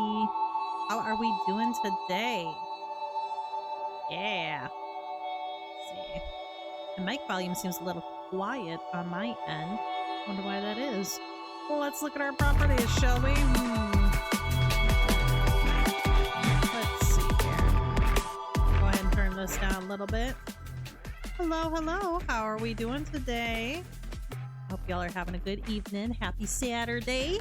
everybody. How are we doing today? Yeah. Let's see. The mic volume seems a little quiet on my end. Wonder why that is. Well, let's look at our properties, shall we? Let's see here. Go ahead and turn this down a little bit. Hello, hello. How are we doing today? Hope y'all are having a good evening. Happy Saturday.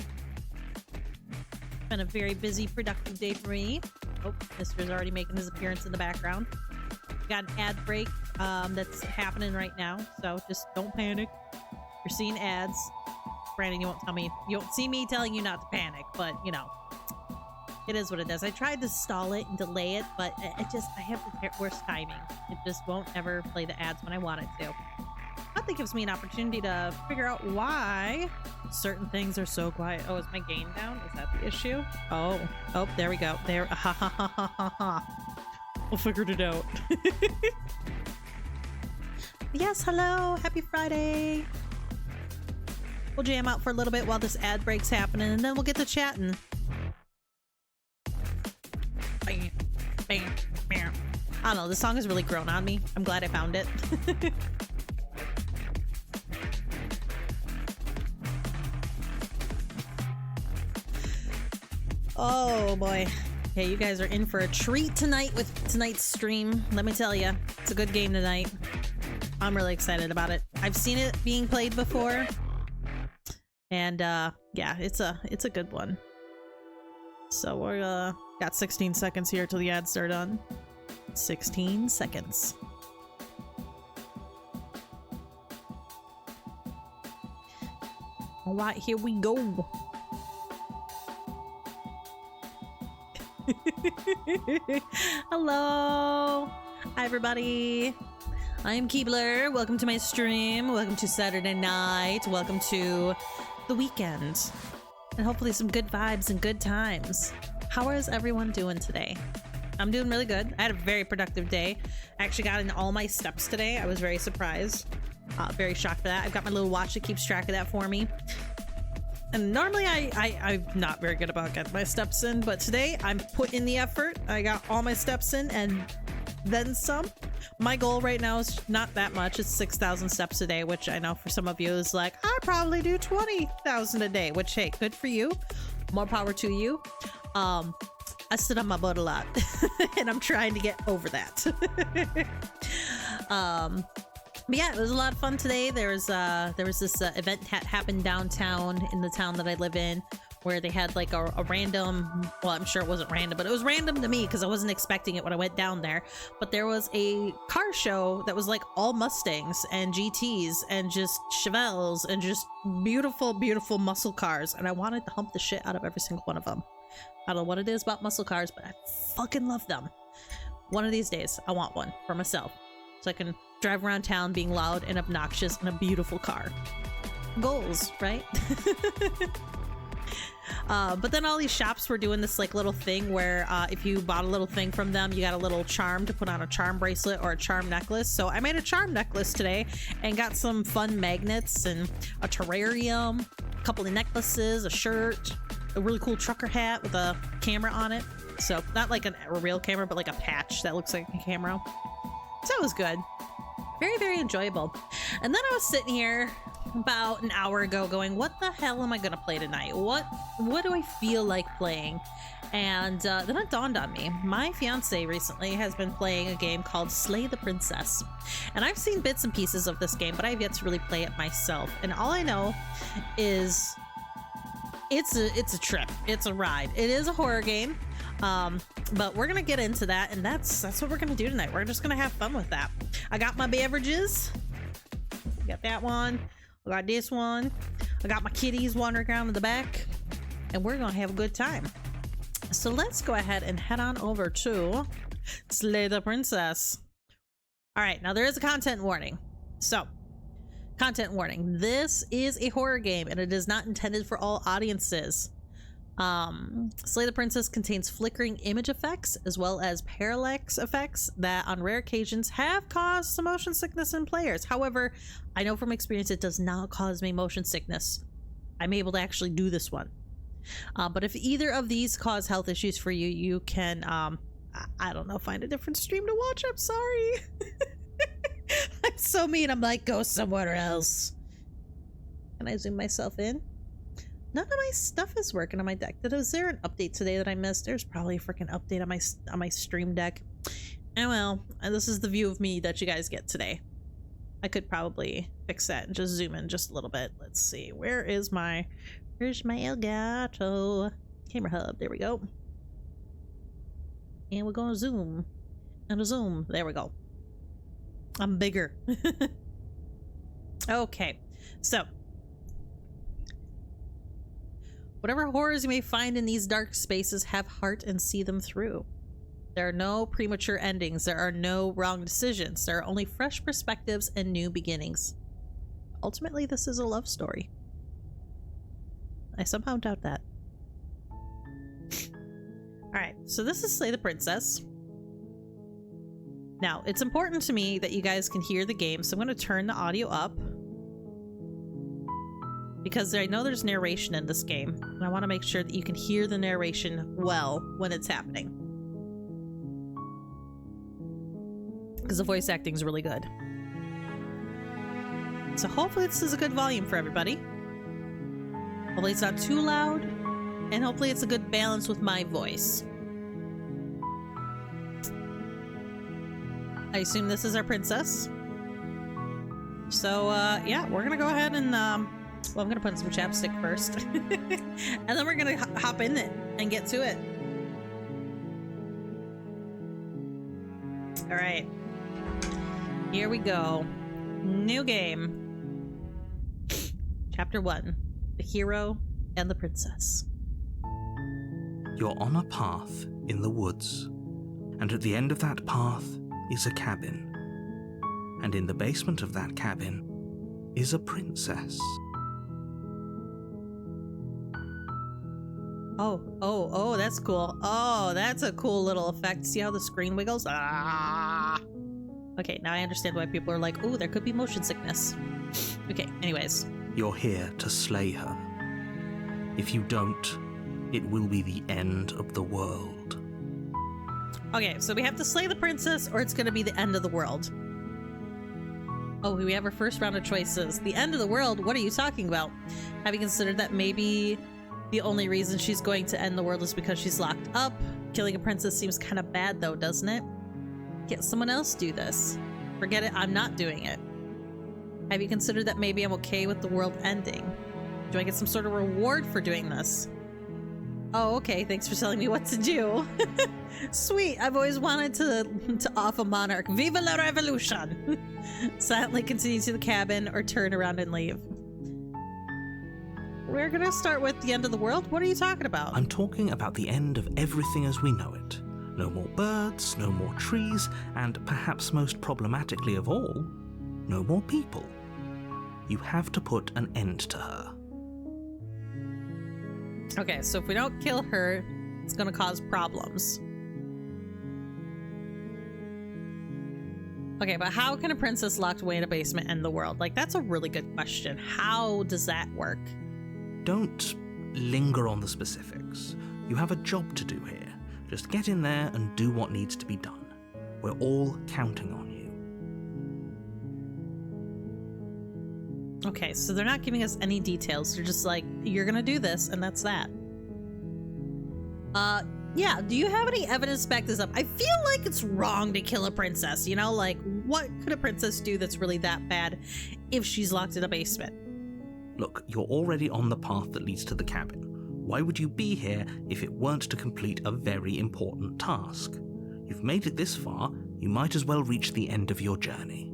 Been a very busy, productive day for me. Oh, Mister's already making his appearance in the background. Got an ad break that's happening right now, so just don't panic. You're seeing ads. Brandon, you won't see me telling you not to panic, but you know, it is what it is. I tried to stall it and delay it, but I have the worst timing. It just won't ever play the ads when I want it to. But that gives me an opportunity to figure out why certain things are so quiet. Oh, is my gain down? Is that the issue? Oh, there we go. There. Ha ha ha ha ha ha. I figured it out. Yes, hello. Happy Friday. We'll jam out for a little bit while this ad break's happening, and then we'll get to chatting. Bam, bam, bam. I don't know. This song has really grown on me. I'm glad I found it. Oh boy. Okay, you guys are in for a treat tonight with tonight's stream. Let me tell you, it's a good game tonight. I'm really excited about it. I've seen it being played before. And yeah, it's a good one. So we're got 16 seconds here till the ads are done. 16 seconds. All right, here we go. Hello. Hi, everybody. I'm Keebler. Welcome to my stream. Welcome to Saturday night. Welcome to the weekend. And hopefully some good vibes and good times. How is everyone doing today? I'm doing really good. I had a very productive day. I actually got in all my steps today. I was very surprised. Very shocked for that. I've got my little watch that keeps track of that for me. And normally I'm not very good about getting my steps in, but today I'm putting in the effort. I got all my steps in and then some. My goal right now is not that much. It's 6,000 steps a day, which I know for some of you is like, I probably do 20,000 a day, which, hey, good for you. More power to you. I sit on my butt a lot and I'm trying to get over that. But yeah, it was a lot of fun today. There was this event that happened downtown in the town that I live in, where they had like a random, well, I'm sure it wasn't random, but it was random to me because I wasn't expecting it when I went down there. But there was a car show that was like all Mustangs and GTs and just Chevelles and just beautiful, beautiful muscle cars. And I wanted to hump the shit out of every single one of them. I don't know what it is about muscle cars, but I fucking love them. One of these days, I want one for myself so I can drive around town being loud and obnoxious in a beautiful car. Goals, right? But then all these shops were doing this like little thing where if you bought a little thing from them, you got a little charm to put on a charm bracelet or a charm necklace. So I made a charm necklace today and got some fun magnets and a terrarium, a couple of necklaces, a shirt, a really cool trucker hat with a camera on it. So not like a real camera, but like a patch that looks like a camera. So it was good. Very, very enjoyable. And then I was sitting here about an hour ago going, what the hell am I gonna play tonight? What do I feel like playing? And then it dawned on me. My fiance recently has been playing a game called Slay the Princess. And I've seen bits and pieces of this game, but I've yet to really play it myself. And all I know is it's a trip. It's a ride. It is a horror game. But we're gonna get into that, and that's what we're gonna do tonight. We're just gonna have fun with that. I got my beverages. Got that one. I got this one. I got my kitties wandering around in the back, and we're gonna have a good time. So let's go ahead and head on over to Slay the Princess. All right, now there is a content warning. So, content warning. This is a horror game, and it is not intended for all audiences. Slay the Princess contains flickering image effects as well as parallax effects that on rare occasions have caused some motion sickness in players. However, I know from experience it does not cause me motion sickness. I'm able to actually do this one. But if either of these cause health issues for you, you can, I don't know, find a different stream to watch. I'm sorry. I'm so mean. I'm like, go somewhere else. Can I zoom myself in? None of my stuff is working on my deck. Was there an update today that I missed? There's probably a freaking update on my stream deck. And well, this is the view of me that you guys get today. I could probably fix that and just zoom in just a little bit. Let's see. Where's my Elgato camera hub? There we go. And we're gonna zoom and a zoom. There we go. I'm bigger. Okay, so whatever horrors you may find in these dark spaces, have heart and see them through. There are no premature endings. There are no wrong decisions. There are only fresh perspectives and new beginnings. Ultimately, this is a love story. I somehow doubt that. Alright, so this is Slay the Princess. Now, it's important to me that you guys can hear the game, so I'm going to turn the audio up. Because I know there's narration in this game, and I want to make sure that you can hear the narration well when it's happening. Because the voice acting is really good. So hopefully this is a good volume for everybody. Hopefully it's not too loud, and hopefully it's a good balance with my voice. I assume this is our princess. So, yeah, we're gonna go ahead and, well, I'm gonna put in some chapstick first. And then we're gonna hop in it and get to it. All right. Here we go. New game. Chapter 1. The Hero and the Princess. You're on a path in the woods, and at the end of that path is a cabin. And in the basement of that cabin is a princess. Oh, that's cool. Oh, that's a cool little effect. See how the screen wiggles? Ah! Okay, now I understand why people are like, oh, there could be motion sickness. Okay, anyways. You're here to slay her. If you don't, it will be the end of the world. Okay, so we have to slay the princess or it's gonna be the end of the world. Oh, we have our first round of choices. The end of the world? What are you talking about? Have you considered that maybe the only reason she's going to end the world is because she's locked up? Killing a princess seems kind of bad though, doesn't it? Get someone else do this. Forget it, I'm not doing it. Have you considered that maybe I'm okay with the world ending? Do I get some sort of reward for doing this? Oh, okay, thanks for telling me what to do. Sweet, I've always wanted to off a monarch. Viva la revolution! Silently continue to the cabin or turn around and leave. We're gonna start with the end of the world? What are you talking about? I'm talking about the end of everything as we know it. No more birds, no more trees, and perhaps most problematically of all, no more people. You have to put an end to her. Okay, so if we don't kill her, it's gonna cause problems. Okay, but how can a princess locked away in a basement end the world? Like, that's a really good question. How does that work? Don't linger on the specifics. You have a job to do here. Just get in there and do what needs to be done. We're all counting on you. Okay, so they're not giving us any details. They're just like, you're gonna do this, and that's that. Yeah, do you have any evidence to back this up? I feel like it's wrong to kill a princess, you know? Like, what could a princess do that's really that bad if she's locked in a basement? Look, you're already on the path that leads to the cabin. Why would you be here if it weren't to complete a very important task? You've made it this far, you might as well reach the end of your journey.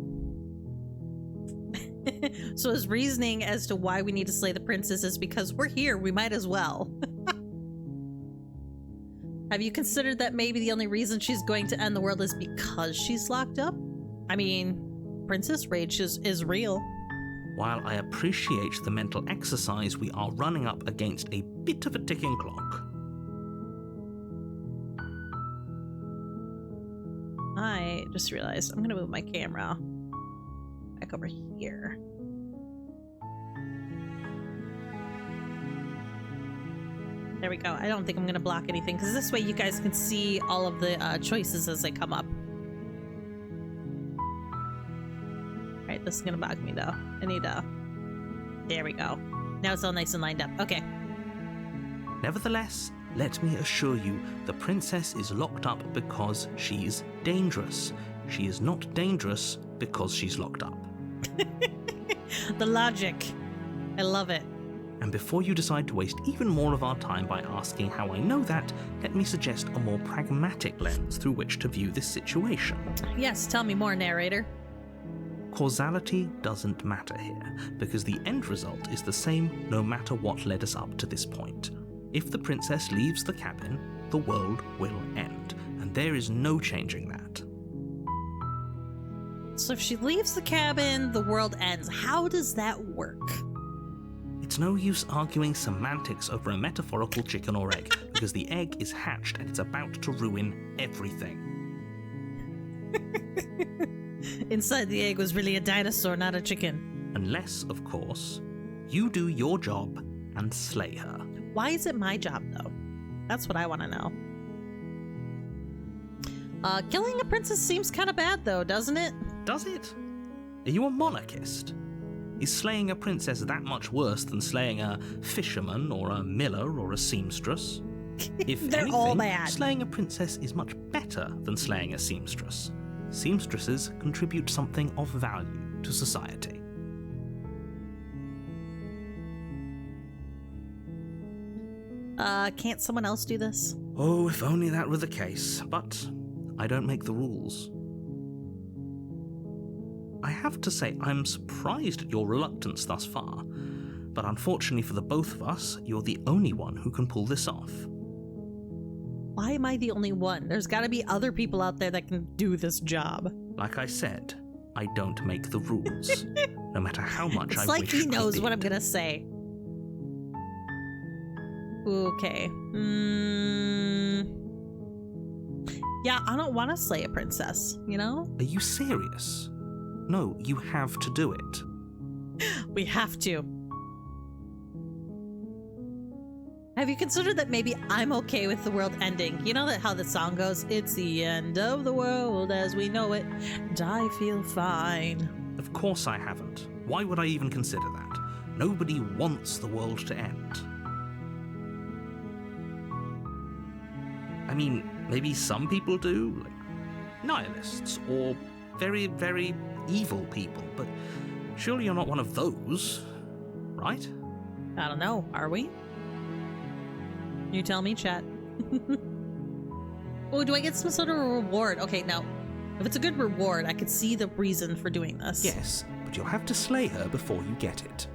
So his reasoning as to why we need to slay the princess is because we're here, we might as well. Have you considered that maybe the only reason she's going to end the world is because she's locked up? I mean, princess rage is real. While I appreciate the mental exercise, we are running up against a bit of a ticking clock. I just realized I'm gonna move my camera back over here. There we go. I don't think I'm gonna block anything because this way you guys can see all of the choices as they come up. All right, this is gonna bug me though. I need to. There we go. Now it's all nice and lined up. Okay. Nevertheless, let me assure you, the princess is locked up because she's dangerous. She is not dangerous because she's locked up. The logic. I love it. And before you decide to waste even more of our time by asking how I know that, let me suggest a more pragmatic lens through which to view this situation. Yes, tell me more, narrator. Causality doesn't matter here, because the end result is the same no matter what led us up to this point. If the princess leaves the cabin, the world will end, and there is no changing that. So if she leaves the cabin, the world ends. How does that work? It's no use arguing semantics over a metaphorical chicken or egg, because the egg is hatched and it's about to ruin everything. Inside the egg was really a dinosaur, not a chicken. Unless, of course, you do your job and slay her. Why is it my job, though? That's what I want to know. Killing a princess seems kind of bad, though, doesn't it? Does it? Are you a monarchist? Is slaying a princess that much worse than slaying a fisherman or a miller or a seamstress? If They're anything, all bad. slaying a princess is much better than slaying a seamstress. Seamstresses contribute something of value to society. Can't someone else do this? Oh, if only that were the case, but I don't make the rules. I have to say, I'm surprised at your reluctance thus far, but unfortunately for the both of us, you're the only one who can pull this off. Why am I the only one? There's got to be other people out there that can do this job. Like I said, I don't make the rules, no matter how much It's I like wish he I knows what did. I'm gonna say. Okay. Yeah, I don't want to slay a princess, you know? Are you serious? No, you have to do it. We have to. Have you considered that maybe I'm okay with the world ending? You know that how the song goes? It's the end of the world as we know it, and I feel fine. Of course I haven't. Why would I even consider that? Nobody wants the world to end. I mean, maybe some people do, like nihilists or very, very evil people, but surely you're not one of those, right? I don't know, are we? You tell me, chat. Oh, do I get some sort of a reward? Okay, now, if it's a good reward, I could see the reason for doing this. Yes, but you'll have to slay her before you get it.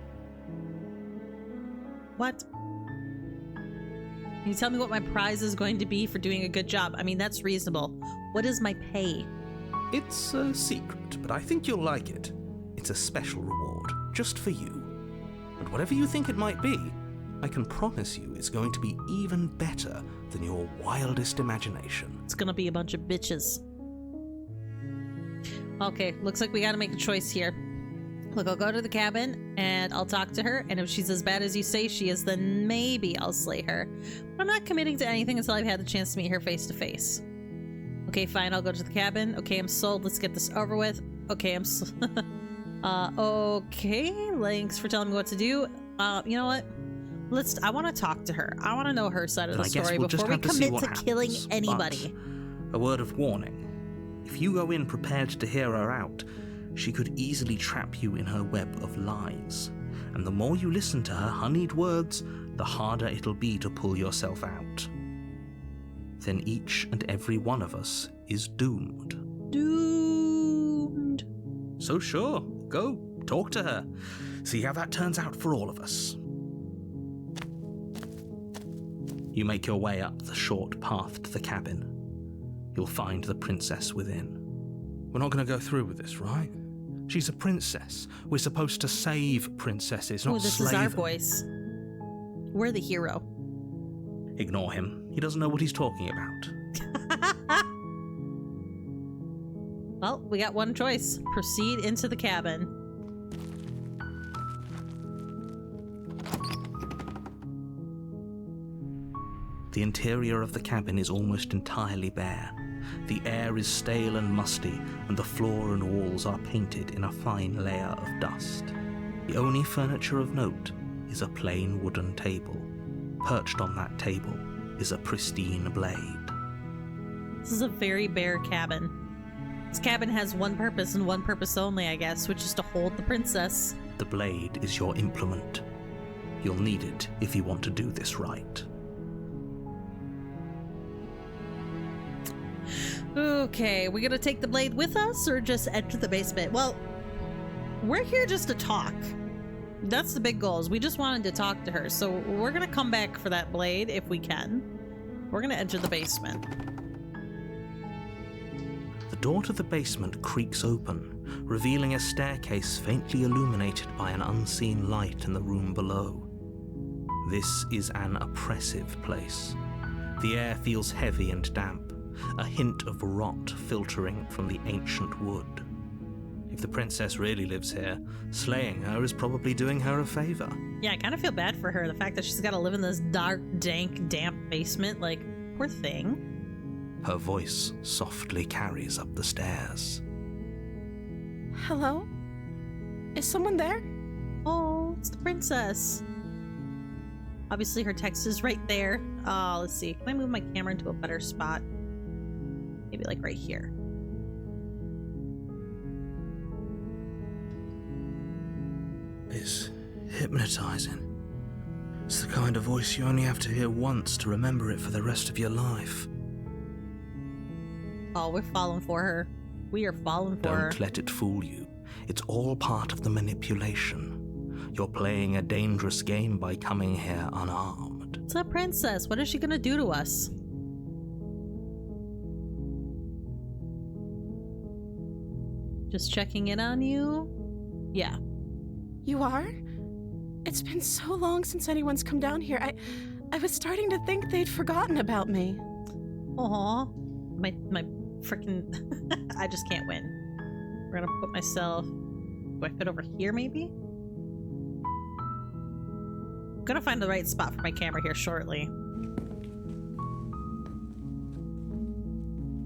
What? Can you tell me what my prize is going to be for doing a good job? I mean, that's reasonable. What is my pay? It's a secret, but I think you'll like it. It's a special reward, just for you. And whatever you think it might be, I can promise you it's going to be even better than your wildest imagination. It's gonna be a bunch of bitches. Okay, looks like we gotta make a choice here. Look, I'll go to the cabin and I'll talk to her, and if she's as bad as you say she is, then maybe I'll slay her. But I'm not committing to anything until I've had the chance to meet her face to face. Okay, fine, I'll go to the cabin. Okay, I'm sold. Let's get this over with. Okay, okay, thanks for telling me what to do. You know what? I want to talk to her. I want to know her side of the story before we commit to killing anybody. But a word of warning. If you go in prepared to hear her out, she could easily trap you in her web of lies. And the more you listen to her honeyed words, the harder it'll be to pull yourself out. Then each and every one of us is doomed. Doomed. So sure, go, talk to her. See how that turns out for all of us. You make your way up the short path to the cabin. You'll find the princess within. We're not going to go through with this, right? She's a princess. We're supposed to save princesses, not This slay is our them. voice. We're the hero. Ignore him. He doesn't know what he's talking about. Well, we got one choice. Proceed into the cabin. The interior of the cabin is almost entirely bare. The air is stale and musty, and the floor and walls are painted in a fine layer of dust. The only furniture of note is a plain wooden table. Perched on that table is a pristine blade. This is a very bare cabin. This cabin has one purpose and one purpose only, I guess, which is to hold the princess. The blade is your implement. You'll need it if you want to do this right. Okay, we're gonna take the blade with us or just enter the basement? Well, we're here just to talk. That's the big goal, is we just wanted to talk to her. So we're gonna come back for that blade if we can. We're gonna enter the basement. The door to the basement creaks open, revealing a staircase faintly illuminated by an unseen light in the room below. This is an oppressive place. The air feels heavy and damp, a hint of rot filtering from the ancient wood. If the princess really lives here, slaying her is probably doing her a favor. Yeah, I kind of feel bad for her. The fact that she's got to live in this dark, dank, damp basement. Like, poor thing. Her voice softly carries up the stairs. Hello? Is someone there? Oh, it's the princess. Obviously, her text is right there. Let's see. Can I move my camera into a better spot? Maybe like right here. It's hypnotizing. It's the kind of voice you only have to hear once to remember it for the rest of your life. Oh, we're falling for her. We are falling for her. Don't let it fool you. It's all part of the manipulation. You're playing a dangerous game by coming here unarmed. It's a princess. What is she gonna do to us? Just checking in on you? Yeah. You are? It's been so long since anyone's come down here. I was starting to think they'd forgotten about me. Aw. My freaking... I just can't win. We're gonna put myself... Do I fit over here, maybe? I'm gonna find the right spot for my camera here shortly.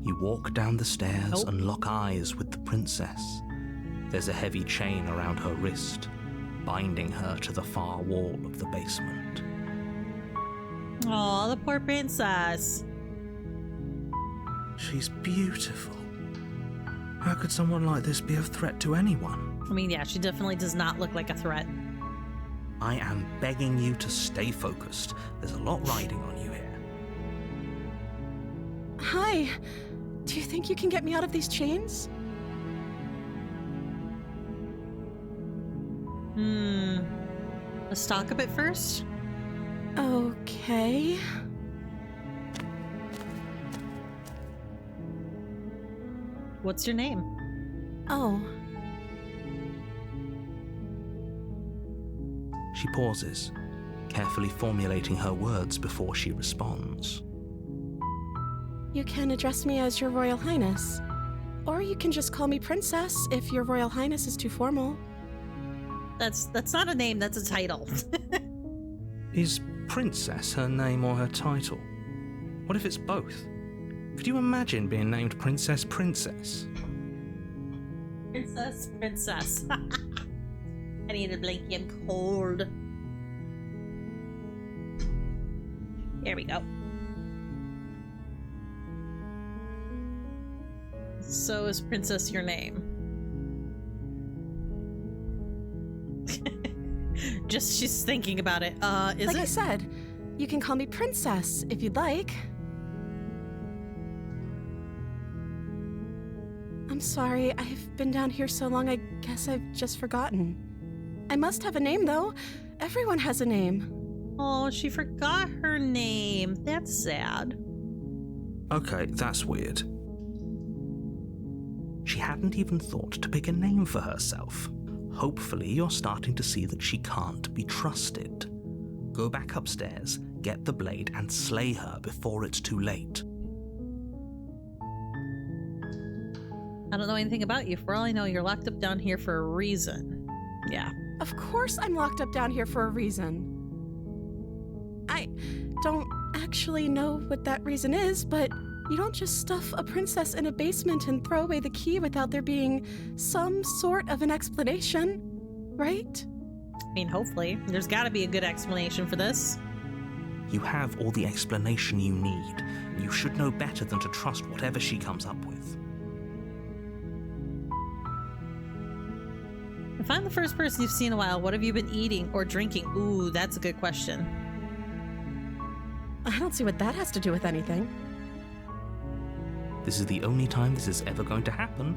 You walk down the stairs Nope. and lock eyes with the princess. There's a heavy chain around her wrist, binding her to the far wall of the basement. Aw, the poor princess. She's beautiful. How could someone like this be a threat to anyone? I mean, yeah, she definitely does not look like a threat. I am begging you to stay focused. There's a lot riding on you here. Hi. Do you think you can get me out of these chains? Let's talk a bit first. Okay. What's your name? Oh. She pauses, carefully formulating her words before she responds. You can address me as Your Royal Highness. Or you can just call me Princess if Your Royal Highness is too formal. That's not a name, that's a title. Is Princess her name or her title? What if it's both? Could you imagine being named Princess Princess? Princess. I need a blankie, I'm cold. There we go. So is Princess your name? Just she's thinking about it. Is Like it? I said, you can call me Princess if you'd like. I'm sorry, I've been down here so long, I guess I've just forgotten. I must have a name, though. Everyone has a name. Oh, she forgot her name. That's sad. Okay, that's weird. She hadn't even thought to pick a name for herself. Hopefully you're starting to see that she can't be trusted. Go back upstairs, get the blade, and slay her before it's too late. I don't know anything about you. For all I know, you're locked up down here for a reason. Yeah. Of course I'm locked up down here for a reason. I don't actually know what that reason is, but you don't just stuff a princess in a basement and throw away the key without there being some sort of an explanation, right? I mean, hopefully. There's gotta be a good explanation for this. You have all the explanation you need. You should know better than to trust whatever she comes up with. If I'm the first person you've seen in a while, what have you been eating or drinking? Ooh, that's a good question. I don't see what that has to do with anything. This is the only time this is ever going to happen,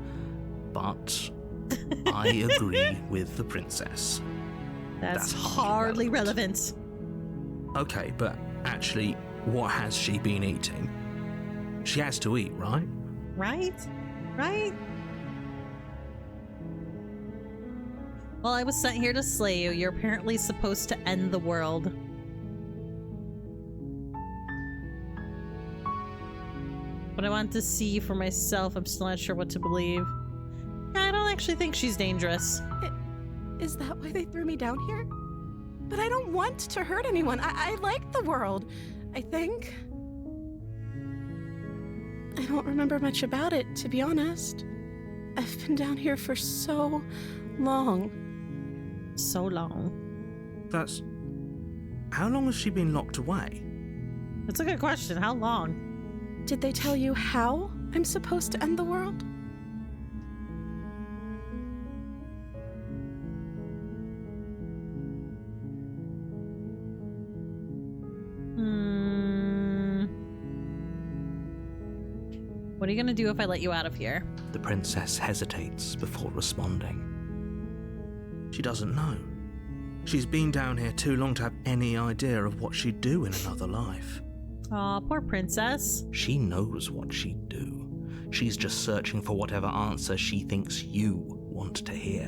but I agree with the princess. That's That's hardly relevant. Okay, but actually, what has she been eating? She has to eat, right? Right? Right? Well, I was sent here to slay you. You're apparently supposed to end the world. But I want to see for myself. I'm still not sure what to believe. I don't actually think she's dangerous. Is that why they threw me down here? But I don't want to hurt anyone. I like the world, I think. I don't remember much about it, to be honest. I've been down here for so long. So long. That's... How long has she been locked away? That's a good question. How long? Did they tell you how I'm supposed to end the world? What are you gonna do if I let you out of here? The princess hesitates before responding. She doesn't know. She's been down here too long to have any idea of what she'd do in another life. Aw, poor princess. She knows what she'd do. She's just searching for whatever answer she thinks you want to hear.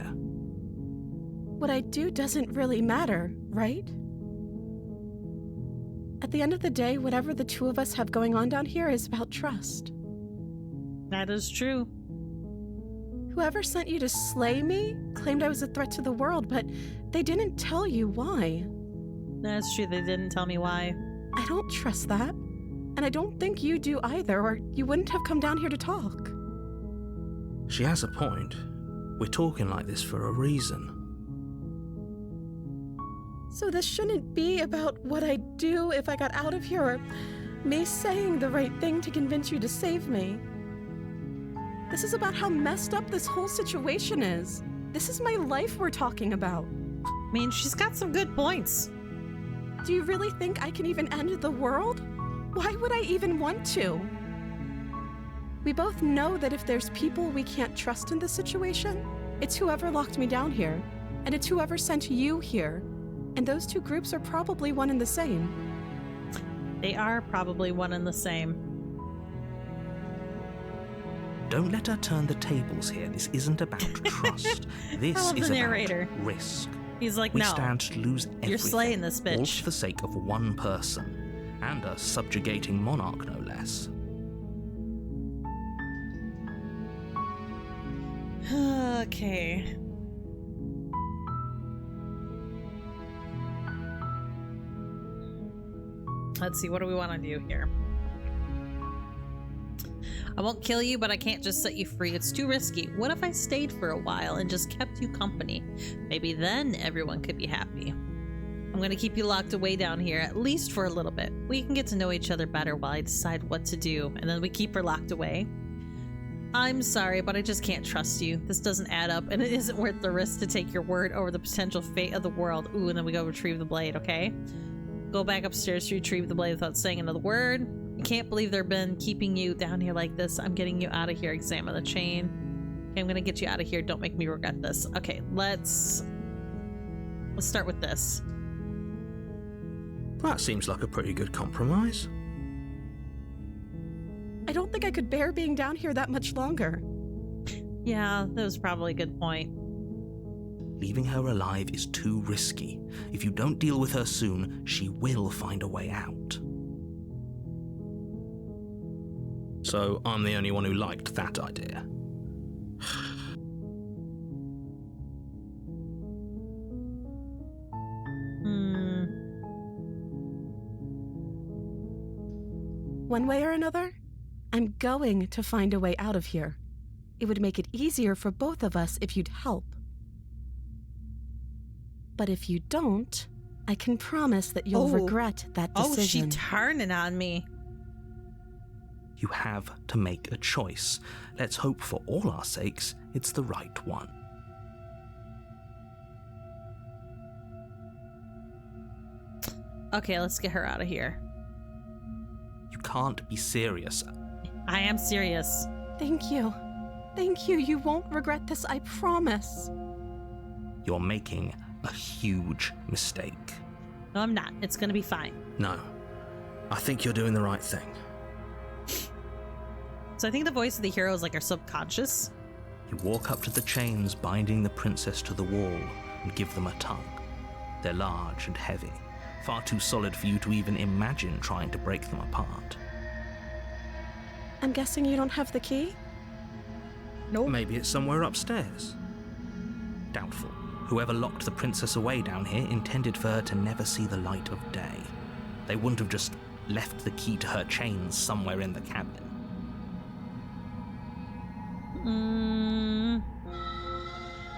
What I do doesn't really matter, right? At the end of the day, whatever the two of us have going on down here is about trust. That is true. Whoever sent you to slay me claimed I was a threat to the world, but they didn't tell you why. That's true. They didn't tell me why. I don't trust that. And I don't think you do either, or you wouldn't have come down here to talk. She has a point. We're talking like this for a reason. So this shouldn't be about what I'd do if I got out of here, or me saying the right thing to convince you to save me. This is about how messed up this whole situation is. This is my life we're talking about. I mean, she's got some good points. Do you really think I can even end the world? Why would I even want to? We both know that if there's people we can't trust in this situation, it's whoever locked me down here, and it's whoever sent you here. And those two groups are probably one and the same. They are probably one and the same. Don't let her turn the tables here. This isn't about trust. This I love is the about narrator. risk. He's like, We no, stand to lose everything. you're slaying this All bitch. for the sake of one person, and a subjugating monarch, no less. Okay. Let's see, what do we want to do here? I won't kill you, but I can't just set you free. It's too risky. What if I stayed for a while and just kept you company? Maybe then everyone could be happy. I'm going to keep you locked away down here, at least for a little bit. We can get to know each other better while I decide what to do, and then we keep her locked away. I'm sorry, but I just can't trust you. This doesn't add up, and it isn't worth the risk to take your word over the potential fate of the world. Ooh, and then we go retrieve the blade, okay? Go back upstairs to retrieve the blade without saying another word. I can't believe they've been keeping you down here like this. I'm getting you out of here. Examine the chain. Okay, I'm gonna get you out of here. Don't make me regret this. Okay, let's start with this. That seems like a pretty good compromise. I don't think I could bear being down here that much longer. Yeah, that was probably a good point. Leaving her alive is too risky. If you don't deal with her soon, she will find a way out. So I'm the only one who liked that idea. one way or another, I'm going to find a way out of here. It would make it easier for both of us if you'd help. But if you don't, I can promise that you'll regret that decision. Oh, she turning on me. You have to make a choice. Let's hope for all our sakes it's the right one. Okay, let's get her out of here. You can't be serious. I am serious. Thank you. Thank you. You won't regret this, I promise. You're making a huge mistake. No, I'm not. It's gonna be fine. No. I think you're doing the right thing. So I think the voice of the hero is like our subconscious. You walk up to the chains binding the princess to the wall and give them a tug. They're large and heavy, far too solid for you to even imagine trying to break them apart. I'm guessing you don't have the key? Nope. Maybe it's somewhere upstairs. Doubtful. Whoever locked the princess away down here intended for her to never see the light of day. They wouldn't have just left the key to her chains somewhere in the cabin.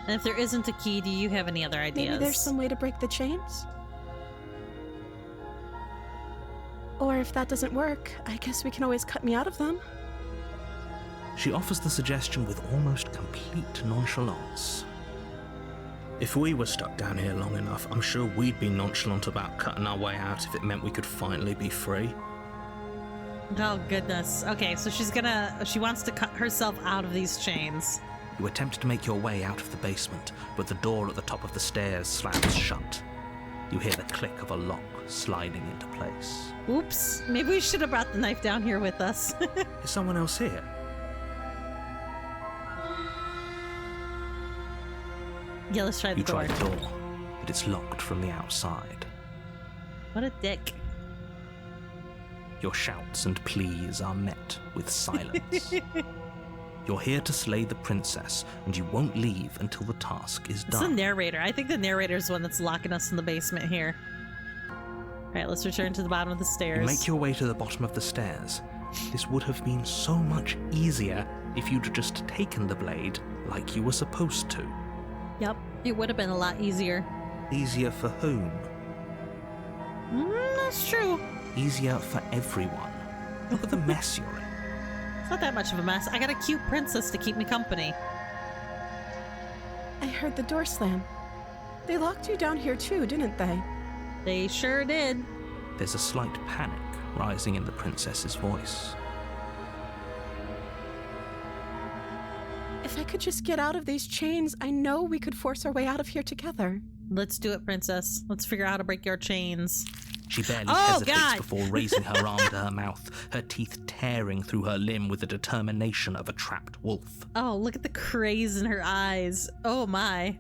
And if there isn't a key, do you have any other ideas? Maybe there's some way to break the chains? Or if that doesn't work, I guess we can always cut me out of them. She offers the suggestion with almost complete nonchalance. If we were stuck down here long enough, I'm sure we'd be nonchalant about cutting our way out if it meant we could finally be free. Oh, goodness. Okay, so she wants to cut herself out of these chains. You attempt to make your way out of the basement, but the door at the top of the stairs slams shut. You hear the click of a lock sliding into place. Oops. Maybe we should have brought the knife down here with us. Is someone else here? Yeah, let's try the You door. try the door, but it's locked from the outside. What a dick. Your shouts and pleas are met with silence. You're here to slay the princess, and you won't leave until the task is It's the done. narrator. I think the narrator's the one that's locking us in the basement here. Alright, let's return to the bottom of the stairs. You make your way to the bottom of the stairs. This would have been so much easier if you'd just taken the blade like you were supposed to. Yep, it would have been a lot easier. Easier for whom? That's true. Easier for everyone. Look at the mess you're in. It's not that much of a mess. I got a cute princess to keep me company. I heard the door slam. They locked you down here too, didn't they? They sure did. There's a slight panic rising in the princess's voice. If I could just get out of these chains, I know we could force our way out of here together. Let's do it, princess. Let's figure out how to break your chains. She barely Oh, hesitates God. before raising her arm to her mouth, her teeth tearing through her limb with the determination of a trapped wolf. Oh, look at the craze in her eyes. Oh my.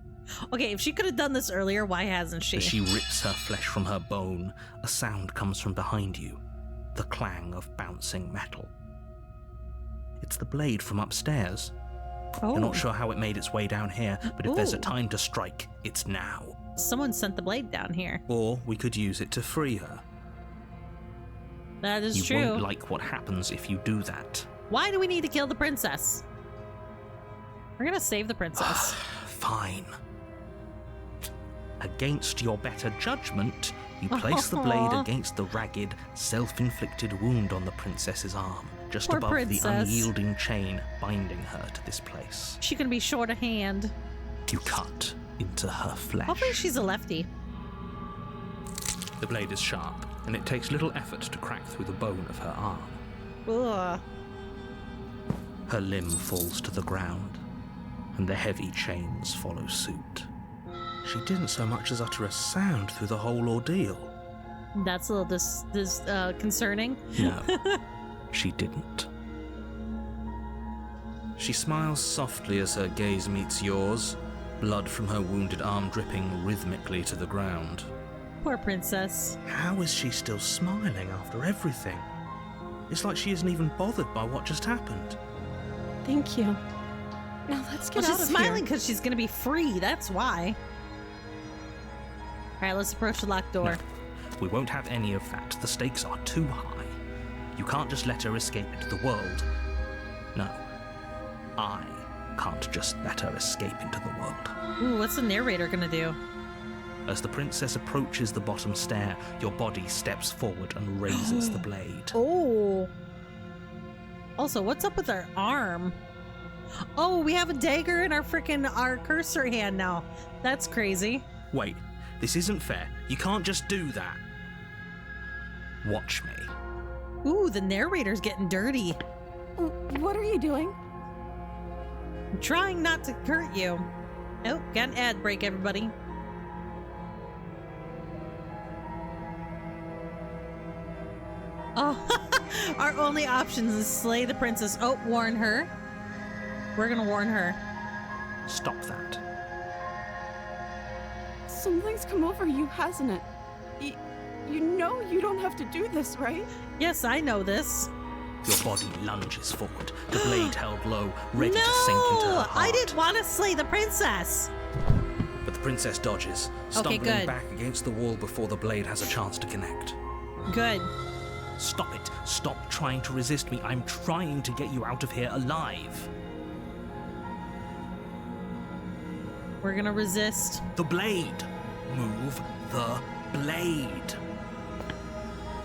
Okay, if she could have done this earlier, why hasn't she? As she rips her flesh from her bone, a sound comes from behind you, the clang of bouncing metal. It's the blade from upstairs. Oh, You're not sure how it made its way down here, but if there's a Ooh. time to strike, it's now. someone sent the blade down here. Or we could use it to free her. That is You true. won't like what happens if you do that. Why do we need to kill the princess? We're gonna save the princess. Fine. Against your better judgment, you place the blade against the ragged, self-inflicted wound on the princess's arm, just Poor above princess. the unyielding chain binding her to this place. She's gonna be short of hand. You cut into her flesh. Hopefully she's a lefty. The blade is sharp, and it takes little effort to crack through the bone of her arm. Ugh. Her limb falls to the ground, and the heavy chains follow suit. She didn't so much as utter a sound through the whole ordeal. That's a little concerning. No, she didn't. She smiles softly as her gaze meets yours, blood from her wounded arm dripping rhythmically to the ground. Poor princess. How is she still smiling after everything? It's like she isn't even bothered by what just happened. Thank you. Now let's get Well, out she's of smiling here. because she's gonna be free. That's why. All right, let's approach the locked door. No, we won't have any of that. The stakes are too high. You can't just let her escape into the world. No, I can't just let her escape into the world. Ooh, what's the narrator gonna do? As the princess approaches the bottom stair, your body steps forward and raises the blade. Oh. Also, what's up with our arm? Oh, we have a dagger in our cursor hand now. That's crazy. Wait, this isn't fair. You can't just do that. Watch me. Ooh, the narrator's getting dirty. What are you doing? I'm trying not to hurt you. Oh, got an ad break, everybody. Oh, our only option is slay the princess. Oh, warn her. We're gonna warn her. Stop that. Something's come over you, hasn't it? You know you don't have to do this, right? Yes, I know this. Your body lunges forward, the blade held low, ready to sink into her No, heart. I didn't want to slay the princess. But the princess dodges, stumbling good. back against the wall before the blade has a chance to connect. Good. Stop it. Stop trying to resist me. I'm trying to get you out of here alive. We're gonna resist. The blade. Move the blade.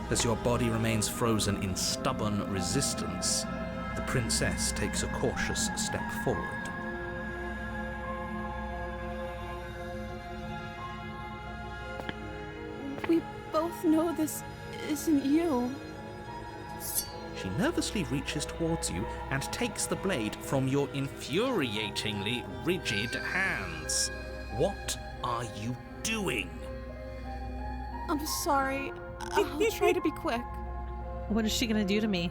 As your body remains frozen in stubborn resistance, the princess takes a cautious step forward. We both know this isn't you. She nervously reaches towards you and takes the blade from your infuriatingly rigid hands. What are you doing? I'm sorry. I'll try to be quick. What is she gonna do to me?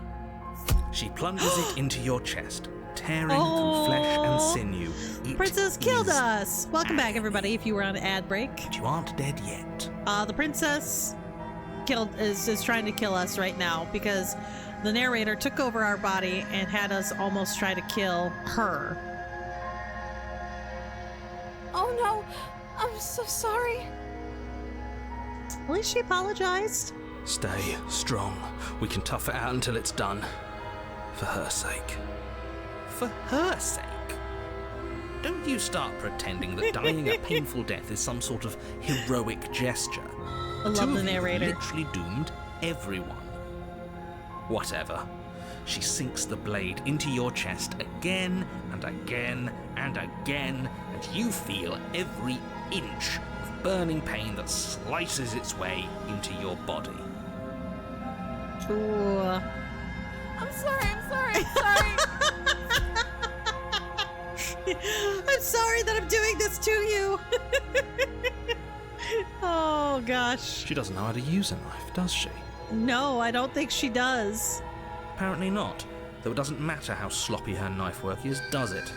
She plunges it into your chest, tearing through flesh and sinew. It Princess killed is us. Welcome back, agony. everybody. If you were on ad break, But you aren't dead yet. the princess is trying to kill us right now because the narrator took over our body and had us almost try to kill her. Oh no, I'm so sorry. At least she apologized. Stay strong. We can tough it out until it's done. For her sake. For her sake? Don't you start pretending that dying a painful death is some sort of heroic gesture. I love the Two of you have narrator. literally doomed everyone. Whatever. She sinks the blade into your chest again and again and again, and you feel every inch of burning pain that slices its way into your body. Ooh. I'm sorry. I'm sorry. I'm sorry that I'm doing this to you. Oh gosh. She doesn't know how to use a knife, does she? No, I don't think she does. Apparently not, though it doesn't matter how sloppy her knife work is, does it?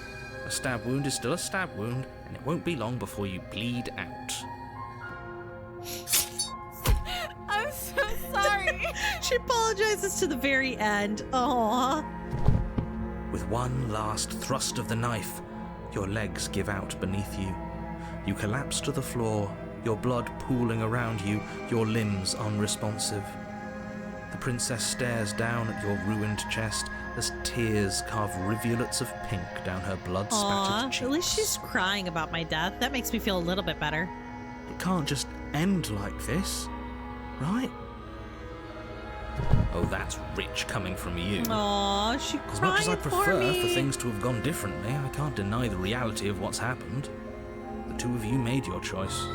A stab wound is still a stab wound, and it won't be long before you bleed out. I'm so sorry. She apologizes to the very end. Aww. With one last thrust of the knife, your legs give out beneath you. You collapse to the floor, your blood pooling around you, your limbs unresponsive. The princess stares down at your ruined chest as tears carve rivulets of pink down her blood-spattered cheeks. At least she's crying about my death. That makes me feel a little bit better. It can't just end like this, right? Oh, that's rich coming from you. Aw, she As much as I crying for prefer me. for things to have gone differently, I can't deny the reality of what's happened. The two of you made your choice.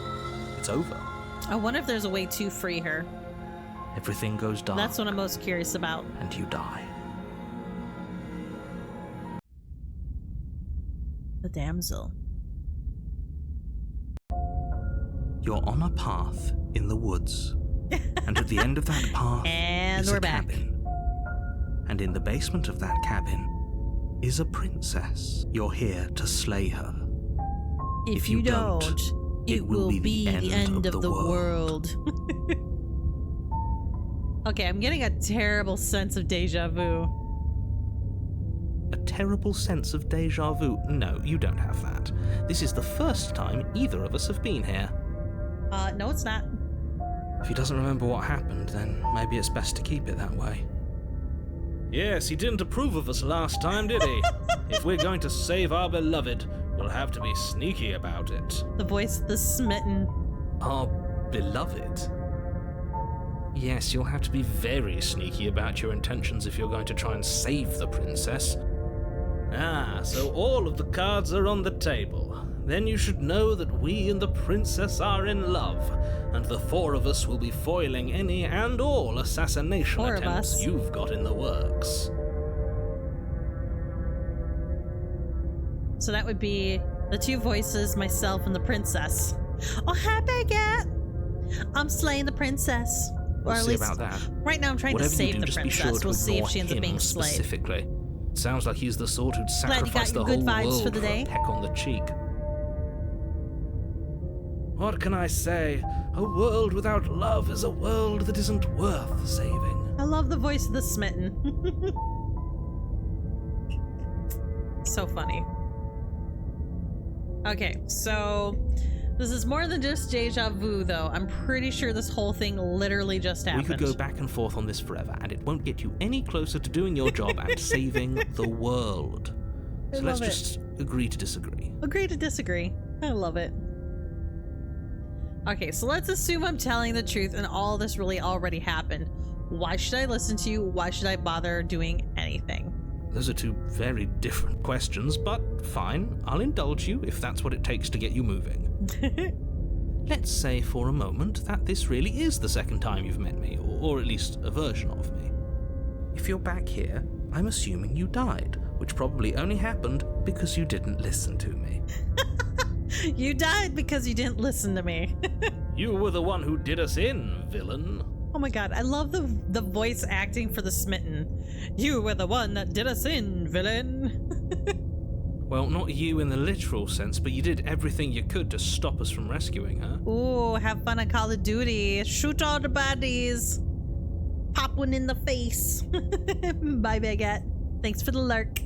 It's over. I wonder if there's a way to free her. Everything goes dark. That's what I'm most curious about. And you die. The damsel. You're on a path in the woods. And at the end of that path And is we're a back. cabin. And in the basement of that cabin is a princess. You're here to slay her. If you don't, it will be the end of the world. Okay, I'm getting a terrible sense of deja vu. A terrible sense of deja vu. No, you don't have that. This is the first time either of us have been here. No, it's not. If he doesn't remember what happened, then maybe it's best to keep it that way. Yes, he didn't approve of us last time, did he? If we're going to save our beloved, we'll have to be sneaky about it. The voice of the smitten. Our beloved? Yes, you'll have to be very sneaky about your intentions if you're going to try and save the princess. Ah, so all of the cards are on the table. Then you should know that we and the princess are in love, and the four of us will be foiling any and all assassination Four of attempts us. you've got in the works. So that would be the two voices, myself, and the princess. Oh, hi, Baguette! I'm slaying the princess. We'll or at see least about that. right now I'm trying Whatever to save you do, the just be princess. sure to We'll see if ignore she ends up him being slayed. specifically. Sounds like he's the sort who'd Glad you got sacrifice the your whole good vibes world for the day. a peck on the cheek. What can I say? A world without love is a world that isn't worth saving. I love the voice of the smitten. So funny. Okay, so this is more than just deja vu, though. I'm pretty sure this whole thing literally just happened. We could go back and forth on this forever, and it won't get you any closer to doing your job and saving the world. I So let's love it. just agree to disagree. Agree to disagree. I love it. Okay, so let's assume I'm telling the truth and all this really already happened. Why should I listen to you? Why should I bother doing anything? Those are two very different questions, but fine, I'll indulge you if that's what it takes to get you moving. Let's say for a moment that this really is the second time you've met me, or at least a version of me. If you're back here, I'm assuming you died, which probably only happened because you didn't listen to me. You died because you didn't listen to me. You were the one who did us in, villain. Oh my god, I love the voice acting for the smitten. You were the one that did us in, villain. Well, not you in the literal sense, but you did everything you could to stop us from rescuing her. Ooh, have fun on Call of Duty. Shoot all the baddies. Pop one in the face. Bye, Baguette. Thanks for the lurk.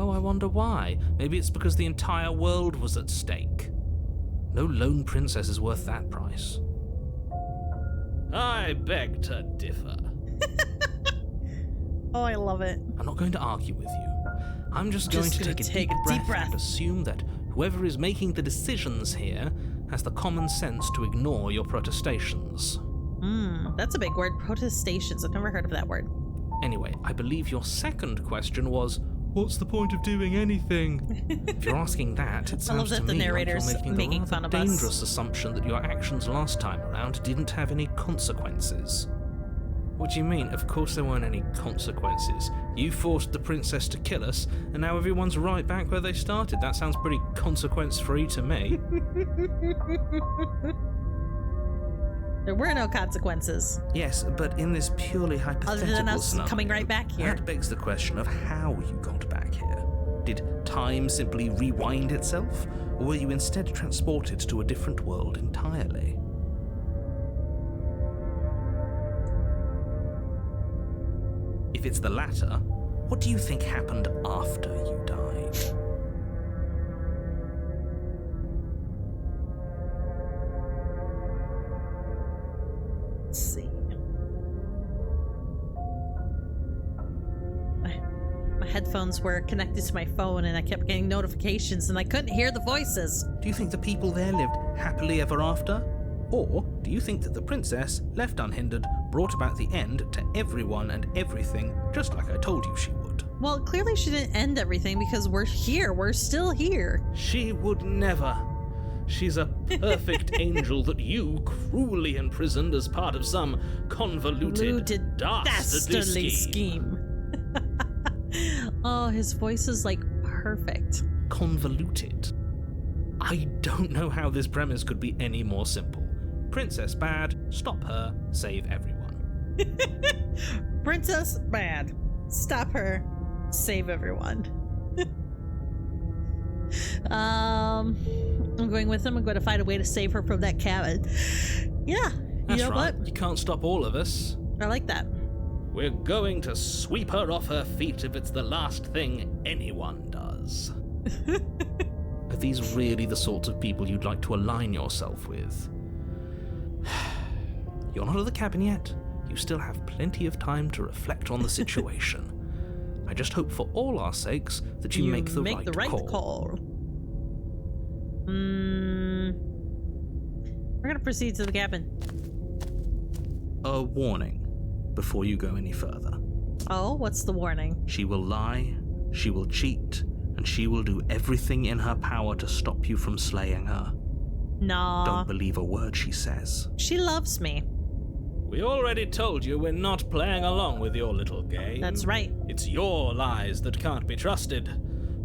Oh, I wonder why. Maybe it's because the entire world was at stake. No lone princess is worth that price. I beg to differ. Oh, I love it. I'm not going to argue with you. I'm just going to gonna take a take deep a deep breath breath. and assume that whoever is making the decisions here has the common sense to ignore your protestations. That's a big word. Protestations. I've never heard of that word. Anyway, I believe your second question was, what's the point of doing anything? If you're asking that, it I love sounds to that the me like you're narrator's making making the fun rather of us. dangerous assumption that your actions last time around didn't have any consequences. What do you mean? Of course there weren't any consequences. You forced the princess to kill us, and now everyone's right back where they started. That sounds pretty consequence-free to me. There were no consequences. Yes, but in this purely hypothetical Other than us scenario, coming right back here. That begs the question of how you got back here. Did time simply rewind itself, or were you instead transported to a different world entirely? If it's the latter, what do you think happened after you died? Let's see. My headphones were connected to my phone and I kept getting notifications and I couldn't hear the voices. Do you think the people there lived happily ever after? Or do you think that the princess, left unhindered, brought about the end to everyone and everything, just like I told you she would? Well, clearly she didn't end everything because we're here. We're still here. She would never. She's a perfect angel that you cruelly imprisoned as part of some convoluted, dastardly scheme. Oh, his voice is like perfect. Convoluted. I don't know how this premise could be any more simple. Princess bad, stop her, save everyone. Princess bad. Stop her. Save everyone. I'm going with him. I'm going to find a way to save her from that cabin. Yeah. That's You know right, what? you can't stop all of us. I like that. We're going to sweep her off her feet if it's the last thing anyone does. Are these really the sorts of people you'd like to align yourself with? You're not at the cabin yet. you still have plenty of time to reflect on the situation. I just hope for all our sakes that you make the right call. We're gonna proceed to the cabin. A warning before you go any further. Oh, what's the warning? She will lie, she will cheat, and she will do everything in her power to stop you from slaying her. Nah. Don't believe a word she says. She loves me. We already told you we're not playing along with your little game. That's right. It's your lies that can't be trusted.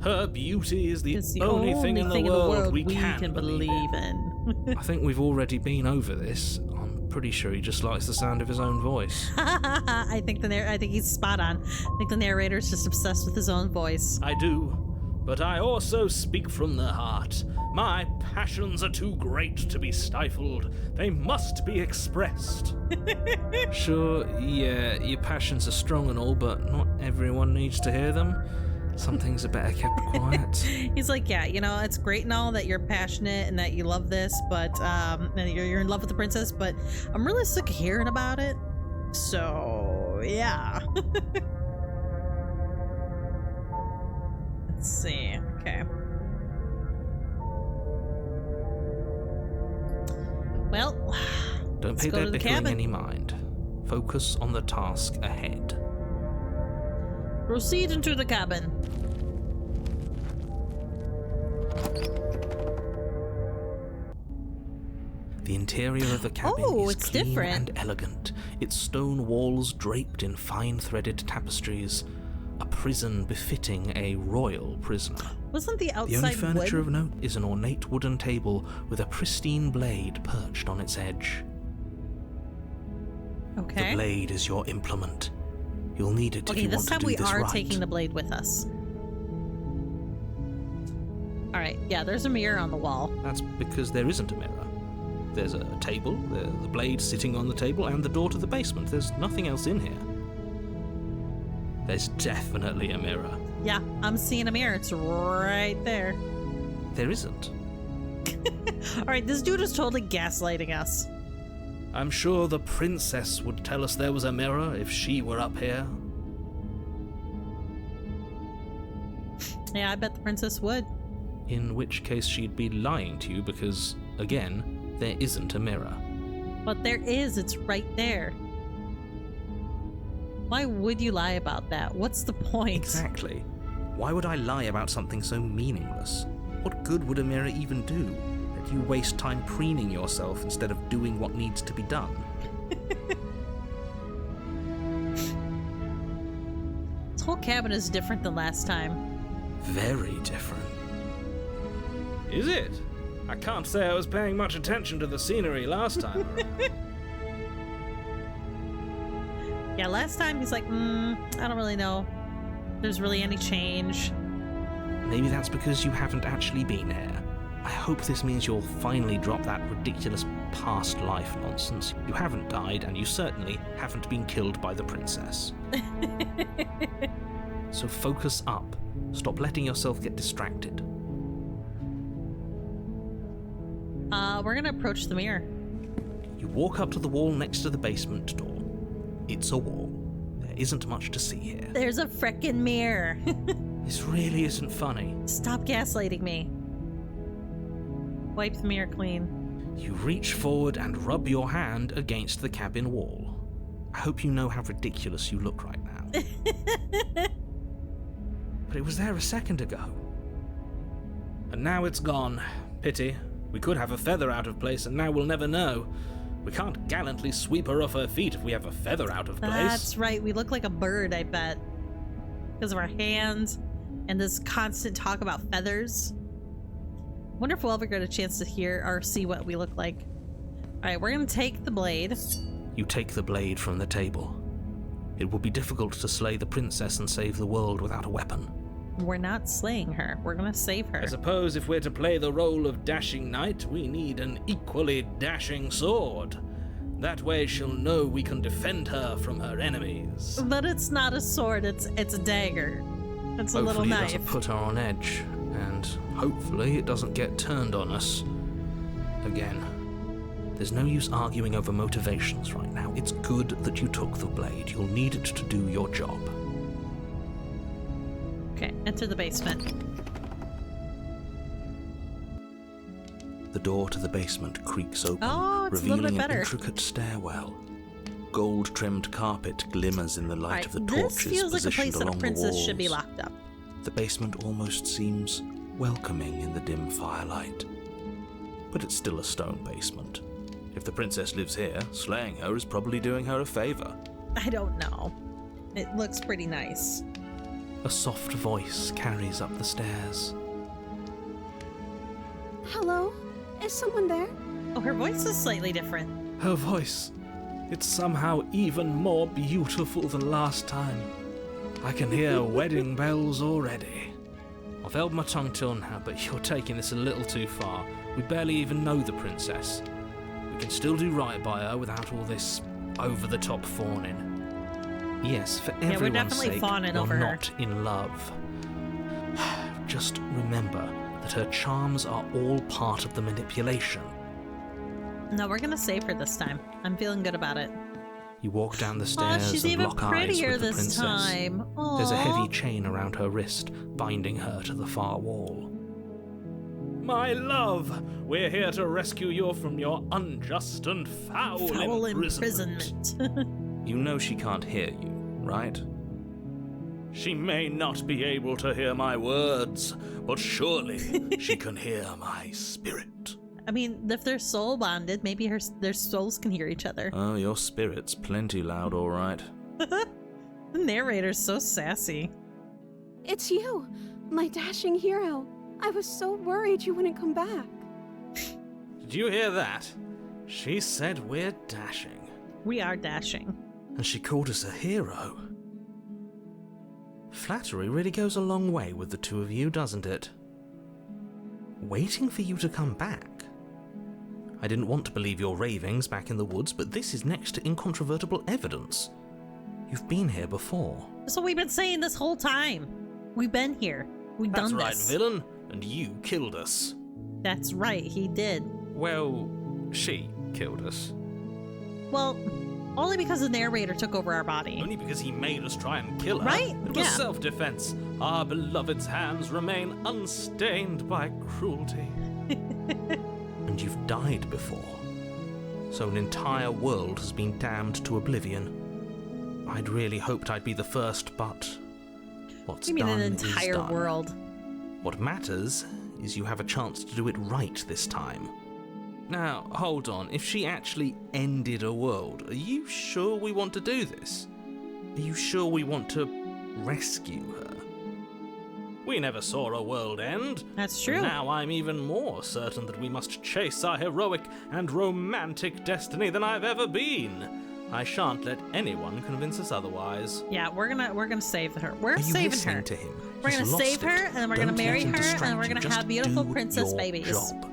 Her beauty is the It's the only thing in the world we can believe in. I think we've already been over this. I'm pretty sure he just likes the sound of his own voice. I think he's spot on. I think the narrator's just obsessed with his own voice. I do, but I also speak from the heart. My passions are too great to be stifled. They must be expressed. Sure, yeah, your passions are strong and all, but not everyone needs to hear them. Some things are better kept quiet. He's like, yeah, you know, it's great and all that you're passionate and that you love this, but and you're in love with the princess, but I'm really sick of hearing about it. So, yeah. Let's see. Okay. Well, Don't pay their bickering any mind. Focus on the task ahead. Proceed into the cabin. The interior of the cabin is it's clean different. and elegant, its stone walls draped in fine-threaded tapestries, a prison befitting a royal prisoner. Wasn't the outside The only furniture wood? of note is an ornate wooden table with a pristine blade perched on its edge. Okay. The blade is your implement. You'll need it if you this want time to do we this are right. taking the blade with us. All right. Yeah, there's a mirror on the wall. That's because there isn't a mirror. There's a table, the blade sitting on the table, and the door to the basement. There's nothing else in here. There's definitely a mirror. Yeah, I'm seeing a mirror. It's right there. There isn't. All right, this dude is totally gaslighting us. I'm sure the princess would tell us there was a mirror if she were up here. Yeah, I bet the princess would. In which case she'd be lying to you because, again, there isn't a mirror. But there is. It's right there. Why would you lie about that? What's the point? Exactly. Why would I lie about something so meaningless? What good would a mirror even do? That you waste time preening yourself instead of doing what needs to be done. This whole cabin is different than last time. Very different. Is it? I can't say I was paying much attention to the scenery last time. Yeah, last time he's like, I don't really know. If there's really any change. Maybe that's because you haven't actually been here. I hope this means you'll finally drop that ridiculous past life nonsense. You haven't died, and you certainly haven't been killed by the princess. So focus up. Stop letting yourself get distracted. We're gonna approach the mirror. You walk up to the wall next to the basement door. It's a wall. There isn't much to see here. There's a frickin' mirror. This really isn't funny. Stop gaslighting me. Wipe the mirror clean. You reach forward and rub your hand against the cabin wall. I hope you know how ridiculous you look right now. But it was there a second ago. And now it's gone. Pity. We could have a feather out of place, and now we'll never know. We can't gallantly sweep her off her feet if we have a feather out of place. That's right. We look like a bird, I bet. Because of our hands and this constant talk about feathers. Wonder if we'll ever get a chance to hear or see what we look like. All right, we're going to take the blade. You take the blade from the table. It will be difficult to slay the princess and save the world without a weapon. We're not slaying her. We're going to save her. I suppose if we're to play the role of dashing knight, we need an equally dashing sword. That way she'll know we can defend her from her enemies. But it's not a sword. It's a dagger. It's a little Hopefully it knife. doesn't put her on edge, and hopefully it doesn't get turned on us again. There's no use arguing over motivations right now. It's good that you took the blade. You'll need it to do your job. Okay, enter the basement. The door to the basement creaks open, Oh, it's a little revealing bit an better. intricate stairwell. Gold-trimmed carpet glimmers in the light Alright, of the this torches feels like a positioned place that a along the princess walls. should be locked up. The basement almost seems welcoming in the dim firelight. But it's still a stone basement. If the princess lives here, slaying her is probably doing her a favor. I don't know. It looks pretty nice. A soft voice carries up the stairs. Hello? Is someone there? Oh, her voice is slightly different. Her voice. It's somehow even more beautiful than last time. I can hear wedding bells already. I've held my tongue till now, but you're taking this a little too far. We barely even know the princess. We can still do right by her without all this over-the-top fawning. Yes, for we're everyone's definitely sake, fawning you're over her. not in love. Just remember that her charms are all part of the manipulation. No, we're gonna save her this time. I'm feeling good about it. You walk down the Oh, stairs she's and even lock eyes prettier with the this princess. time. There's a heavy Aw. chain around her wrist, binding her to the far wall. My love, we're here to rescue you from your unjust and foul imprisonment. You know she can't hear you, right? She may not be able to hear my words, but surely she can hear my spirit. I mean, if they're soul bonded, maybe their souls can hear each other. Oh, your spirit's plenty loud, all right. The narrator's so sassy. It's you, my dashing hero. I was so worried you wouldn't come back. Did you hear that? She said we're dashing. We are dashing. And she called us a hero. Flattery really goes a long way with the two of you, doesn't it? Waiting for you to come back. I didn't want to believe your ravings back in the woods, but this is next to incontrovertible evidence. You've been here before. That's what we've been saying this whole time. We've been here. We've That's done right, this. villain, and you killed us. That's right, he did. Well, she killed us. Well, only because the narrator took over our body. Only because he made us try and kill her. Right? It was Yeah. self-defense. Our beloved's hands remain unstained by cruelty. And you've died before. So an entire world has been damned to oblivion. I'd really hoped I'd be the first, but what's You mean done an is entire done. world? What matters is you have a chance to do it right this time. Now, hold on. If she actually ended a world, are you sure we want to do this? Are you sure we want to rescue her? We never saw a world end. That's true. And now I'm even more certain that we must chase our heroic and romantic destiny than I've ever been. I shan't let anyone convince us otherwise. Yeah, we're gonna save her. We're Are you saving listening her. to him? We're He's gonna lost save it. her, and then we're gonna Don't let marry him her, distract and we're you. gonna Just have beautiful do princess your babies. job.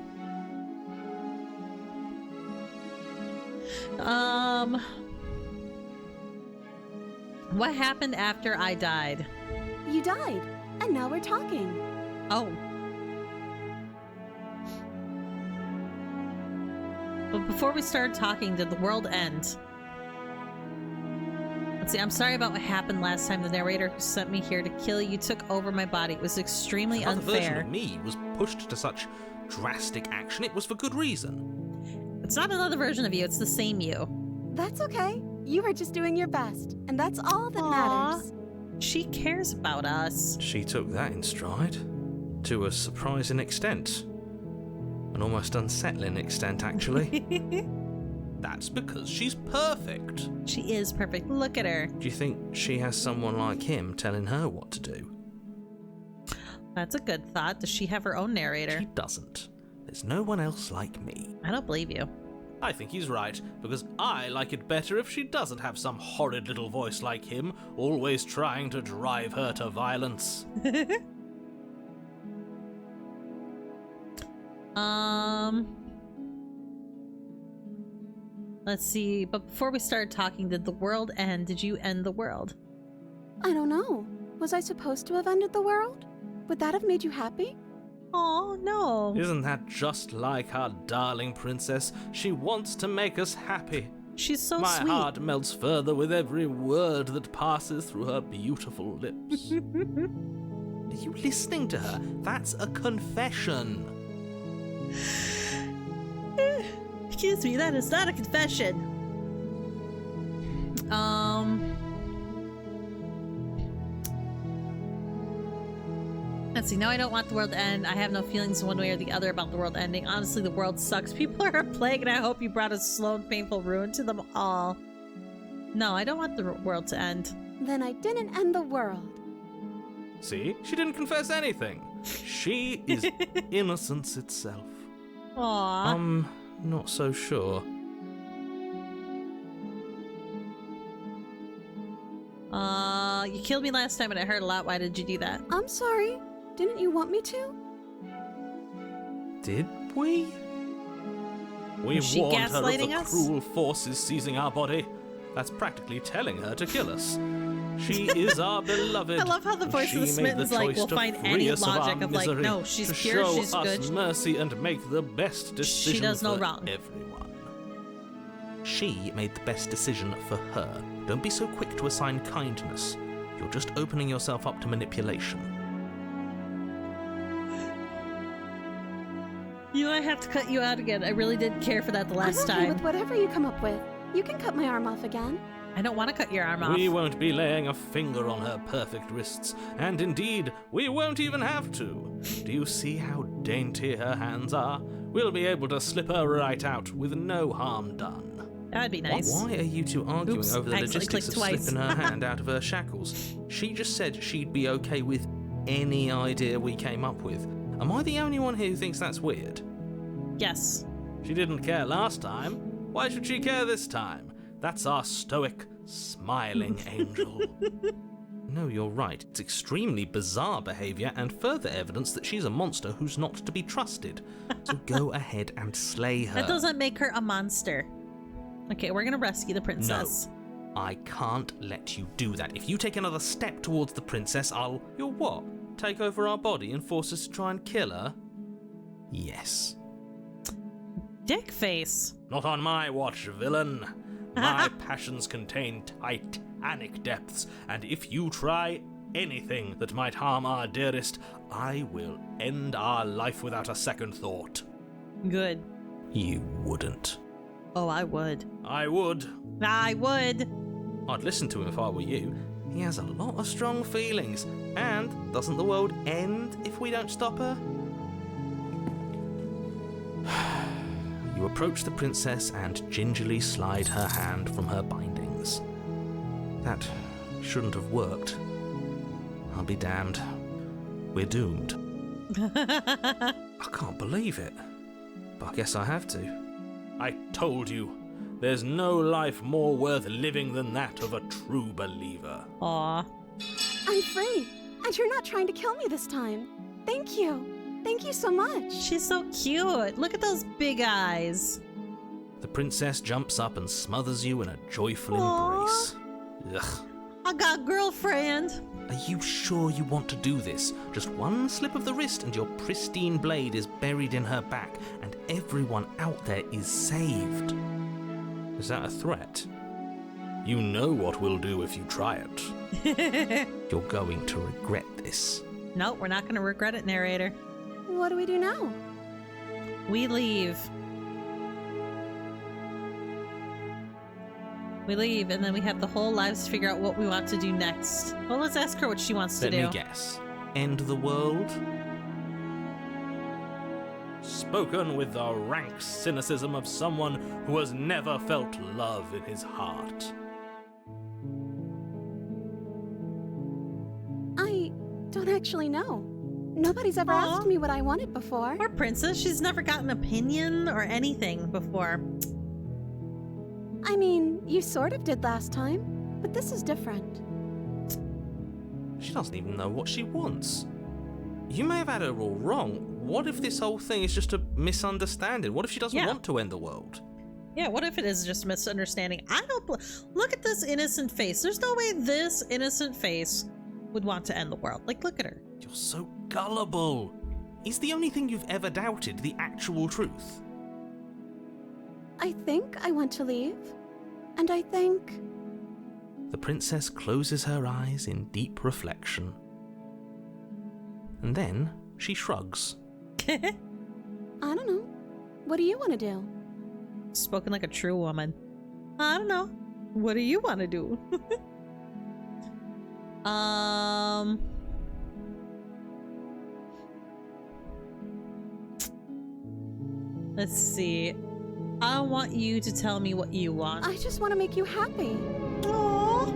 What happened after I died? You died, and now we're talking. Oh. But before we started talking, did the world end? Let's see, I'm sorry about what happened last time. The narrator who sent me here to kill you took over my body. It was extremely Another version unfair. of me was pushed to such drastic action. It was for good reason. It's not another version of you, it's the same you. That's okay. You are just doing your best, and that's all that Aw. matters. She cares about us. She took that in stride. To a surprising extent. An almost unsettling extent, actually. That's because she's perfect. She is perfect. Look at her. Do you think she has someone like him telling her what to do? That's a good thought. Does she have her own narrator? She doesn't. There's no one else like me. I don't believe you. I think he's right, because I like it better if she doesn't have some horrid little voice like him, always trying to drive her to violence. Let's see. But before we started talking, did the world end? Did you end the world? I don't know. Was I supposed to have ended the world? Would that have made you happy? Oh, no. Isn't that just like our darling princess? She wants to make us happy. She's so My sweet. heart melts further with every word that passes through her beautiful lips. Are you listening to her? That's a confession. Excuse me, that is not a confession. Let's see, now I don't want the world to end. I have no feelings one way or the other about the world ending. Honestly, the world sucks. People are a plague, and I hope you brought a slow and painful ruin to them all. No, I don't want the world to end. Then I didn't end the world. See? She didn't confess anything. She is innocence itself. Aww. Not so sure. You killed me last time and it hurt a lot. Why did you do that? I'm sorry. Didn't you want me to? Did we? We Was she warned her of the gaslighting us? cruel forces seizing our body. That's practically telling her to kill us. She is our beloved. I love how the voice of the She Smiths made is the like, choice we'll to find free any us of our logic of like, misery, no, she's to pure, show she's us good. mercy and make the best decision She does no for wrong. everyone. She made the best decision for her. Don't be so quick to assign kindness. You're just opening yourself up to manipulation. You know, I have to cut you out again. I really didn't care for that the last I'm okay time. with whatever you come up with. You can cut my arm off again. I don't want to cut your arm off. We won't be laying a finger on her perfect wrists, and indeed, we won't even have to. Do you see how dainty her hands are? We'll be able to slip her right out with no harm done. That'd be nice. Why are you two arguing Oops, over the I accidentally logistics of clicked twice. slipping her hand out of her shackles? She just said she'd be okay with any idea we came up with. Am I the only one here who thinks that's weird? Yes. She didn't care last time. Why should she care this time? That's our stoic, smiling angel. No, you're right. It's extremely bizarre behavior and further evidence that she's a monster who's not to be trusted. So go ahead and slay her. That doesn't make her a monster. Okay, we're gonna rescue the princess. No, I can't let you do that. If you take another step towards the princess, I'll... You'll what? Take over our body and force us to try and kill her? Yes. Dick face. Not on my watch, villain. My passions contain titanic depths, and if you try anything that might harm our dearest, I will end our life without a second thought. Good. You wouldn't. Oh, I would. I would. I would. I'd listen to him if I were you. He has a lot of strong feelings. And doesn't the world end if we don't stop her? You approach the princess and gingerly slide her hand from her bindings. That shouldn't have worked. I'll be damned. We're doomed. I can't believe it. But I guess I have to. I told you. There's no life more worth living than that of a true believer. Aw. I'm free, and you're not trying to kill me this time. Thank you. Thank you so much. She's so cute. Look at those big eyes. The princess jumps up and smothers you in a joyful Aw. embrace. Ugh. I got a girlfriend. Are you sure you want to do this? Just one slip of the wrist and your pristine blade is buried in her back, and everyone out there is saved. Is that a threat? You know what we'll do if you try it. You're going to regret this. Nope, we're not going to regret it, narrator. What do we do now? We leave. We leave, and then we have the whole lives to figure out what we want to do next. Well, let's ask her what she wants to Let do. me guess. End the world? Spoken with the rank cynicism of someone who has never felt love in his heart. I don't actually know. Nobody's ever Aw. asked me what I wanted before. Poor princess, she's never got an opinion or anything before. I mean, you sort of did last time, but this is different. She doesn't even know what she wants. You may have had her all wrong. What if this whole thing is just a misunderstanding? What if she doesn't Yeah. want to end the world? Yeah, what if it is just a misunderstanding? I don't... Look at this innocent face. There's no way this innocent face would want to end the world. Like, look at her. You're so gullible. Is the only thing you've ever doubted the actual truth? I think I want to leave. And I think... The princess closes her eyes in deep reflection. And then she shrugs. I don't know. What do you want to do? Spoken like a true woman. I don't know. What do you want to do? Let's see. I want you to tell me what you want. I just want to make you happy. Aww.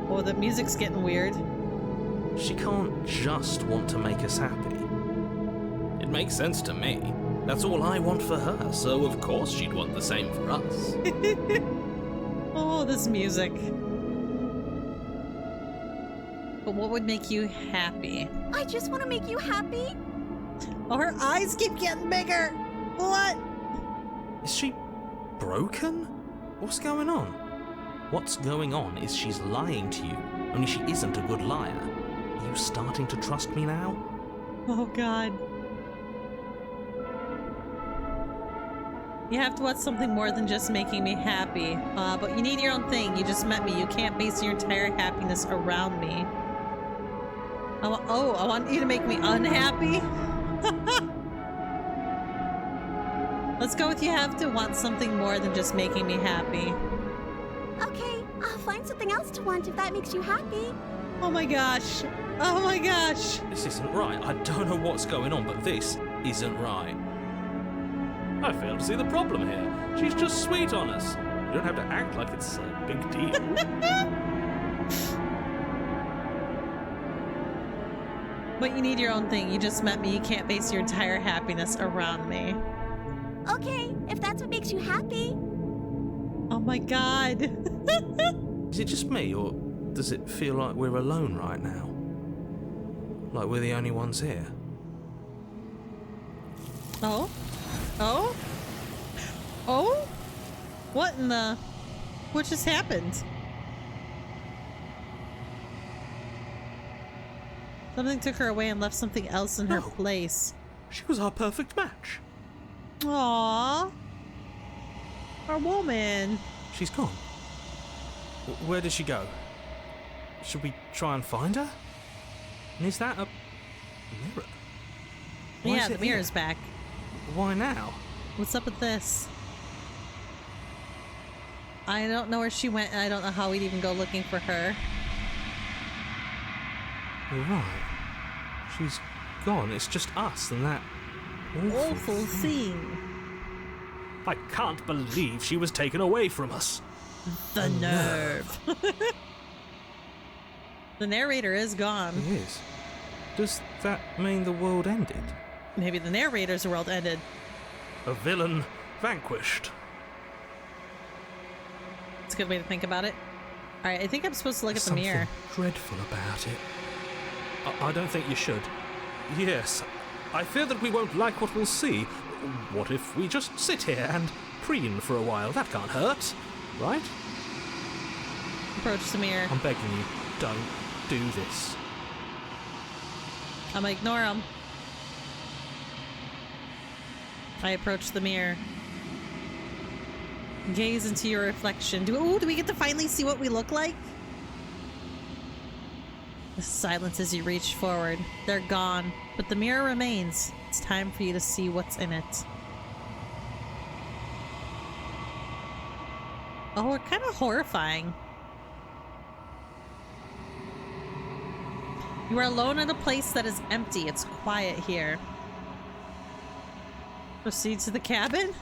Oh, the music's getting weird. She can't just want to make us happy. It makes sense to me. That's all I want for her, so of course she'd want the same for us. Oh, this music. But what would make you happy? I just want to make you happy. Oh, her eyes keep getting bigger. What? Is she broken? What's going on? What's going on is she's lying to you, only she isn't a good liar. Are you starting to trust me now? Oh, God. You have to want something more than just making me happy. But you need your own thing. You just met me. You can't base your entire happiness around me. I want you to make me unhappy? Let's go with you have to want something more than just making me happy. Okay, I'll find something else to want if that makes you happy. Oh my gosh. Oh my gosh. This isn't right. I don't know what's going on, but this isn't right. I fail to see the problem here. She's just sweet on us. You don't have to act like it's a big deal. But you need your own thing. You just met me. You can't base your entire happiness around me. Okay, if that's what makes you happy. Oh my God. Is it just me, or does it feel like we're alone right now? Like we're the only ones here? Oh? Oh? Oh? What in the... What just happened? Something took her away and left something else in her No. place. She was our perfect match. Aww. Our woman. She's gone. Where did she go? Should we try and find her? And is that a mirror? Why Yeah, is the it mirror's here? back. Why now? What's up with this? I don't know where she went, and I don't know how we'd even go looking for her. You're right. She's gone. It's just us and that Awful thing. I can't believe she was taken away from us. The nerve. The narrator is gone. It is. Does that mean the world ended? Maybe the narrator's world ended. A villain vanquished. It's a good way to think about it. Alright, I think I'm supposed to look at the mirror. Something dreadful about it. I don't think you should. Yes, I fear that we won't like what we'll see. What if we just sit here and preen for a while? That can't hurt, right? Approach the mirror. I'm begging you, don't do this. I'm gonna ignore him. I approach the mirror. Gaze into your reflection. Do we get to finally see what we look like? The silence as you reach forward. They're gone, but the mirror remains. It's time for you to see what's in it. Oh, we're kind of horrifying. You are alone in a place that is empty. It's quiet here. Proceed to the cabin.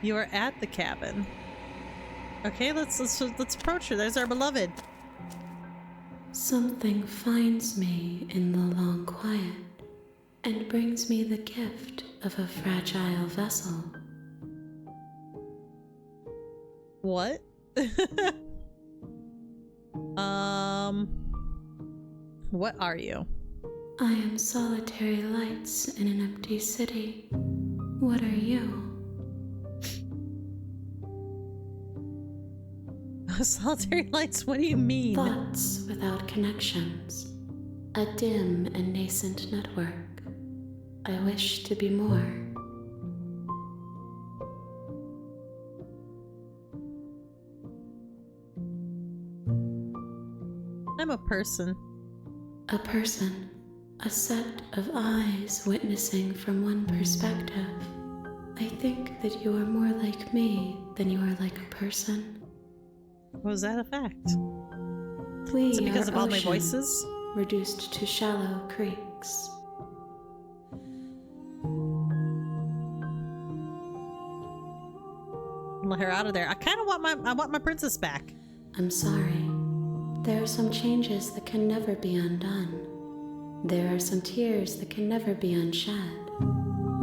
You are at the cabin. Okay, let's approach her. There's our beloved. Something finds me in the long quiet and brings me the gift of a fragile vessel. What? What are you? I am solitary lights in an empty city. What are you? Solitary lights, what do you mean? Thoughts without connections. A dim and nascent network. I wish to be more. I'm a person. A person. A set of eyes witnessing from one perspective. I think that you are more like me than you are like a person. Was that a fact? We Is it because are of all my ocean, voices? reduced to shallow creeks. Let her out of there. I kind of want my princess back. I'm sorry. There are some changes that can never be undone. There are some tears that can never be unshed.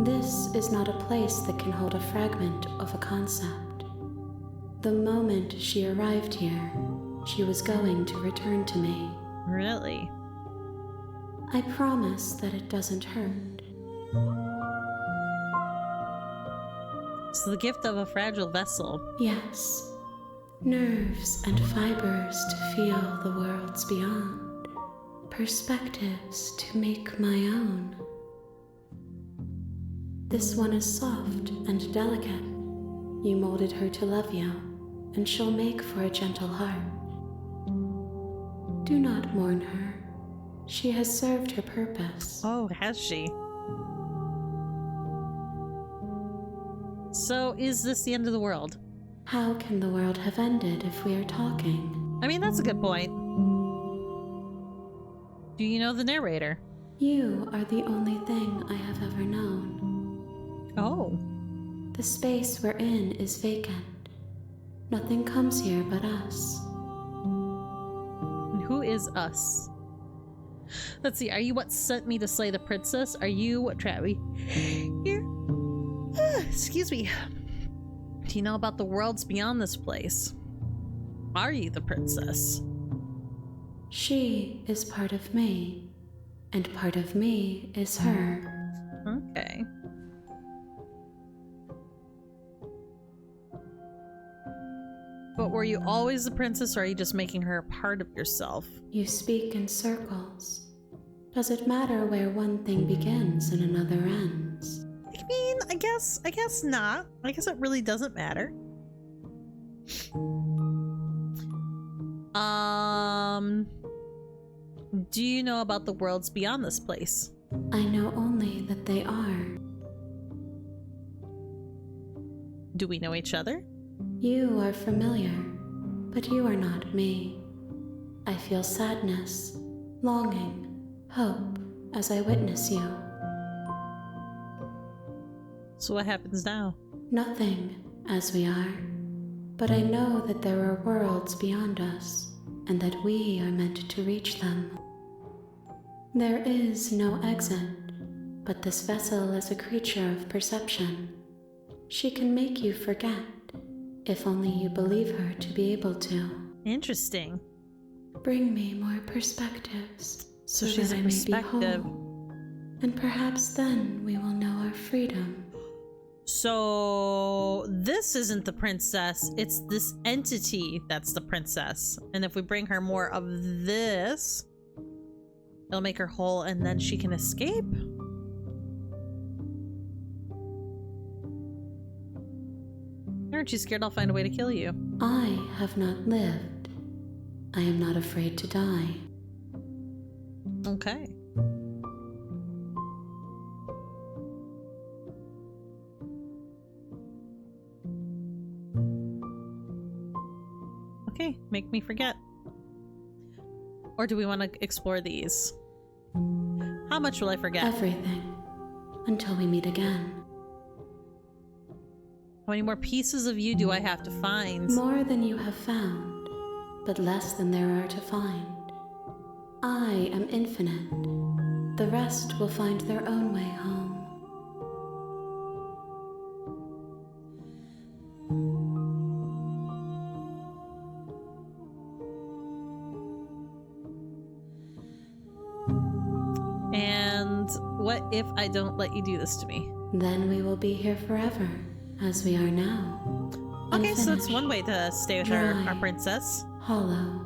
This is not a place that can hold a fragment of a concept. The moment she arrived here, she was going to return to me. Really? I promise that it doesn't hurt. It's the gift of a fragile vessel. Yes, nerves and fibers to feel the worlds beyond, perspectives to make my own. This one is soft and delicate. You molded her to love you, and she'll make for a gentle heart. Do not mourn her. She has served her purpose. Oh, has she? So, is this the end of the world? How can the world have ended if we are talking? I mean, that's a good point. Do you know the narrator? You are the only thing I have ever known. Oh. The space we're in is vacant. Nothing comes here but us. And who is us? Let's see, are you what sent me to slay the princess? Are you what trapped me here? Excuse me. Do you know about the worlds beyond this place? Are you the princess? She is part of me, and part of me is her. Okay. But were you always the princess, or are you just making her a part of yourself? You speak in circles. Does it matter where one thing begins and another ends? I mean, I guess not. I guess it really doesn't matter. Do you know about the worlds beyond this place? I know only that they are. Do we know each other? You are familiar, but you are not me. I feel sadness, longing, hope as I witness you. So what happens now? Nothing, as we are. But I know that there are worlds beyond us, and that we are meant to reach them. There is no exit, but this vessel is a creature of perception. She can make you forget, if only you believe her to be able to. Interesting. Bring me more perspectives, so she's that a I may be perspective. whole. And perhaps then we will know our freedom. So this isn't the princess, it's this entity that's the princess. And if we bring her more of this, it'll make her whole and then she can escape? Aren't you scared I'll find a way to kill you? I have not lived. I am not afraid to die. Okay. Okay, make me forget. Or do we want to explore these? How much will I forget? Everything. Until we meet again. How many more pieces of you do I have to find? More than you have found, but less than there are to find. I am infinite. The rest will find their own way home. And what if I don't let you do this to me? Then we will be here forever, as we are now. Okay, so that's unfinished, one way to stay with our dry, princess. hollow.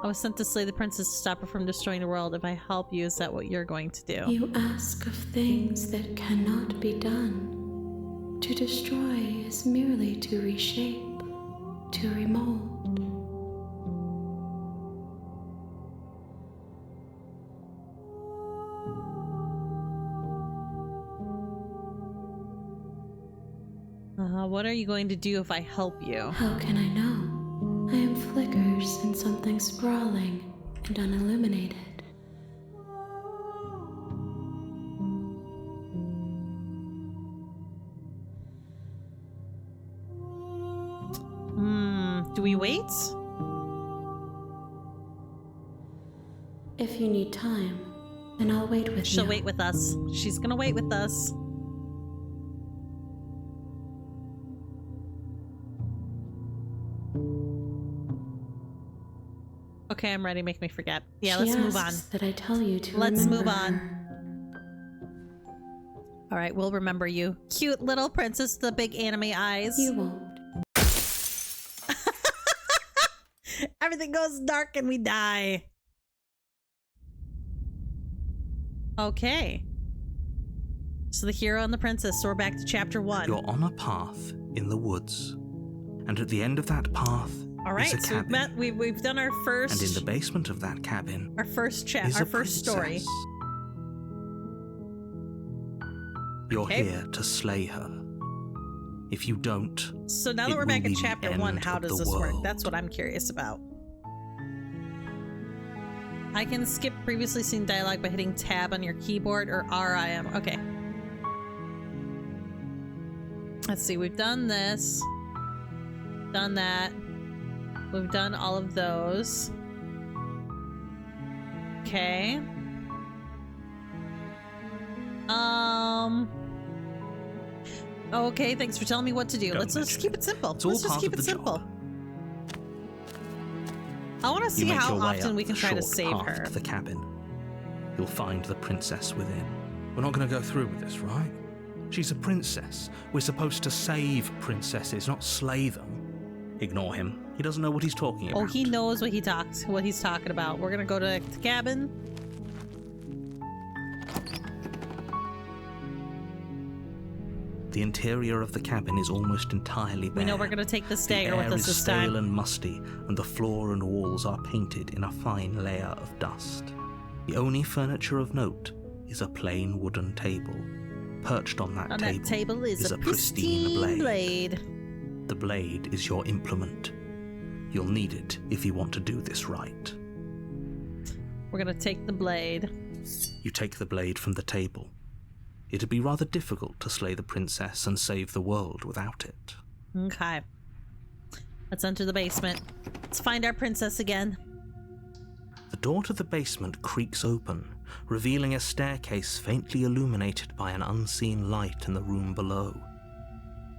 I was sent to slay the princess to stop her from destroying the world. If I help you, is that what you're going to do? You ask of things that cannot be done. To destroy is merely to reshape, to remold. What are you going to do if I help you? How can I know? I am flickers in something sprawling and unilluminated. Do we wait? If you need time, then I'll wait with you. She'll wait with us. She's gonna wait with us. Okay, I'm ready. Make me forget. Yeah, let's move on. That I tell you to Let's move remember on. her. All right, we'll remember you. Cute little princess with the big anime eyes. You won't. Everything goes dark and we die. Okay. So the hero and the princess, so we're back to chapter 1. You're on a path in the woods, and at the end of that path All right, is a so we've cabin. we've done our first And in the basement of that cabin our first chat, is our a first story. princess. You're Okay. here to slay her. If you don't, So now It that we're will back in be the chapter 1, end how of does the this work? world. That's what I'm curious about. I can skip previously seen dialogue by hitting tab on your keyboard or RIM. Okay. Let's see, we've done this. Done that. We've done all of those. Okay. Okay, thanks for telling me what to do. Don't Let's just mention keep it. it simple. It's all Let's just part keep of it the simple. job. I want to see you make how your way often up we can the try to short save path her. to the cabin. You'll find the princess within. We're not going to go through with this, right? She's a princess. We're supposed to save princesses, not slay them. Ignore him. He doesn't know what he's talking about. Oh, he knows what he's talking about. We're gonna go to the cabin. The interior of the cabin is almost entirely bare. We know we're gonna take this The dagger with air us is this stale time. and musty, and the floor and walls are painted in a fine layer of dust. The only furniture of note is a plain wooden table. Perched on that On table, that table is a pristine pristine blade. blade. The blade is your implement. You'll need it if you want to do this right. We're gonna take the blade. You take the blade from the table. It'd be rather difficult to slay the princess and save the world without it. Okay. Let's enter the basement. Let's find our princess again. The door to the basement creaks open, revealing a staircase faintly illuminated by an unseen light in the room below.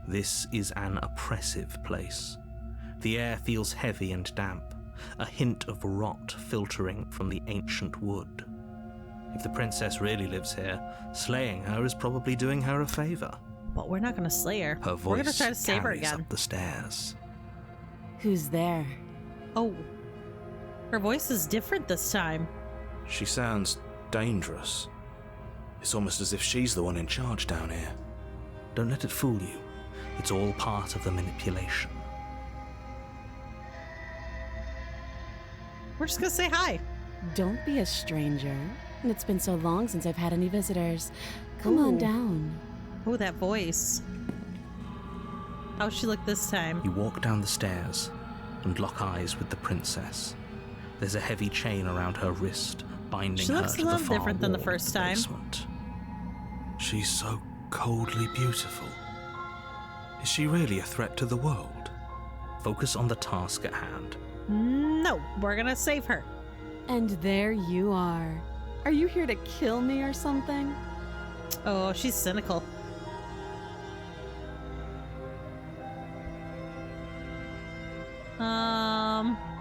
This is an oppressive place. The air feels heavy and damp, a hint of rot filtering from the ancient wood. If the princess really lives here, slaying her is probably doing her a favor. But we're not gonna slay her. Her We're gonna voice try to save her carries again. up the stairs. Who's there? Oh. Her voice is different this time. She sounds dangerous. It's almost as if she's the one in charge down here. Don't let it fool you. It's all part of the manipulation. We're just gonna say hi. Don't be a stranger. It's been so long since I've had any visitors. Come on Ooh. down. Oh, that voice. How's she look this time? You walk down the stairs and lock eyes with the princess. There's a heavy chain around her wrist, binding She her looks a to the little far different than the wall first of the time. basement. She's so coldly beautiful. Is she really a threat to the world? Focus on the task at hand. No, we're gonna save her. And there you are. Are you here to kill me or something? Oh, she's cynical.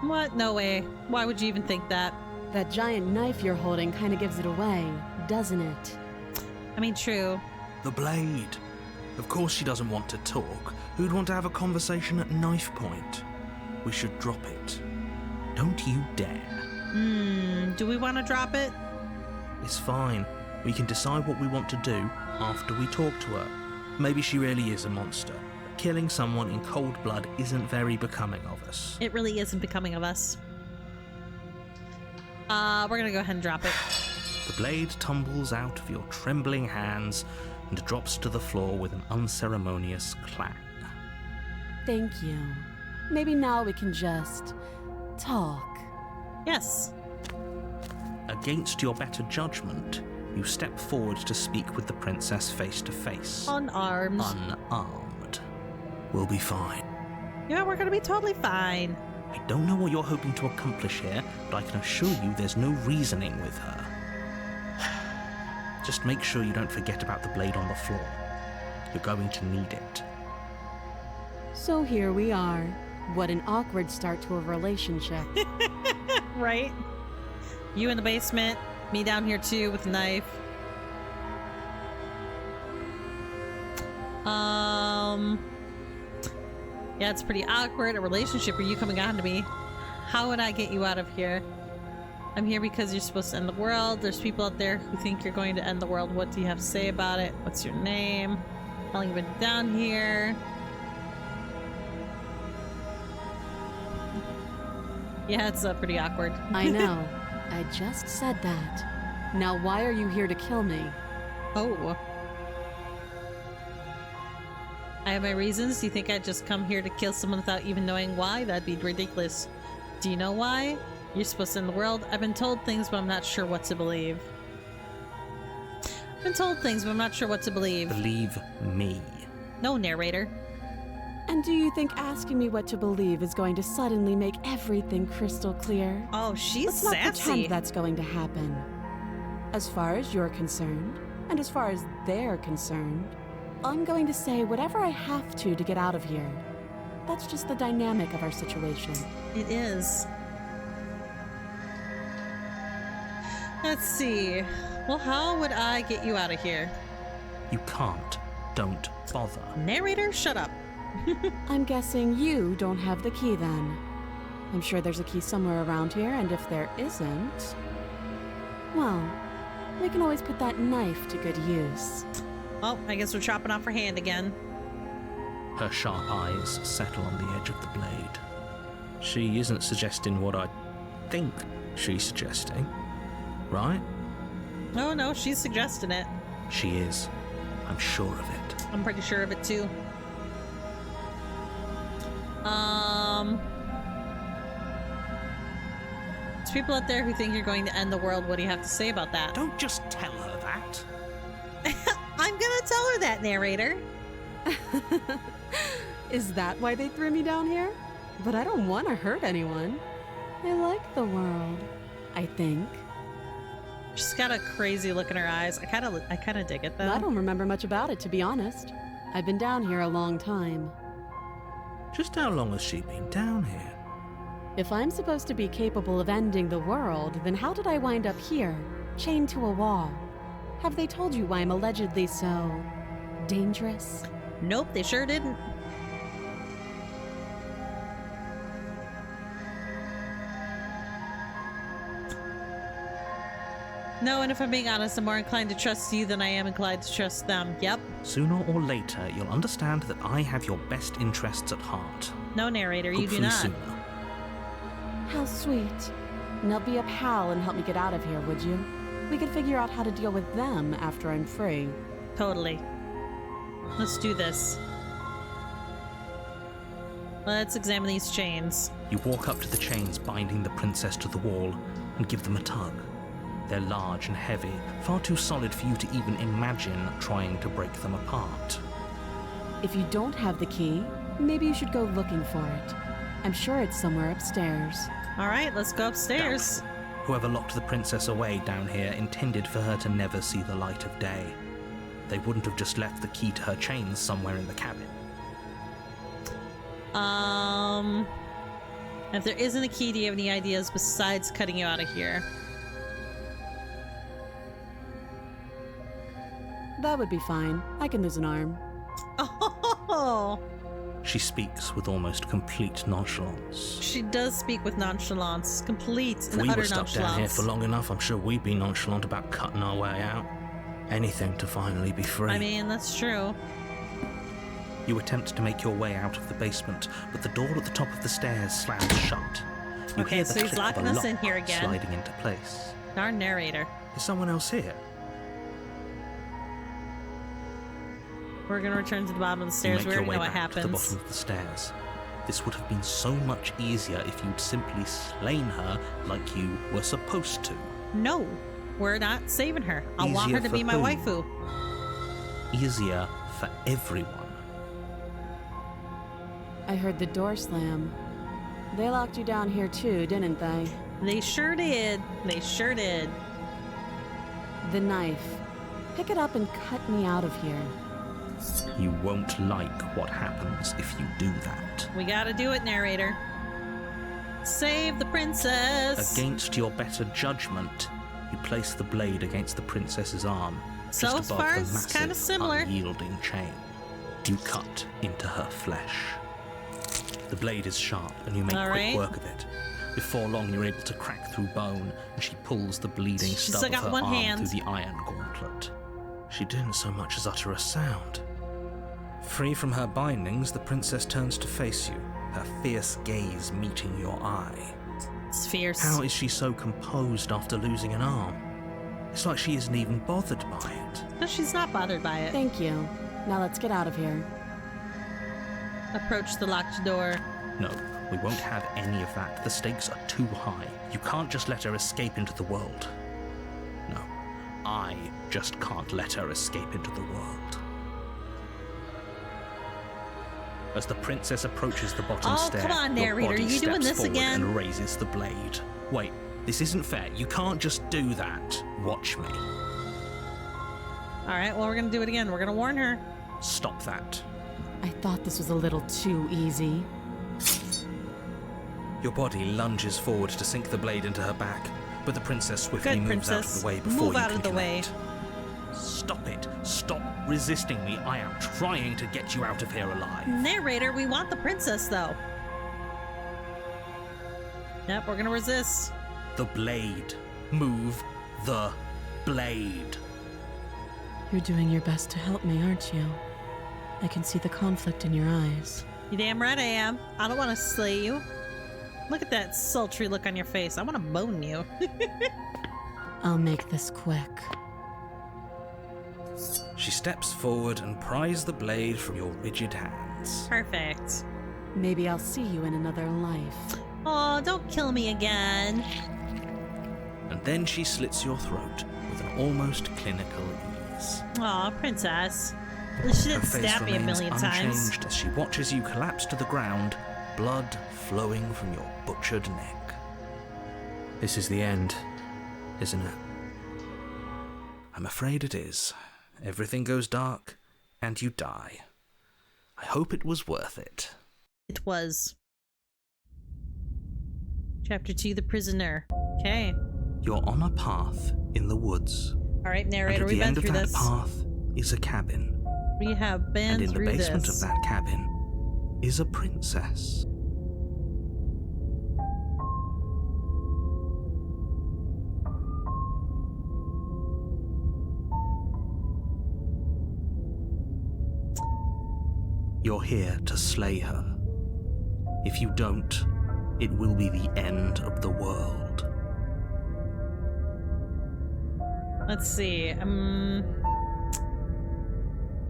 What? No way. Why would you even think that? That giant knife you're holding kind of gives it away, doesn't it? I mean, true. The blade. Of course she doesn't want to talk. Who'd want to have a conversation at knife point? We should drop it. Don't you dare. Do we want to drop it? It's fine. We can decide what we want to do after we talk to her. Maybe she really is a monster. But killing someone in cold blood isn't very becoming of us. It really isn't becoming of us. We're gonna go ahead and drop it. The blade tumbles out of your trembling hands and drops to the floor with an unceremonious clang. Thank you. Maybe now we can just talk. Yes. Against your better judgment, you step forward to speak with the princess face to face. Unarmed. Unarmed. We'll be fine. Yeah, we're gonna be totally fine. I don't know what you're hoping to accomplish here, but I can assure you there's no reasoning with her. Just make sure you don't forget about the blade on the floor. You're going to need it. So here we are. What an awkward start to a relationship. Right? You in the basement, me down here too with a knife. Yeah, it's pretty awkward. A relationship. Are you coming on to me? How would I get you out of here? I'm here because you're supposed to end the world. There's people out there who think you're going to end the world. What do you have to say about it? What's your name? How long have you been down here? Yeah, it's pretty awkward. I know. I just said that. Now why are you here to kill me? Oh. I have my reasons. Do you think I'd just come here to kill someone without even knowing why? That'd be ridiculous. Do you know why? You're supposed to end the world. I've been told things, but I'm not sure what to believe. I've been told things, but I'm not sure what to believe. Believe me. No, narrator. And do you think asking me what to believe is going to suddenly make everything crystal clear? Oh, she's Let's not sassy. pretend that's going to happen. As far as you're concerned, and as far as they're concerned, I'm going to say whatever I have to get out of here. That's just the dynamic of our situation. It is. Let's see. Well, how would I get you out of here? You can't. Don't bother. Narrator, shut up. I'm guessing you don't have the key then. I'm sure there's a key somewhere around here, and if there isn't, well, we can always put that knife to good use. Well, I guess we're chopping off her hand again. Her sharp eyes settle on the edge of the blade. She isn't suggesting what I think she's suggesting, right? Oh, no, she's suggesting it. She is. I'm sure of it. I'm pretty sure of it, too. There's people out there who think you're going to end the world. What do you have to say about that? Don't just tell her that. I'm gonna tell her that, narrator. Is that why they threw me down here? But I don't want to hurt anyone. I like the world, I think. She's got a crazy look in her eyes. I kind of dig it, though. I don't remember much about it, to be honest. I've been down here a long time. Just how long has she been down here? If I'm supposed to be capable of ending the world, then how did I wind up here, chained to a wall? Have they told you why I'm allegedly so dangerous? Nope, they sure didn't. No, and if I'm being honest, I'm more inclined to trust you than I am inclined to trust them. Yep. Sooner or later, you'll understand that I have your best interests at heart. No, narrator, you do Hopefully not. sooner. How sweet. Now be a pal and help me get out of here, would you? We could figure out how to deal with them after I'm free. Totally. Let's do this. Let's examine these chains. You walk up to the chains binding the princess to the wall and give them a tug. They're large and heavy, far too solid for you to even imagine trying to break them apart. If you don't have the key, maybe you should go looking for it. I'm sure it's somewhere upstairs. All right, let's go upstairs. Whoever locked the princess away down here intended for her to never see the light of day. They wouldn't have just left the key to her chains somewhere in the cabin. And if there isn't a key, do you have any ideas besides cutting you out of here? That would be fine. I can lose an arm. Oh, She speaks with almost complete nonchalance. she does speak with nonchalance, complete If and we utter were stuck down here nonchalance. for long enough, I'm sure we'd be nonchalant about cutting our way out. Anything to finally be free. I mean, that's true. You attempt to make your way out of the basement, but the door at the top of the stairs slams shut. You Okay, hear so the he's click locking of a us in lock here again. sliding into place. Darn narrator. Is someone else here? We're gonna return to the bottom of the You stairs. make We your already way know what back to the happens. bottom of the stairs. This would have been so much easier if you'd simply slain her like you were supposed to. No, we're not saving her. I want Easier her to for be my who? waifu. Easier for everyone. I heard the door slam. They locked you down here too, didn't they? They sure did. They sure did. The knife. Pick it up and cut me out of here. You won't like what happens if you do that. We gotta do it, narrator. Save the princess. Against your better judgment, you place the blade against the princess's arm, So just as above far the as it's massive, kinda similar. unyielding chain. You cut into her flesh. The blade is sharp, and you make All quick right. work of it. Before long, you're able to crack through bone, and she pulls the bleeding She's stub still of got her one arm hand. through the iron gauntlet. She didn't so much as utter a sound. Free from her bindings, the princess turns to face you, her fierce gaze meeting your eye. It's fierce. How is she so composed after losing an arm? It's like she isn't even bothered by it. No, she's not bothered by it. Thank you. Now let's get out of here. Approach the locked door. No, we won't have any of that. The stakes are too high. You can't just let her escape into the world. No, I just can't let her escape into the world. As the princess approaches the bottom Oh, stair, come on, your narrator, body you doing steps this forward again? and raises the blade. Wait, this isn't fair. You can't just do that. Watch me. All right, well, we're gonna do it again. We're gonna warn her. Stop that. I thought this was a little too easy. Your body lunges forward to sink the blade into her back, but the princess swiftly Good, moves out of princess. the way before Move you out can of the way. connect. Stop it. Stop resisting me. I am trying to get you out of here alive. Narrator, we want the princess, though. Yep, we're gonna resist. The blade. Move the blade. You're doing your best to help me, aren't you? I can see the conflict in your eyes. You damn right I am. I don't want to slay you. Look at that sultry look on your face. I want to bone you. I'll make this quick. She steps forward and pries the blade from your rigid hands. Perfect. Maybe I'll see you in another life. Oh, don't kill me again. And then she slits your throat with an almost clinical ease. Aw, princess. At least she Her didn't face stab me a remains million times. unchanged as she watches you collapse to the ground, blood flowing from your butchered neck. This is the end, isn't it? I'm afraid it is. Everything goes dark, and you die. I hope it was worth it. It was. Chapter 2, The Prisoner. Okay. You're on a path in the woods. All right, And narrator, at we've the been end of through that this. path is a cabin. We have been And in the through basement this. of that cabin is a princess. You're here to slay her. If you don't, it will be the end of the world. Let's see.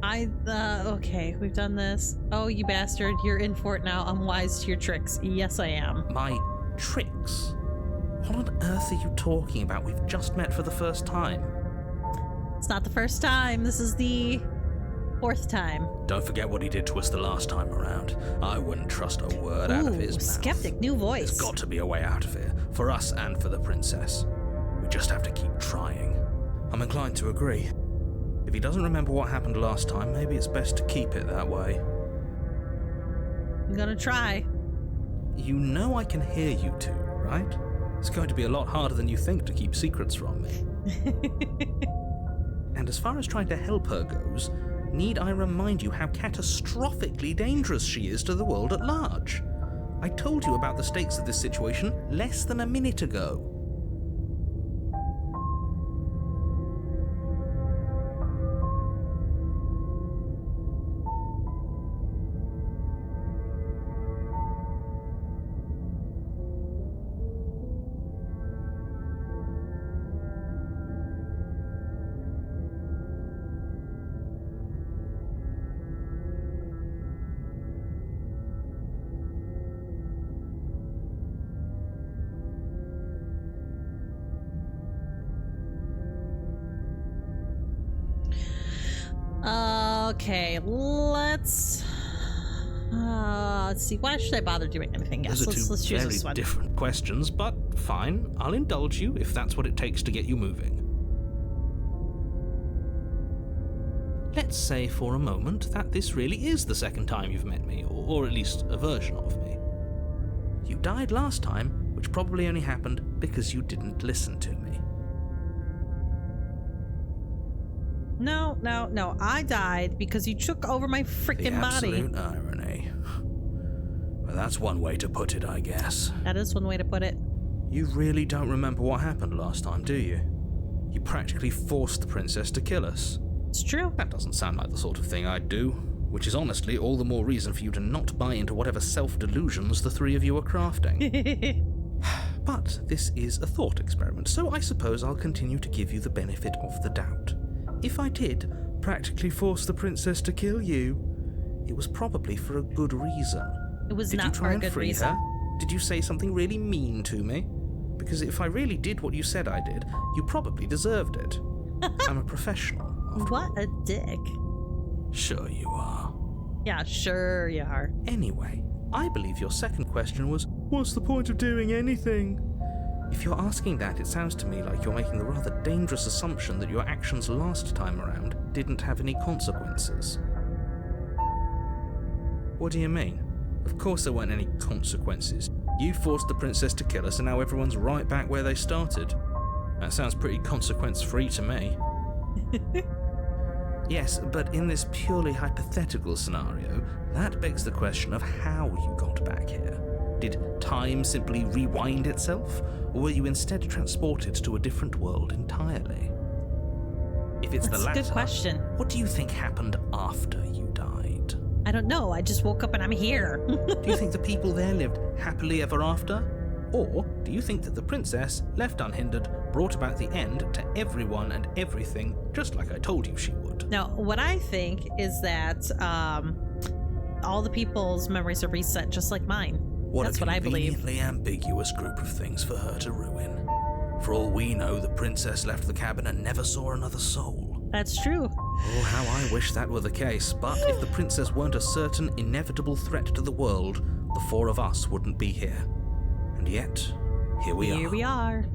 Okay, we've done this. Oh, you bastard, you're in for it now. I'm wise to your tricks. Yes, I am. My tricks? What on earth are you talking about? We've just met for the first time. It's not the first time. This is the 4th time. Don't forget what he did to us the last time around. I wouldn't trust a word out of his mouth. skeptic, new voice. There's got to be a way out of here, for us and for the princess. We just have to keep trying. I'm inclined to agree. If he doesn't remember what happened last time, maybe it's best to keep it that way. I'm gonna try. You know I can hear you two, right? It's going to be a lot harder than you think to keep secrets from me. And as far as trying to help her goes, need I remind you how catastrophically dangerous she is to the world at large? I told you about the stakes of this situation less than a minute ago. Okay, let's see. Why should I bother doing anything? Yes, Those are let's two choose very this one. different questions, but fine. I'll indulge you if that's what it takes to get you moving. Let's say for a moment that this really is the second time you've met me, or at least a version of me. You died last time, which probably only happened because you didn't listen to me. No. I died because you took over my freaking body. The absolute irony. Well, that's one way to put it, I guess. That is one way to put it. You really don't remember what happened last time, do you? You practically forced the princess to kill us. It's true. That doesn't sound like the sort of thing I'd do, which is honestly all the more reason for you to not buy into whatever self-delusions the three of you are crafting. But this is a thought experiment, so I suppose I'll continue to give you the benefit of the doubt. If I did practically force the princess to kill you, it was probably for a good reason. It was Did not you for try a and good free reason. her? Did you say something really mean to me? Because if I really did what you said I did, you probably deserved it. I'm a professional, after all. What a dick. Sure you are. Yeah, sure you are. Anyway, I believe your second question was, what's the point of doing anything? If you're asking that, it sounds to me like you're making the rather dangerous assumption that your actions last time around didn't have any consequences. What do you mean? Of course there weren't any consequences. You forced the princess to kill us and now everyone's right back where they started. That sounds pretty consequence-free to me. Yes, but in this purely hypothetical scenario, that begs the question of how you got back here. Did time simply rewind itself, or were you instead transported to a different world entirely? If it's That's the latter, a good question. what do you think happened after you died? I don't know. I just woke up and I'm here. Do you think the people there lived happily ever after? Or do you think that the princess, left unhindered, brought about the end to everyone and everything, just like I told you she would? Now, what I think is that all the people's memories are reset just like mine. That's what I believe. What a conveniently ambiguous group of things for her to ruin. For all we know, the princess left the cabin and never saw another soul. That's true. Oh, how I wish that were the case. But if the princess weren't a certain, inevitable threat to the world, the four of us wouldn't be here. And yet, here we are. Here we are.